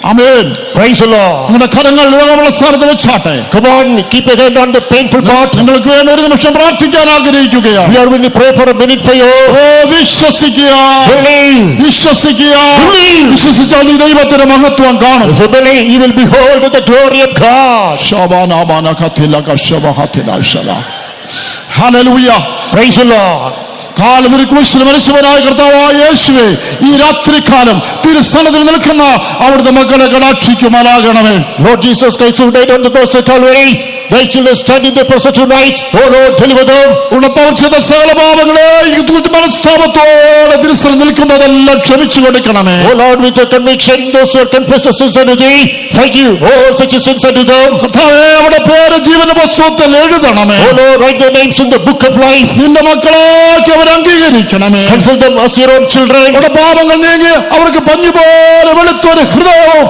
A: amen.
B: Praise the Lord.
A: നിങ്ങളുടെ കരങ്ങൾ രോഗമുള്ള സ്ഥാനത്ത് വെച്ചാട്ടെ.
B: Come on, keep your hand on the painful part.
A: നിങ്ങൾക്ക് വേണ്ടി ഒരു നിമിഷം പ്രാർത്ഥിക്കാൻ ആഗ്രഹിക്കുകയാണ്.
B: We are going to pray for a minute for you.
A: ഓ, വിശ്വസിക്കുക,
B: Believe.
A: വിശ്വസിക്കുക.
B: Believe.
A: വിശ്വസിച്ചാൽ നീ ദൈവത്തിന്റെ മഹത്വം കാണും.
B: If you believe, you will behold the glory of God.
A: Hallelujah.
B: Praise the Lord.
A: കാലം ഒരു ക്രൂശിൽ മരിച്ചവനായ കർത്താവായ യേശുവേ, ഈ രാത്രികാലം തിരുസന്നിധിയിൽ നിൽക്കുന്ന അവിടുത്തെ മക്കളെ കടാക്ഷിക്കുമാറാകണമേ.
B: Lord Jesus Christ, who died on the cross of Calvary, thy children stand in the presence tonight. Oh Lord, deliver them.
A: ഉള്ളപ്പോൾ ചെയ്ത സകല പാപങ്ങളെ മനസ്താപത്തോടെ തിരുസന്നിധിയിൽ നിൽക്കുന്നതെല്ലാം ക്ഷമിച്ചു കൊടുക്കണമേ.
B: Oh Lord, with the conviction, those who have confessed the sins unto thee, forgive all such sins unto them.
A: കർത്താവേ, അവിടെ പേര് ജീവന പുസ്തകത്തിൽ എഴുതണമേ.
B: Oh Lord, write their names in the book of life.
A: നിന്റെ മക്കളാക്കി അവർ അംഗീകരിക്കണമേ.
B: Consider them as your own children.
A: അവരുടെ പാപങ്ങൾ നീങ്ങി അവർക്ക് പഞ്ഞുപോലെ വെളുത്തൊരു ഹൃദയവും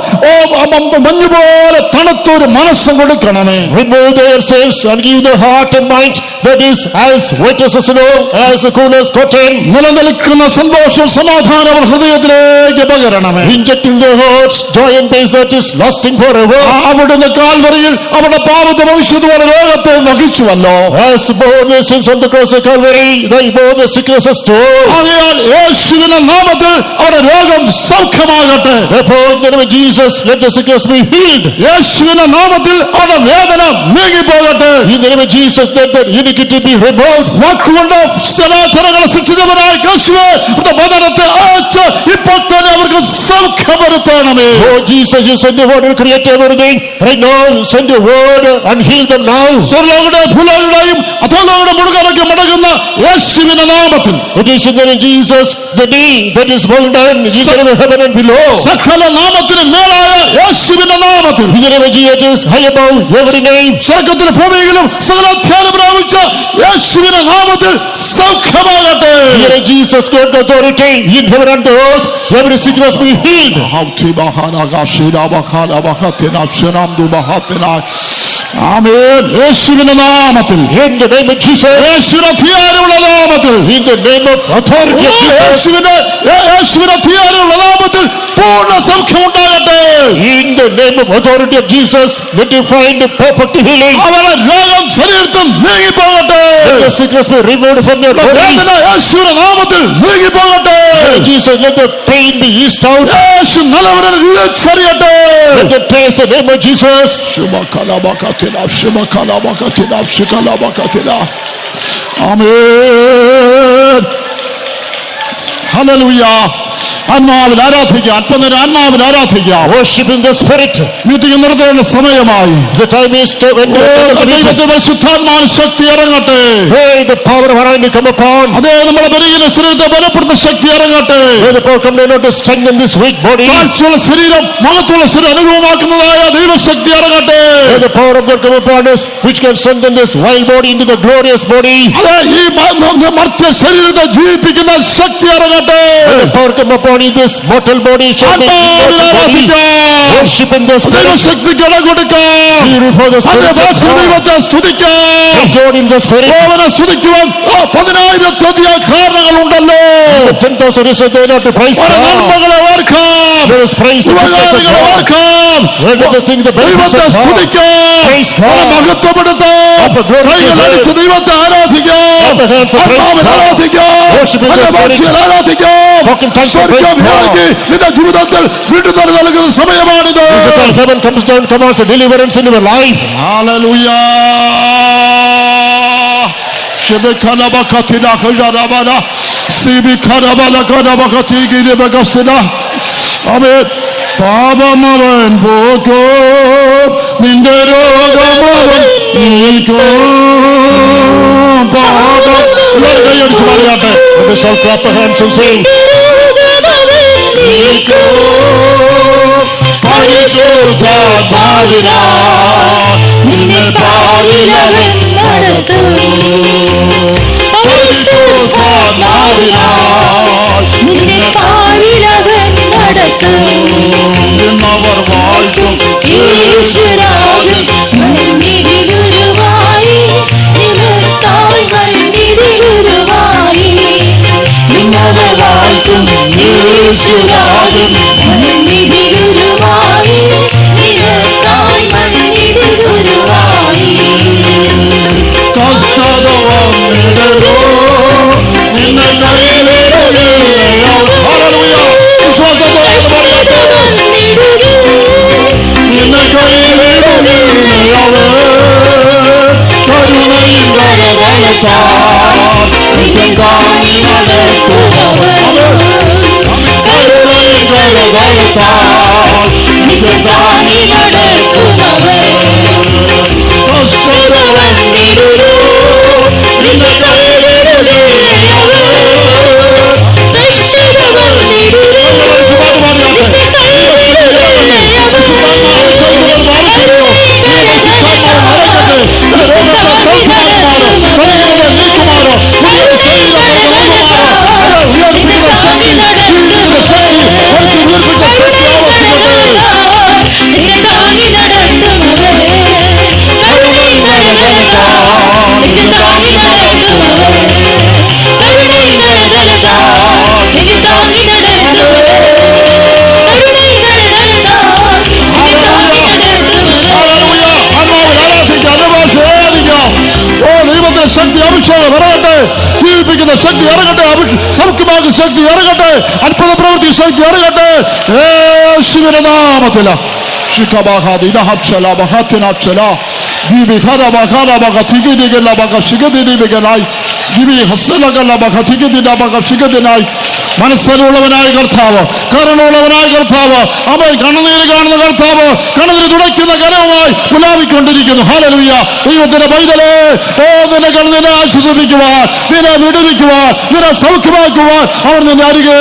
A: മഞ്ഞുപോലെ തണുത്തൊരു മനസ്സും കൊടുക്കണമേ.
B: Remove their sins and give the heart and mind that is as white as snow, as cool as cotton.
A: നിലനിൽക്കുന്ന സന്തോഷവും സമാധാനവും ഹൃദയത്തിലേക്ക് പകരണമേ.
B: Injecting their hearts joy and peace that is lasting forever.
A: അവിടുന്ന് കാൽവരിയിൽ അവരുടെ പാപത്തെ വഹിച്ചതുപോലെ രോഗത്തെ വഹിച്ചുവല്ലോ.
B: As bore the sins on the cross of Calvary, they bore the sicknesses too.
A: ആകയാൽ യേശുവിന്റെ നാമത്തിൽ അവരുടെ രോഗം സൗഖ്യമാകട്ടെ.
B: Therefore, in the name of Jesus, let the sickness be healed.
A: യേശുവിന്റെ നാമത്തിൽ അവരുടെ വേദന നീങ്ങിപ്പോകട്ടെ.
B: In the name of Jesus, let the iniquity be removed.
A: വാക്കുകൊണ്ട് സ്ഥലാചരങ്ങളെ സൃഷ്ടിച്ചവനായ യേശുവേ, അവരുടെ വചനത്തെ അയച്ച് ഇപ്പോൾ തന്നെ അവർക്ക് സൗഖ്യം വരുത്തണമേ.
B: Oh Jesus, you send your word and create everything. Right now, send your word and heal them now.
A: സ്വർലോകയുടെ ഭൂലോകയുടെയും അധോലോകയുടെ മുഴുകനൊക്കെ മടങ്ങുന്ന യേശുവിന്റെ നാമത്തിൽ
B: It is in the name of Jesus, the knee that is bowed down, in the name of heaven and below.
A: സകല നാമത്തിന് മേലായ യേശുവിന്റെ നാമത്തിൽ
B: In the name of Jesus, high above every name.
A: സ്വർഗത്തിലും ഭൂമിയിലും സകല ധ്യാനം പ്രാപിച്ച യേശുവിന്റെ നാമത്തിൽ സൗഖ്യമാകട്ടെ.
B: In the name of Jesus, God the authority in heaven and the earth, every sickness be healed.
A: ആമേൻ. യേശുവിന്റെ നാമത്തിൽ
B: In the name of Jesus,
A: യേശുവിന്റെ അധികാരമുള്ള നാമത്തിൽ
B: in the name of authority of Jesus,
A: യേശുവിന്റെ അധികാരമുള്ള നാമത്തിൽ പൂർണ്ണ സൗഖ്യം ഉണ്ടാകട്ടെ.
B: in the name of authority of Jesus, let you find perfect healing.
A: അവരുടെ രോഗം ശരീരത്തിൽ നീങ്ങിപ്പോകട്ടെ.
B: Let the sickness be removed from your body.
A: വേദന യേശുവിന്റെ നാമത്തിൽ നീങ്ങിപ്പോകട്ടെ.
B: Jesus, let the pain be eased out.
A: യേശു നല്ലവരെ രുചിച്ചറിയട്ടെ.
B: Let the taste the name of Jesus.
A: Amen. Hallelujah. ആത്മാവിൽ ആരാധിക്കാം. അല്പനേരം ആത്മാവിൽ ആരാധിക്കാം.
B: Worship in the spirit.
A: Meeting നിർത്തേണ്ട സമയമായി.
B: The time is to end.
A: ദൈവത്തിന്റെ പരിശുദ്ധാത്മാവിന് ശക്തി ഇറങ്ങട്ടെ.
B: Pray the power of our to come upon.
A: അതേ നമ്മുടെ ബലഹീന ശരീരത്തെ ബലപ്പെടുന്ന ശക്തി ഇറങ്ങട്ടെ.
B: May the power come down to strengthen this weak body.
A: താഴ്ചയുള്ള ശരീരം മഹത്വമുള്ള ശരീരം അനുഭവമാക്കുന്നതായ ദൈവശക്തി ഇറങ്ങട്ടെ.
B: May the power of God come upon us, which can strengthen this wild body into the glorious body.
A: അതെ, ഈ മർത്യ ശരീരത്തെ ജീവിപ്പിക്കുന്ന ശക്തി ഇറങ്ങട്ടെ.
B: May the power come upon you, this mortal body shall be
A: ആത്മാവിൽ ആരാധിക്കാം.
B: worship in the spirit.
A: ദൈവശക്തിക്ക് ഇടം കൊടുക്കാം.
B: Before the spirit of
A: ഭാഷ
B: God.
A: ദൈവത്തെ സ്തുതിക്കാം.
B: God in the spirit.
A: അവനെ സ്തുതിക്കുവാൻ 10,000 കാരണങ്ങളുണ്ടല്ലോ.
B: 10,000 is there not to praise
A: അവരുടെ
B: God.
A: നന്മകളെ ഓർക്കാം.
B: Let us praise the goodness of
A: ഉപകാരങ്ങളെ
B: God.
A: ഓർക്കാം.
B: Let us think the benefits
A: ദൈവത്തെ
B: of God.
A: സ്തുതിക്കാം.
B: Praise God.
A: അവനെ മഹത്വപ്പെടുത്താം.
B: Offer glory to
A: കൈകളടിച്ച്
B: God.
A: ദൈവത്തെ ആരാധിക്കാം.
B: Clap the hands and praise
A: ആത്മാവിൽ
B: God.
A: ആരാധിക്കാം.
B: Worship in the
A: അന്യഭാഷയിൽ
B: spirit.
A: ആരാധിക്കാം.
B: Walk in tongues and praise
A: സ്വർഗ്ഗം
B: God.
A: ഇറങ്ങി നിന്റെ ജീവിതത്തിൽ വിടുതൽ നൽകുന്ന സമയമാണിത്.
B: This is the time heaven comes down, commands a deliverance in your life.
A: Hallelujah. Shebekanabakatina Hajarabana Sibikarabalakanabakatigiribakasina. Amen. പാപമവൻ പോക്കും നിന്റെ രോഗമവൻ നീക്കും. പാപം എല്ലാവരും കൈയടിച്ച് പറയാട്ടെ.
B: Let us all clap our hands and sing.
A: പരിശുദ്ധാത്മാവിനാൽ നിന്നെ പാലിലവൻ നടത്തും. പരിശുദ്ധാത്മാവിനാൽ
C: നിന്നെ പാലിലവൻ നടത്തും.
A: എന്നവർ വാഴ്ത്തും.
C: യേശുരാജൻ മണ്ണിതിലുരുവായി നിവർത്തായി മണ്ണിതിലുരുവായി നിന്നവർ വാഴ്ത്തും. യേശുരാജൻ മണ്ണിതിലുരുവായി നിവർത്തായി മണ്ണിതിലുരുവായി
A: കഷ്ടത വന്നിടലോ നിന്നെ കൈവിടുകയില്ല. ഹല്ലേലൂയ. വിശ്വാസത്തോടെ പറയട്ടെ. നിന്നെ കൈവിടുകയില്ല. കരുണയും കരകരത്താൽ നിത്യം താങ്ങി നടത്തുന്നവൻ. കരുണയും കരകരത്താൽ നിത്യം താങ്ങി നടത്തുന്നവൻ. കഷ്ടത വന്നിടലോ നിന്നെ കൈവിടുകയില്ല.
C: കഷ്ടത വന്നിടുന്നു
A: ശക്തി അഭിഷേകം ഇറങ്ങട്ടെ. ജീവിപ്പിക്കുന്ന ശക്തി ഇറങ്ങട്ടെ. സൗഖ്യമാക്കുന്ന ശക്തി ഇറങ്ങട്ടെ. അത്ഭുത പ്രവൃത്തി ശക്തി ഇറങ്ങട്ടെ. യേശുവിന്റെ നാമത്തില് മനസ്സരുള്ളവനായ കർത്താവ്, കരുണയുള്ളവനായ കർത്താവ്, അവൻ കണ്ണുനീര് കാണുന്ന കർത്താവ്, കണ്ണുനീര് തുടയ്ക്കുന്ന കരവുമായി ഉലാവിക്കൊണ്ടിരിക്കുന്നു. ഹല്ലേലൂയ. ദൈവത്തിന്റെ പൈതലേ, നിന്നെ കണ്ണുനീരെ ആശ്വസിപ്പിക്കുവാൻ, നിന്നെ വിടുവിക്കുവാൻ, നിന്നെ സൗഖ്യമാക്കുവാൻ അവൻ നിന്നെ അരികെ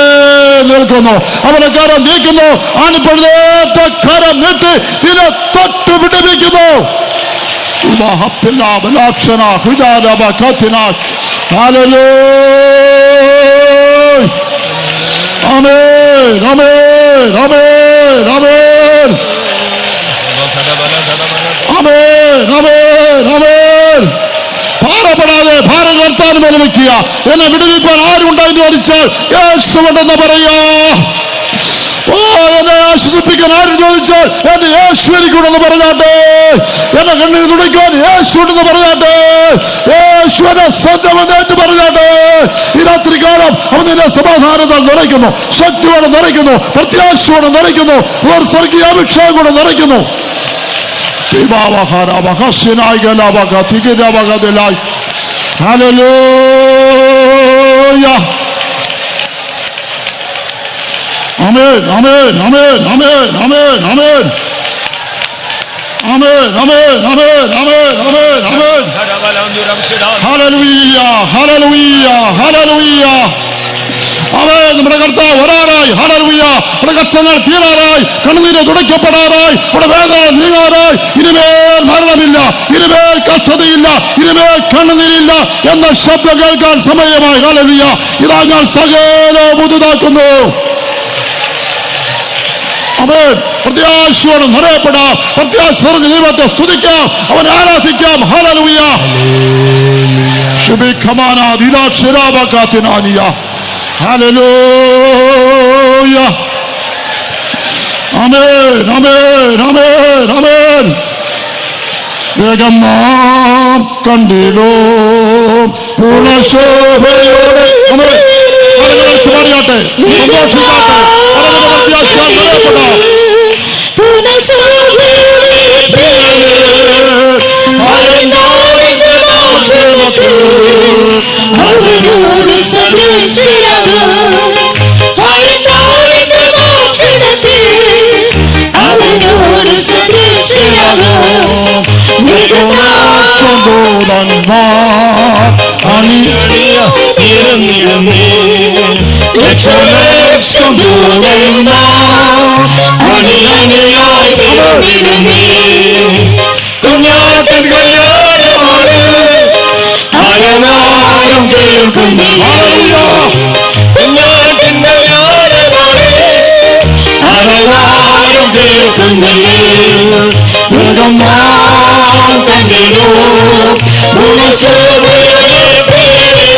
A: നിൽക്കുന്നു. അവന്റെ കരം നീക്കുന്നു, ആണിപ്പഴുതേറ്റ കരം നീട്ടി നിന്നെ തൊട്ട് വിടുവിക്കുന്നു. ആമേൻ, amen, amen, amen, amen, amen, ആമേൻ. ഭാരപ്പെടാതെ ഭാരം കർത്താവിന് മേൽ വയ്ക്കുക. എന്നെ വിടുവിപ്പാൻ ആരുണ്ടായെന്ന് ചോദിച്ചാൽ യേശുണ്ടെന്ന് പറയാ. എന്നെ ആശ്വസിപ്പിക്കാൻ ആരും ചോദിച്ചാൽ എന്റെ യേശു എനിക്കുണ്ടെന്ന് പറഞ്ഞാട്ടെ. എന്നെ കണ്ണീര് തുടിക്കാൻ യേശു ഉണ്ടെന്ന് പറഞ്ഞാട്ടെ. യേശു എന്നെ സത്യമെന്നേറ്റ് പറഞ്ഞാട്ടെ. ഈ രാത്രികാലം അവൻ നിന്നെ സമാധാനത്താൽ നിറയ്ക്കുന്നു, ശക്തിയോടെ നിറയ്ക്കുന്നു, പ്രത്യാശയോടെ നിറയ്ക്കുന്നു, ഒരു സ്വർഗീയ അഭിഷേകം കൂടെ നിറയ്ക്കുന്നു. Hallelujah. Amen, amen, amen, amen, amen, amen, amen, amen, amen, amen, amen, amen. Hallelujah, hallelujah, hallelujah. Amen. നമ്മുടെ കർത്താവ് വരാറായി. ഹല്ലേലൂയ. നമ്മുടെ കഷ്ടങ്ങൾ തീരാറായി, കണ്ണുനീര് തുടയ്ക്കപ്പെടാറായി, നമ്മുടെ വേദന നീങ്ങാറായി. ഇനിമേൽ മരണമില്ല, ഇനിമേൽ കഷ്ടതയില്ല, ഇനിമേൽ കണ്ണുനീരില്ല എന്ന ശബ്ദം കേൾക്കാൻ സമയമായി. ഹല്ലേലൂയ. ഇതാ ഞാൻ സകലവും പുതുതാക്കുന്നു. ആമേൻ. പ്രത്യാശയോടെ നിറയപ്പെടാം, പ്രത്യാശ ദൈവത്തെ സ്തുതിക്കാം, അവനെ ആരാധിക്കാം. Hallelujah. Hallelujah. Amen, amen, amen, ആമേൻ. വേഗം നാം കണ്ടിടും പൂർണ്ണശോഭയോടെ. ആമേൻ. അറിയാട്ടെ, സന്തോഷിക്കാട്ടെ,
C: അവനോട് സദൃശനാകും, അവനോട് സദൃശനാകും. ലക്ഷലക്ഷം അണിയണിയായി കുഞ്ഞാട്ടൻ കല്യാണമാണ് അലനാരം കേൾക്കുന്നില്ല. കുഞ്ഞാട്ടൻ കല്യാണമാണ് അലനാരം കേൾക്കുന്നില്ല. വേഗം നാം കണ്ടിടൂ ഗുണശോഭയുടെ പേര്.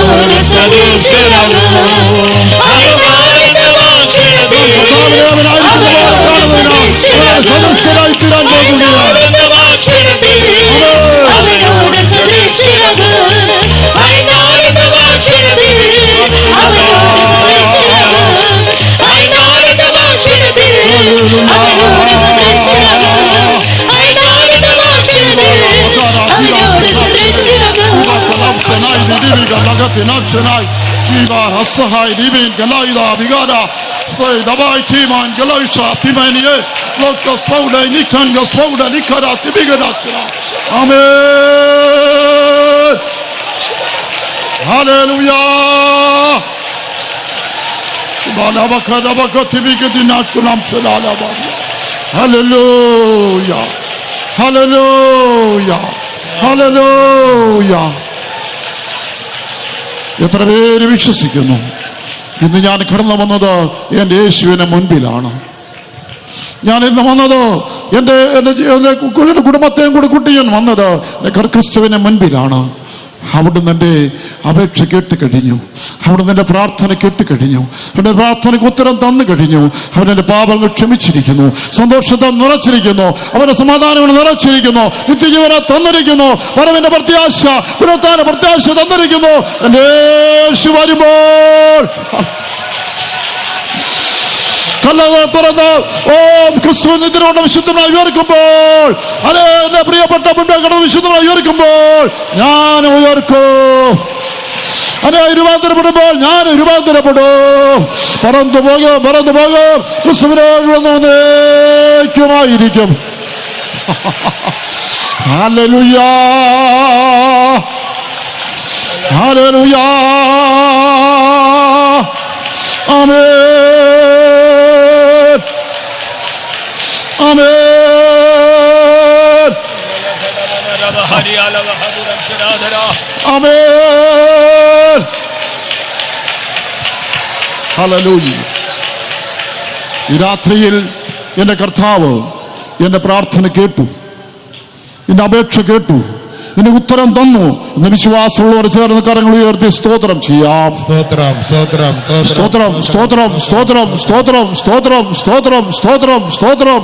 C: അവനോട് സദൃശനാകും,
A: സദൃശനായി തീരാൻ പോകുകയാണ്.
C: അവനോട് സദൃശനാകും,
A: Hallelujah. Hallelujah. Hallelujah. Hallelujah. എത്ര പേര് വിശ്വസിക്കുന്നു ഇന്ന് ഞാൻ കടന്നു വന്നത് എൻ്റെ യേശുവിന് മുൻപിലാണ്? ഞാൻ ഇന്ന് വന്നത് എൻ്റെ കുടുംബത്തെയും കൂടെ കൂട്ടി ഞാൻ വന്നത് ക്രിസ്തുവിന് മുൻപിലാണ്. അവിടുന്ന് എൻ്റെ അപേക്ഷ കേട്ട് കഴിഞ്ഞു, അവിടുന്ന് എൻ്റെ പ്രാർത്ഥന കേട്ട് കഴിഞ്ഞു, അവൻ്റെ പ്രാർത്ഥനയ്ക്ക് ഉത്തരം തന്നു കഴിഞ്ഞു. അവൻ്റെ പാപങ്ങൾ ക്ഷമിച്ചിരിക്കുന്നു, സന്തോഷത്തെ നിറച്ചിരിക്കുന്നു, അവൻ്റെ സമാധാനങ്ങൾ നിറച്ചിരിക്കുന്നു, നിത്യജീവനെ തന്നിരിക്കുന്നു, വരവിൻ്റെ പ്രത്യാശ, പുനരുത്ഥാന പ്രത്യാശ തന്നിരിക്കുന്നു. എൻ്റെ യേശു വരുമ്പോൾ കല്ലറ തുറന്ന് ക്രിസ്തു നിദ്രകൊണ്ട് വിശുദ്ധനായി ഉയർക്കുമ്പോൾ, എന്റെ പ്രിയപ്പെട്ട മുൻപേ കടന്ന് വിശുദ്ധനായി ഉയർക്കുമ്പോൾ ഞാൻ ഉയർക്കും. രൂപാന്തരപ്പെടുമ്പോൾ ഞാൻ രൂപാന്തരപ്പെടും. പറന്നു പോകും ക്രിസ്തുവിനോടുമായിരിക്കും. ഹല്ലേലൂയാ, ഹല്ലേലൂയാ, ആമേൻ, ആമേൻ. Amen, hallelujah. ഈ രാത്രിയിൽ എന്റെ കർത്താവ് എന്റെ പ്രാർത്ഥന കേട്ടു, എന്റെ അപേക്ഷ കേട്ടു, എന്റെ ഉത്തരം തന്നു. ഇന്ന് വിശ്വാസമുള്ളവർ ചേർന്ന് കരങ്ങൾ ഉയർത്തി സ്തോത്രം ചെയ്യാം.
B: സ്തോത്രം, സ്തോത്രം,
A: സ്തോത്രം, സ്തോത്രം, സ്തോത്രം, സ്തോത്രം, സ്തോത്രം, സ്തോത്രം, സ്തോത്രം, സ്തോത്രം.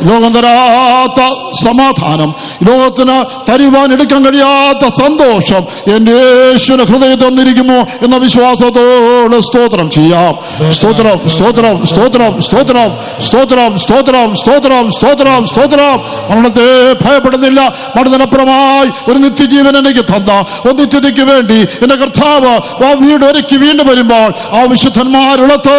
A: ലോകം തരാത്ത സമാധാനം, ലോകത്തിന് തരുവാൻ എടുക്കാൻ കഴിയാത്ത സന്തോഷം എന്റെ യേശുവിന്റെ ഹൃദയം തന്നിരിക്കുന്നു എന്ന വിശ്വാസത്തോട് സ്തോത്രം ചെയ്യാം. സ്തോത്രം, സ്തോത്രം, സ്തോത്രം, സ്തോത്രം, സ്തോത്രം, സ്തോത്രം, സ്തോത്രം, സ്തോത്രം, സ്തോത്രം. മരണത്തെ ഭയപ്പെടുന്നില്ല. മരണത്തിനപ്പുറമായി ഒരു നിത്യജീവൻ എനിക്ക് തന്ന നിത്യതയ്ക്ക് വേണ്ടി എന്റെ കർത്താവ് ആ വീട് ഒരുക്കി വീണ്ടും വരുമ്പോൾ ആ വിശുദ്ധന്മാരുള്ളത്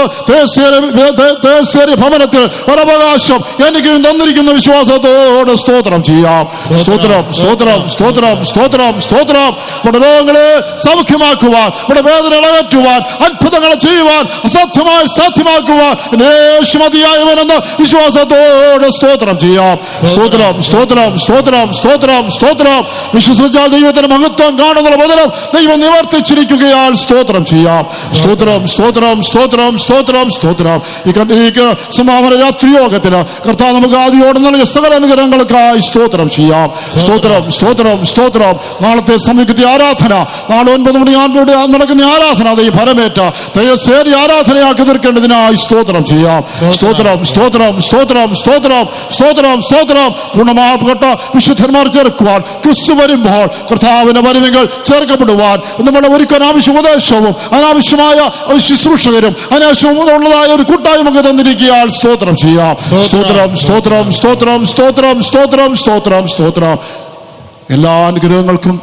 A: ഭവനത്തിൽ ഒരവകാശം എനിക്ക് തന്നിരിക്കുന്ന വിശ്വാസത്തോട് സ്തോത്രം ചെയ്യാം. സ്തോത്രം, സ്തോത്രം, സ്തോത്രം, സ്തോത്രം, സ്തോത്രം. നമ്മുടെ രോഗങ്ങളെ സൗഖ്യമാക്കുവാൻ, നമ്മുടെ വേദന അകറ്റുവാൻ, അത്ഭുതങ്ങൾ ചെയ്യുവാൻ, അസാധ്യമായി സാധ്യമാക്കുവാൻ യേശു മതിയായവനെന്ന് വിശ്വാസത്തോട് സ്തോത്രം ചെയ്യാം. സ്തോത്രം, സ്തോത്രം, സ്തോത്രം, സ്തോത്രം, സ്തോത്രം. വിശ്വസിച്ചാൽ ദൈവത്തിന്റെ മഹത്വം കാണുന്ന വചനം ദൈവം നിവർത്തിച്ചിരിക്കുകയാൽ സ്തോത്രം ചെയ്യാം. സ്തോത്രം, സ്തോത്രം, സ്തോത്രം, സ്തോത്രം, സ്തോത്രം. ഈ സമാപന രാത്രി യോഗത്തിന് കർത്താവ് നമുക്ക് ആദ്യോടെ നൽകിയ സകല അനുഗ്രഹങ്ങൾക്കായി സ്തോത്രം ചെയ്യാം. സ്തോത്രം, സ്തോത്രം, സ്തോത്രം. നാളത്തെ സംയുക്ത ആരാധന, നാളെ 9 മണിയോടെ നടക്കുന്ന ആരാധന ഈ ഫലമേറ്റ തയ്യസേറി ആരാധനയാക്കി തീർക്കേണ്ടതിനായി സ്തോത്രം ചെയ്യാം. സ്തോത്രം, സ്തോത്രം, സ്തോത്രം, സ്തോത്രം, സ്തോത്രം, സ്തോത്രം. ഗുണമാപ്പെട്ട വിശുദ്ധന്മാർ ചേർക്കുവാൻ ക്രിസ്തു വരുമ്പോൾ കർത്താവിന്റെ വരവുകൾ ചേർക്കപ്പെടുവാൻ നമ്മുടെ ഒരിക്കൽ അനാവശ്യ ഉപദേശവും അനാവശ്യമായ ശുശ്രൂഷകരും അനാവശ്യമുള്ളതായ ഒരു കൂട്ടായ്മ തന്നിരിക്കുകയാൽ സ്തോത്രം ചെയ്യാം. സ്തോത്രം, സ്തോത്രം, സ്തോത്രം, സ്തോത്രം, സ്തോത്രം, സ്തോത്രം, സ്തോത്രം. എല്ലാ അനുഗ്രഹങ്ങൾക്കും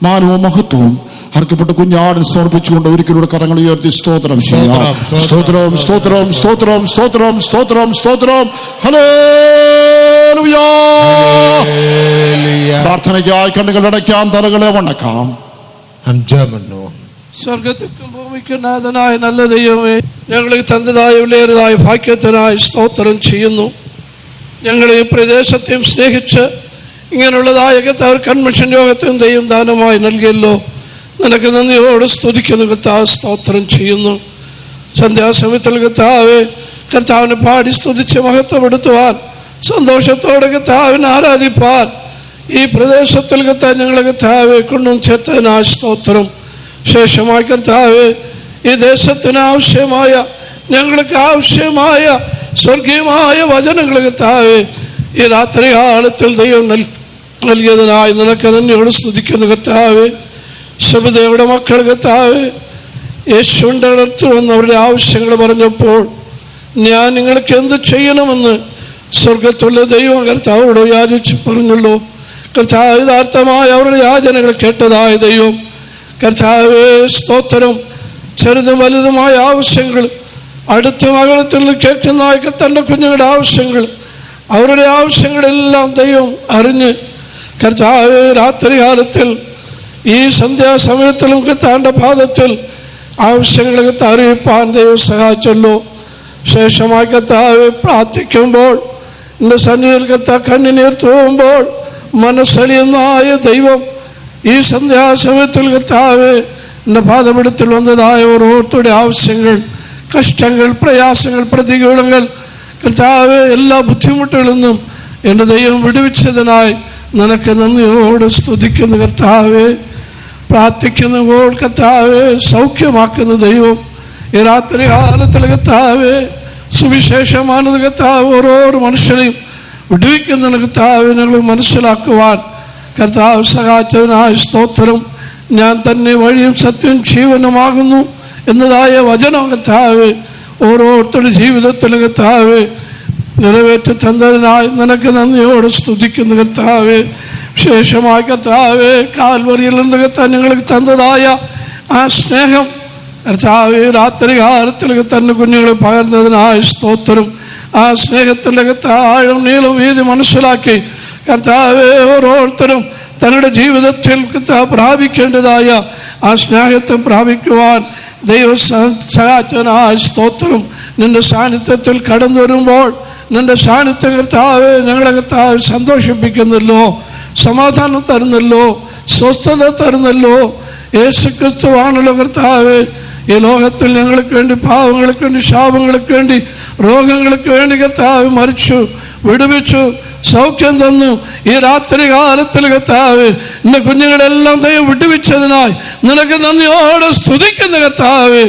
A: മാനവും മഹത്വവും അർക്കപ്പെട്ട കുഞ്ഞാടിന് സമർപ്പിച്ചുകൊണ്ട് ഒരിക്കലൂടെ കരങ്ങൾ ഉയർത്തി സ്തോത്രം ചെയ്യാം. സ്തോത്രം, സ്തോത്രം, സ്തോത്രം, സ്തോത്രം, സ്തോത്രം, സ്തോത്രം. ഹല്ലേലൂയ. പ്രാർത്ഥനയ്ക്കായി കണ്ണുകൾ അടയ്ക്കാം, തലകളെ വണക്കാം.
D: സ്വർഗത്തിനും ഭൂമിക്കും നാഥനായ നല്ല ദൈവമേ, ഞങ്ങൾക്ക് തന്നതായ വിലയേറിയതായ ഭാഗ്യത്തിനായി സ്തോത്രം ചെയ്യുന്നു. ഞങ്ങൾ ഈ പ്രദേശത്തെയും സ്നേഹിച്ച് ഇങ്ങനെയുള്ളതായ കൺവെൻഷൻ യോഗത്തെയും ദൈവം ദാനമായി നൽകിയല്ലോ. നിനക്ക് നന്ദിയോട് സ്തുതിക്കുന്നു കർത്താവ്, സ്തോത്രം ചെയ്യുന്നു. സന്ധ്യാസമയത്തിൽ കർത്താവിനെ പാടി സ്തുതിച്ച് മഹത്വപ്പെടുത്തുവാൻ, സന്തോഷത്തോടെ കർത്താവിനെ ആരാധിപ്പാൻ ഈ പ്രദേശത്തിൽ ഞങ്ങളെ കർത്താവെ കൊണ്ടും ചേർത്തതിനായി സ്തോത്രം. ശേഷമായി കർത്താവെ ഈ ദേശത്തിന് ആവശ്യമായ, ഞങ്ങൾക്ക് ആവശ്യമായ സ്വർഗീയമായ വചനങ്ങൾ കർത്താവെ ഈ രാത്രി കാലത്തിൽ ദൈവം നൽകിയതിനായി നിനക്ക് നന്ദിയോട് സ്തുതിക്കുന്നു കർത്താവെ. ശബദയുടെ മക്കൾ കർത്താവെ യേശുവിൻ്റെ അടുത്ത് വന്ന് അവരുടെ ആവശ്യങ്ങൾ പറഞ്ഞപ്പോൾ ഞാൻ നിങ്ങൾക്ക് എന്ത് ചെയ്യണമെന്ന് സ്വർഗത്തുള്ള ദൈവം കർത്താവോട് യാചിച്ച് പറഞ്ഞുള്ളൂ. കർത്താവ് യഥാർത്ഥമായ അവരുടെ യാചനകൾ കേട്ടതായ ദൈവം കർത്താവേ സ്തോത്രം. ചെറുതും വലുതുമായ ആവശ്യങ്ങൾ, അടുത്തും അകലത്തിൽ കേൾക്കുന്ന തൻ്റെ കുഞ്ഞുങ്ങളുടെ ആവശ്യങ്ങൾ, അവരുടെ ആവശ്യങ്ങളെല്ലാം ദൈവം അറിഞ്ഞ് കർത്താവേ രാത്രി കാലത്തിൽ ഈ സന്ധ്യാസമയത്തിലും കർത്താവിൻ്റെ പാദത്തിൽ ആവശ്യങ്ങൾ അറിയിപ്പാൻ ദൈവം സഹായിച്ചല്ലോ. ശേഷമായി കർത്താവെ പ്രാർത്ഥിക്കുമ്പോൾ എൻ്റെ സന്നിധിയിൽ കണ്ണുനീർ തൂവുമ്പോൾ മനസ്സലിയുന്നായ ദൈവം ഈ സന്ധ്യാസമയത്തിൽ കർത്താവെ എൻ്റെ പാദപീഠത്തിൽ വന്നതായ ഓരോരുത്തരുടെ ആവശ്യങ്ങൾ, കഷ്ടങ്ങൾ, പ്രയാസങ്ങൾ, പ്രതികൂലങ്ങൾ കർത്താവെ എല്ലാ ബുദ്ധിമുട്ടുകളിൽ നിന്നും എൻ്റെ ദൈവം വിടുവിച്ചതിനായി നിനക്ക് നന്ദിയോട് സ്തുതിക്കുന്നു കർത്താവെ. പ്രാർത്ഥിക്കുമ്പോൾ കർത്താവെ സൗഖ്യമാക്കുന്ന ദൈവം ഈ രാത്രി കാലത്തിൽ കർത്താവെ സുവിശേഷമാനത് കർത്താവ് ഓരോരോ മനുഷ്യരെയും വിടുവിക്കുന്ന കർത്താവ് ഞങ്ങൾ മനസ്സിലാക്കുവാൻ കർത്താവ് സഹായിച്ചതിനായ സ്തോത്രം. ഞാൻ തന്നെ വഴിയും സത്യവും ജീവനുമാകുന്നു എന്നതായ വചനം കർത്താവ് ഓരോരുത്തരുടെ ജീവിതത്തിലും കർത്താവേ നിറവേറ്റി തന്നതിനായി നിനക്ക് നന്ദിയോട് സ്തുതിക്കുന്നു കർത്താവേ. വിശേഷമായി കർത്താവേ കാൽവരിയിൽ നിന്ന് കർത്താവ് ഞങ്ങൾക്ക് തന്നതായ ആ സ്നേഹം കർത്താവേ രാത്രി കാലത്തിൽ തന്നെ കുഞ്ഞുങ്ങളെ പകർന്നതിനായി സ്തോത്രം. ആ സ്നേഹത്തിൻ്റെ ആഴം നീളം വീതി മനസ്സിലാക്കി കർത്താവേ ഓരോരുത്തരും തങ്ങളുടെ ജീവിതത്തിൽ പ്രാപിക്കേണ്ടതായ ആ സ്നേഹത്തെ പ്രാപിക്കുവാൻ ദൈവ സഹായത്തിനായ സ്തോത്രം. നിന്റെ സാന്നിധ്യത്തിൽ കടന്നു വരുമ്പോൾ നിന്റെ സാന്നിധ്യം കർത്താവേ ഞങ്ങളെ കർത്താവ് സന്തോഷിപ്പിക്കുന്നല്ലോ, സമാധാനം തരുന്നല്ലോ, സ്വസ്ഥത തരുന്നല്ലോ. യേശുക്രിസ്തുവാണല്ലോ കർത്താവേ ഈ ലോകത്തിൽ ഞങ്ങൾക്ക് വേണ്ടി, പാവങ്ങൾക്ക് വേണ്ടി, ശാപങ്ങൾക്ക് വേണ്ടി, രോഗങ്ങൾക്ക് വേണ്ടി കർത്താവ് മരിച്ചു, വിടുവിച്ചു, സൗഖ്യം തന്നു. ഈ രാത്രി കാലത്തിൽ കർത്താവ് ഇന്ന് കുഞ്ഞുങ്ങളെല്ലാം ദൈവം വിടുവിച്ചതിനായി നിനക്ക് നന്ദിയോടെ സ്തുതിക്കുന്ന കർത്താവ്.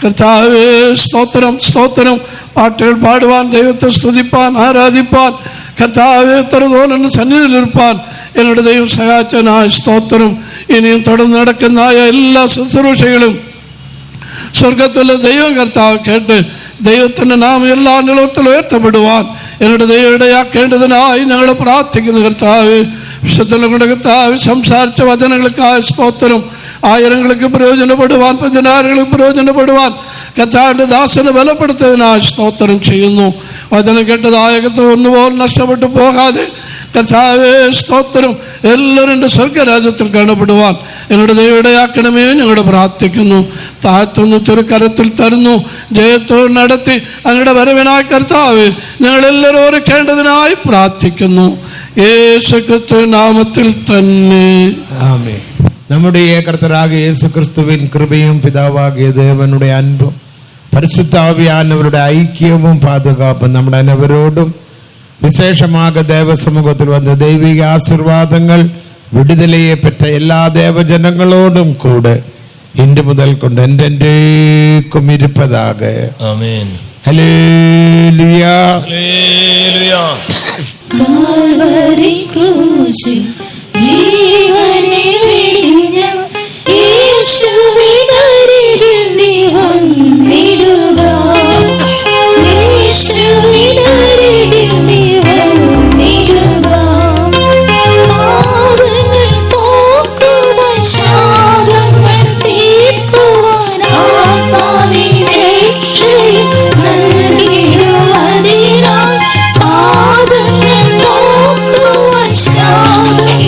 D: കർത്താവേ സ്തോത്രം, സ്തോത്രം. പാട്ടുകൾ പാടുവാൻ, ദൈവത്തെ സ്തുതിപ്പാൻ, ആരാധിപ്പാൻ, കർത്താവേ എത്രത്തോളം സന്നിധിയിലിരുപ്പാൻ എന്നോട് ദൈവം സഹായിച്ചനായ സ്തോത്രം. ഇനിയും തുടർന്ന് നടക്കുന്ന എല്ലാ ശുശ്രൂഷകളും സ്വർഗത്തിലെ ദൈവം കർത്താവ് കേട്ട് ദൈവത്തിൻ്റെ നാമം എല്ലാ നിലത്തിലും ഉയർത്തപ്പെടുവാൻ എന്നോട് ദൈവം ഇടയാക്കേണ്ടതിനായി ഞങ്ങൾ പ്രാർത്ഥിക്കുന്നു കർത്താവ്. വിശുദ്ധനെ കൊണ്ട് കർത്താവ് സംസാരിച്ച വചനങ്ങൾക്കായ സ്തോത്രം. ആയിരങ്ങൾക്ക് പ്രയോജനപ്പെടുവാൻ, പതിനായിരങ്ങൾക്ക് പ്രയോജനപ്പെടുവാൻ കർത്താവിൻ്റെ ദാസനെ ബലപ്പെടുത്തതിനായി സ്തോത്രം ചെയ്യുന്നു. വചനം കേട്ടതായ കർത്താവ് ഒന്നുപോലും നഷ്ടപ്പെട്ടു പോകാതെ കർത്താവേ സ്തോത്രം എല്ലാവരും സ്വർഗരാജ്യത്തിൽ കാണപ്പെടുവാൻ എന്നോട് ദൈവം ഇടയാക്കണമേ ഞങ്ങൾ പ്രാർത്ഥിക്കുന്നു. താഴ്ത്തുന്നു, തിരുക്കരത്തിൽ തരുന്നു, ജയത്തോട് നടത്തി അങ്ങയുടെ വരവിനായി കർത്താവ് ഞങ്ങളെല്ലാവരും ഓർക്കേണ്ടതിനായി പ്രാർത്ഥിക്കുന്നു. യേശുക്രിസ്തു നാമത്തിൽ തന്നെ
E: ആമേൻ. നമ്മുടെ കർത്തരാകിയ യേശുക്രിസ്തുവിൻ കൃപയും പിതാവാകിയ ദേവനുടെ അൻപും പരിശുദ്ധാവിയാനവരുടെ ഐക്യവും പാതുകാപ്പും നമ്മുടെ അനവരോടും വിശേഷமாக ദേവസമൂഹത്തിൽ വന്ന ദൈവിക ആശീർവാദങ്ങൾ വിടുതലയെ പെറ്റ എല്ലാ ദേവജനങ്ങളോടും കൂടെ ഇന്നു മുതൽ കൊണ്ട് എന്റെക്കും ഇരുപ്പതാക. ആമേൻ. ഹല്ലേലൂയ. ഹല്ലേലൂയ.
F: കാൽവരി ക്രൂശിൽ ജീവനെ വെടിഞ്ഞ യേശുവിനരികിൽ നീ വന്നിടുക. യേശുവിനരികിൽ നീ വന്നിടുക. പാപങ്ങൾ പോക്കുവാൻ, ശാപങ്ങൾ തീർക്കുവാൻ, ആത്മാവിൻ രക്ഷയും നൽകിടുവതിനായി. പാപങ്ങൾ പോക്കുവാൻ, ശാപങ്ങൾ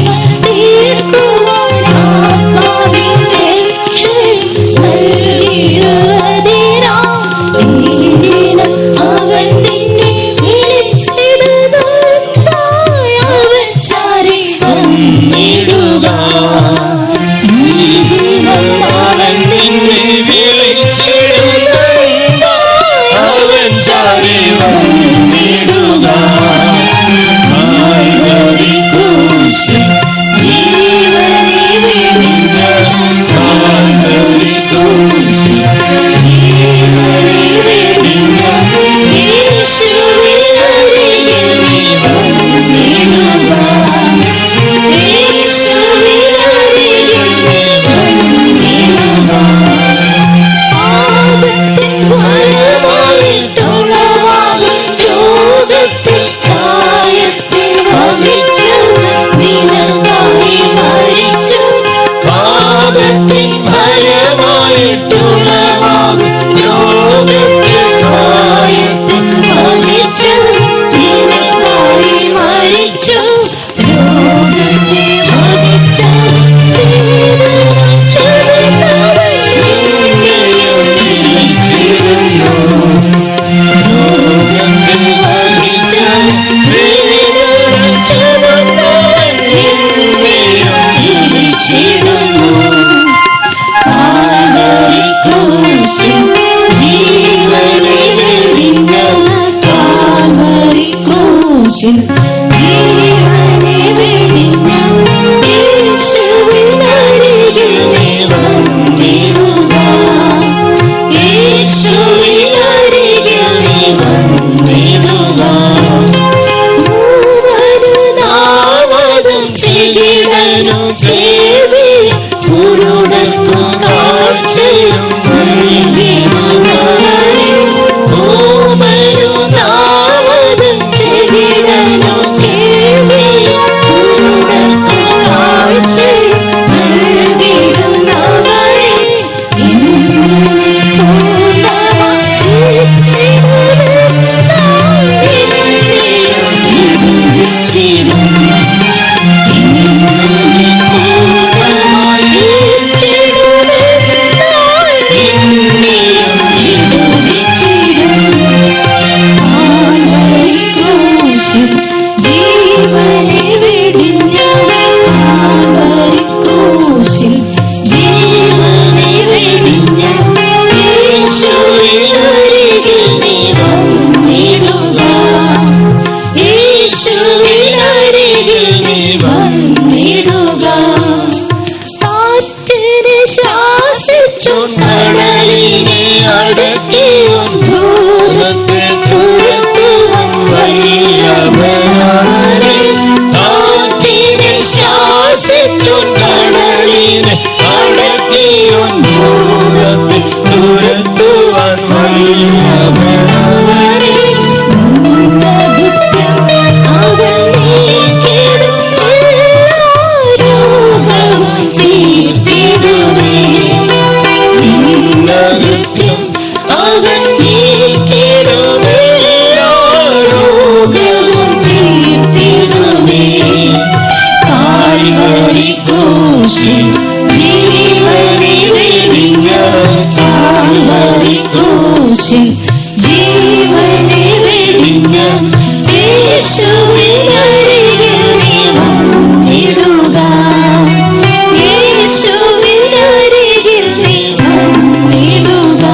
F: തീർക്കുവാൻ, ആത്മാവിൻ രക്ഷയും നൽകിടുവതിനായി. അവൻ നിന്നെ വിളിച്ചിടുന്നതായി അവൻ ചാരി വന്നിടുക. അവൻ നിന്നെ വിളിച്ചിടുന്നതായി അവൻ ചാരി വന്നിടുക. കാൽവരി ക്രൂശിൽ ജീവനെ വെടിഞ്ഞ, കാൽവരി ക്രൂശിൽ ജീവനെ വെടിഞ്ഞ യേശുവിനരികിൽ നീ വന്നിടുക. യേശുവിനരികിൽ നീ വന്നിടുക. പാപത്തിൻ ഫലമായിട്ടുളവാകും രോഗത്തിൽ കായത്തിൽ വഹിച്ചു നിനക്കായി മരിച്ചു. പാപത്തിൻ ഫലമായിട്ടുളവാകും രോഗത്തിൽ കായത്തിൽ വഹിച്ചു നിനക്കായി മരിച്ചു. രോഗത്തെ വഹിച്ച വേദന ചുമന്നവൻ നിന്നെയും വിളിച്ചിടുന്നു. രോഗത്തെ വഹിച്ച വേദന ചുമന്നവൻ നിന്നെയും വിളിച്ചിടുന്നു. കാൽവരി ക്രൂശിൽ ജീവനെ വെടിഞ്ഞ, കാൽവരി ക്രൂശിൽ ജീവനെ വെടിഞ്ഞ യേശുവിനരികിൽ നീ വന്നിടുക. യേശുവിനരികിൽ നീ വന്നിടുക. നാമതും ചെകിടനും കേൾവിയും കുരുടർക്കും യേശുവിനരികിൽ നീ വന്നിടുക, യേശുവിനരികിൽ നീ വന്നിടുക. കാറ്റിനെ ശാസിച്ചും കടലിനെ അടക്കിയും ദൂരത്തെ തുരത്തുവാൻ വല്ലഭനാണ്. കാറ്റിനെ ശാസിച്ചും കടലിനെ അടക്കിയും ദൂരത്തെ തുരത്തുവാൻ വല്ലഭനാണ്. അവൻ നീക്കിടും രോഗവും തീർത്തിടുമേ. നിന്നകൃത്യം അവൻ നീക്കിടും രോഗവും തീർത്തിടുമേ. കാൽവരി ക്രൂശിൽ ജീവനെ വെടിഞ്ഞ, കാൽവരി ക്രൂശിൽ ജീവനെ വെടിഞ്ഞ യേശുവിനരികിൽ നീ വന്നിടുക, യേശുവിനരികിൽ നീ വന്നിടുക.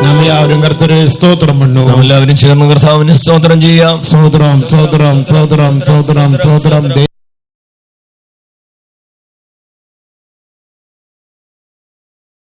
E: നമ്മെ ആരും കർത്തരെ സ്തോത്രം പണ്ണു.
G: എല്ലാവരും ചേർന്ന് കർത്താവിന് സ്തോത്രം ചെയ്യാം.
E: സ്തോത്രം സ്തോത്രം സ്തോത്രം സ്തോത്രം സ്തോത്രം.